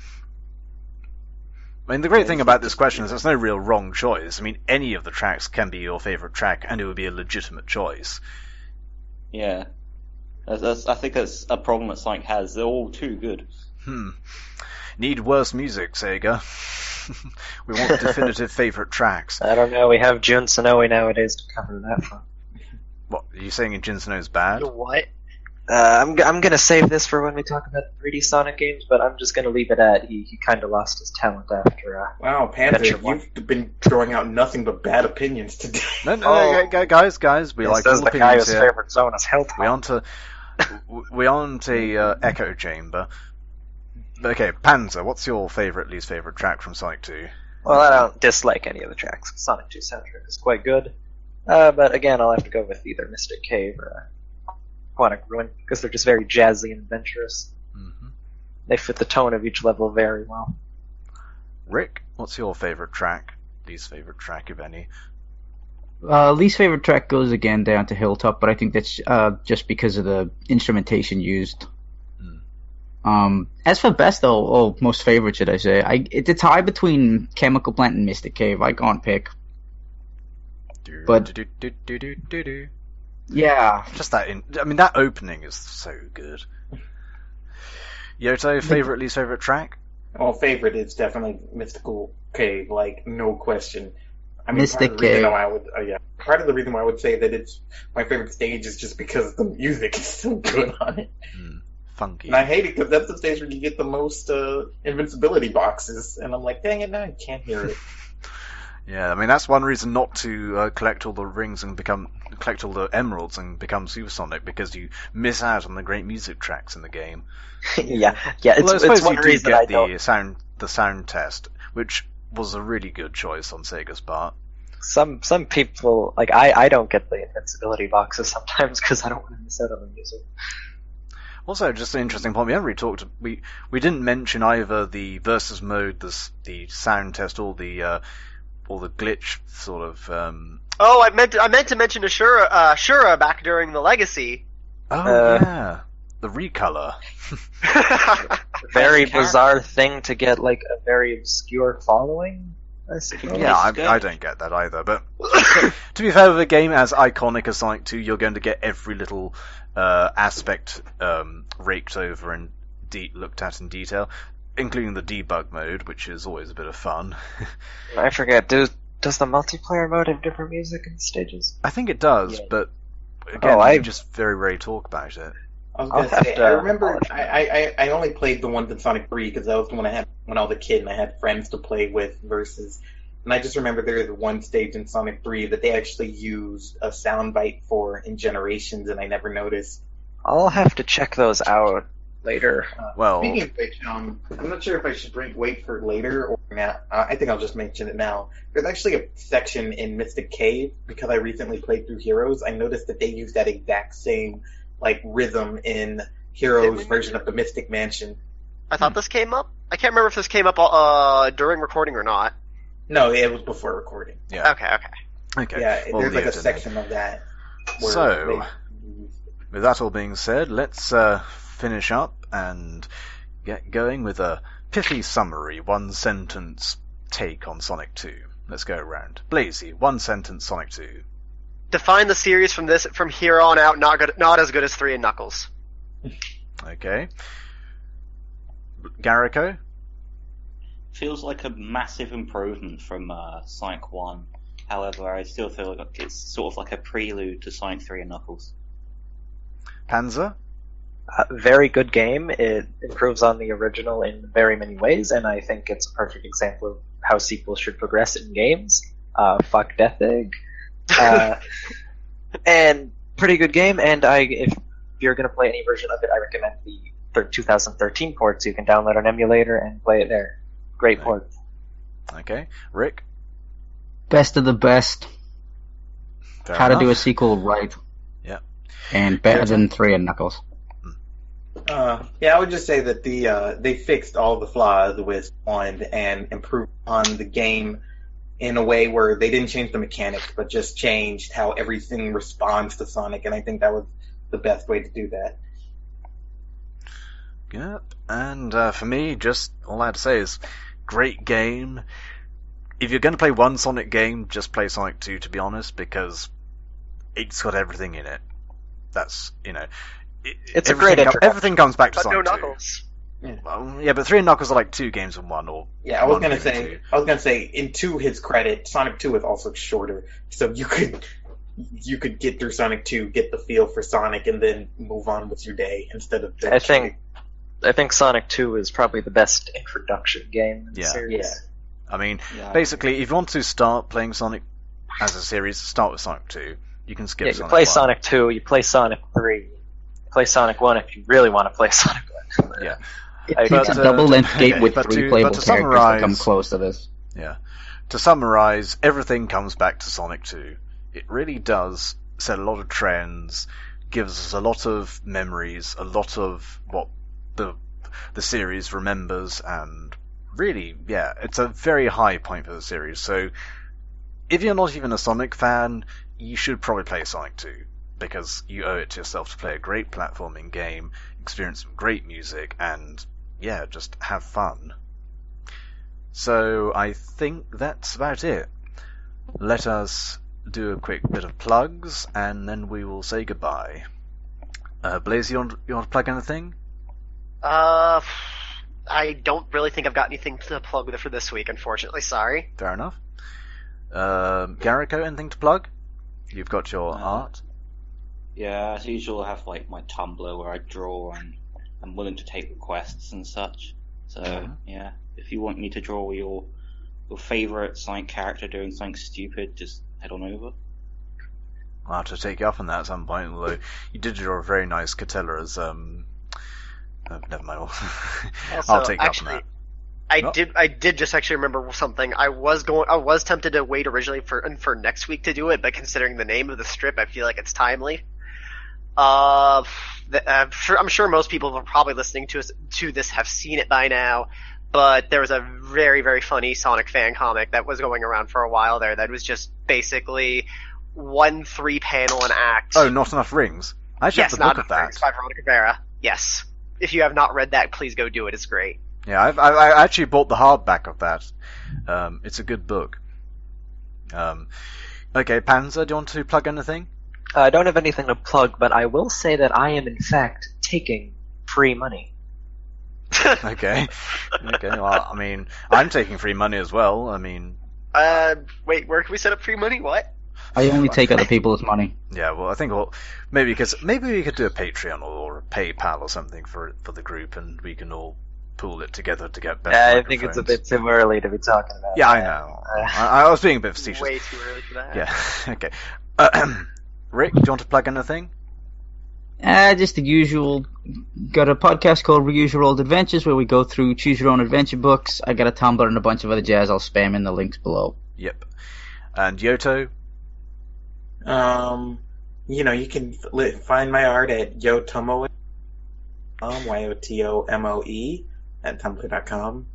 I mean, the great thing about this question is there's no real wrong choice. I mean, any of the tracks can be your favourite track, and it would be a legitimate choice. Yeah. I think that's a problem that Sonic has. They're all too good. Need worse music, Sega. We want definitive favourite tracks. I don't know. We have Jun Sonoe nowadays to cover that from. What, are you saying Jun Sonoe's bad? What? I'm gonna save this for when we talk about the 3D Sonic games, but I'm just gonna leave it at he kind of lost his talent after. Wow, Panzer, you've been throwing out nothing but bad opinions today. No, guys, we like all the guy opinions whose here. favorite zone is Helltop. We aren't a echo chamber. Okay, Panzer, what's your least favourite track from Sonic 2? Well, I don't dislike any of the tracks. Sonic 2 soundtrack is quite good, but again, I'll have to go with either Mystic Cave or Quantic Ruin, because they're just very jazzy and adventurous. Mm-hmm. They fit the tone of each level very well. Rick, what's your favourite track? Least favourite track, if any? Least favorite track goes again down to Hilltop, but I think that's just because of the instrumentation used. As for best, though, or most favorite, should I say, it's a tie between Chemical Plant and Mystic Cave. I can't pick. But yeah, just that. I mean, that opening is so good. Yoto, favorite, least favorite track? Well, favorite is definitely Mystical Cave, like no question. I mean, Mystic Cave. Part of the reason why I would say that it's my favorite stage is just because the music is so good on it. Funky. And I hate it because that's the stage where you get the most invincibility boxes, and I'm like, dang it, now I can't hear it. Yeah, I mean that's one reason not to collect all the rings and collect all the emeralds and become Supersonic, because you miss out on the great music tracks in the game. yeah. Although I suppose it's one you do reason get I the sound test, which was a really good choice on Sega's part. Some people, like I don't get the invincibility boxes sometimes because I don't want to miss out on the music. Also, just an interesting point, we haven't really talked. We didn't mention either the versus mode, the sound test, or the glitch sort of. Oh, I meant to mention Shura back during the Legacy. Oh yeah, the recolor. Very bizarre thing to get, like a very obscure following. I suppose. Yeah, I don't get that either. But to be fair, with a game as iconic as Sonic 2, you're going to get every little aspect raked over and looked at in detail, including the debug mode, which is always a bit of fun. I forget. Does the multiplayer mode have different music in the stages? I think it does, but again, I just very rarely talk about it. I was gonna say, I remember I only played the ones in Sonic 3 because that was the one I had when I was a kid and I had friends to play with versus. And I just remember there was one stage in Sonic 3 that they actually used a soundbite for in Generations, and I never noticed. I'll have to check those out later. Speaking of which, I'm not sure if I should wait for later or now. I think I'll just mention it now. There's actually a section in Mystic Cave, because I recently played through Heroes. I noticed that they use that exact same rhythm in Heroes' version of the Mystic Mansion. I thought this came up. I can't remember if this came up during recording or not. No, it was before recording. Yeah. Okay. Yeah, there's a section of that. So, with that all being said, let's finish up and get going with a pithy summary, one-sentence take on Sonic 2. Let's go around. Blazy, one-sentence Sonic 2. Define the series from here on out not as good as 3 and Knuckles. Okay. Garaco? Feels like a massive improvement from Sonic 1. However, I still feel like it's sort of like a prelude to Sonic 3 and Knuckles. Panzer? Very good game. It improves on the original in very many ways, and I think it's a perfect example of how sequels should progress in games. Fuck Death Egg. And pretty good game, and if you're going to play any version of it, I recommend the 2013 port, so you can download an emulator and play it there. Great port. Okay. Rick? Best of the best. Fair How enough. to do a sequel right. And better than 3 and Knuckles. Yeah, I would just say that they fixed all the flaws with 1 and improved on the game in a way where they didn't change the mechanics, but just changed how everything responds to Sonic, and I think that was the best way to do that. Yep, and for me, just all I have to say is, great game. If you're going to play one Sonic game, just play Sonic 2, to be honest, because it's got everything in it. That's, it's a great introduction. Everything comes back to but Sonic no 2. Knuckles. Yeah. Well, yeah, but 3 and Knuckles are like 2 games in 1, or yeah. I was gonna say, in to his credit, Sonic 2 is also shorter, so you could get through Sonic 2, get the feel for Sonic, and then move on with your day instead of. I think Sonic 2 is probably the best introduction game in the series. Yeah. I mean, basically, if you want to start playing Sonic as a series, start with Sonic 2. You can skip Sonic 1. You play Sonic 2, you play Sonic 3, you play Sonic 1 if you really want to play Sonic 1. Yeah. It's a double-length game with 3 playable characters that come close to this. Yeah. To summarize, everything comes back to Sonic 2. It really does set a lot of trends, gives us a lot of memories, a lot of what the series remembers, and really, yeah, it's a very high point for the series. So, if you're not even a Sonic fan, you should probably play Sonic 2, because you owe it to yourself to play a great platforming game, experience some great music, and, yeah, just have fun. So, I think that's about it. Let us do a quick bit of plugs, and then we will say goodbye. Blazy, you want to plug anything? I don't really think I've got anything to plug for this week, unfortunately. Sorry. Fair enough. Garaco, anything to plug? You've got your art. Yeah, as usual, I have like my Tumblr where I draw, and I'm willing to take requests and such. So yeah, if you want me to draw your favorite Sonic character doing something stupid, just head on over. I'll have to take you up on that at some point. Although you did draw a very nice Catella as never mind. Also, I'll take you up on that. I did just actually remember something. I was tempted to wait originally for next week to do it, but considering the name of the strip, I feel like it's timely. I'm sure most people who are probably listening to this have seen it by now, but there was a very, very funny Sonic fan comic that was going around for a while there that was just basically 1 3-panel an act. Oh, Not Enough Rings? I actually have the book of that. Rings by Veronica Vera. Yes. If you have not read that, please go do it. It's great. Yeah, I actually bought the hardback of that. It's a good book. Okay, Panzer, do you want to plug anything? I don't have anything to plug, but I will say that I am in fact taking free money. Okay. Well, I mean, I'm taking free money as well. I mean, wait, where can we set up free money? What? I only take other people's money. Yeah, well, I think maybe we could do a Patreon or a PayPal or something for the group, and we can all pool it together to get better. I think it's a bit too early to be talking about. Yeah, I know. I was being a bit facetious. Way too early for that. Yeah. Okay. Rick, do you want to plug anything? Just the usual. Got a podcast called Reuse Your Old Adventures where we go through choose your own adventure books. I got a Tumblr and a bunch of other jazz. I'll spam in the links below. Yep. And Yoto? You can find my art at Yotomoe, YOTOMOE at tumblr.com.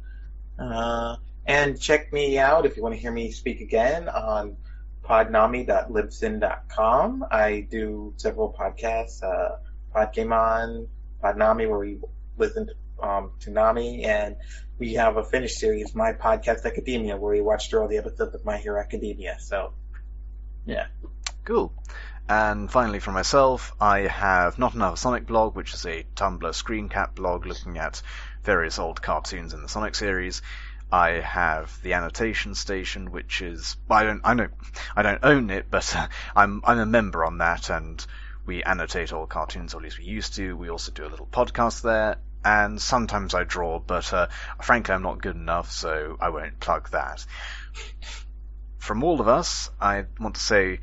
And check me out if you want to hear me speak again on podnami.libsyn.com. I do several podcasts, Podgamon, Podnami, where we listen to Nami, and we have a finished series, My Podcast Academia, where we watch through all the episodes of My Hero Academia. So, yeah. Cool. And finally, for myself, I have Not Another Sonic blog, which is a Tumblr screen cap blog looking at various old cartoons in the Sonic series. I have the Annotation Station, which is I don't own it, but I'm a member on that, and we annotate all cartoons, or at least we used to. We also do a little podcast there, and sometimes I draw, but frankly I'm not good enough, so I won't plug that. From all of us, I want to say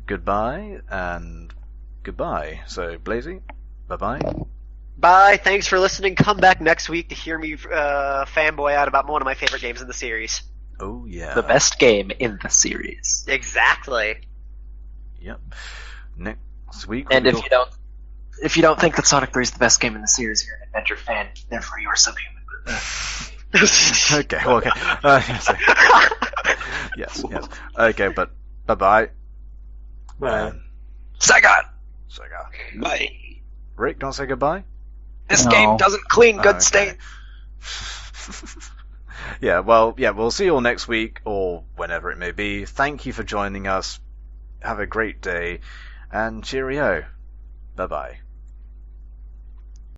goodbye and goodbye. So, Blazy, bye-bye. Bye, thanks for listening. Come back next week to hear me fanboy out about one of my favorite games in the series. Oh, yeah. The best game in the series. Exactly. Yep. Sweet. And if you don't think that Sonic 3 is the best game in the series, you're an adventure fan. Therefore, you are subhuman. Okay, well, okay. Yes. Yes. Okay, but bye-bye. Bye. Sega! Bye. Rick, don't say goodbye? This No. game doesn't clean good Okay. state. Yeah, well, we'll see you all next week, or whenever it may be. Thank you for joining us. Have a great day, and cheerio. Bye-bye.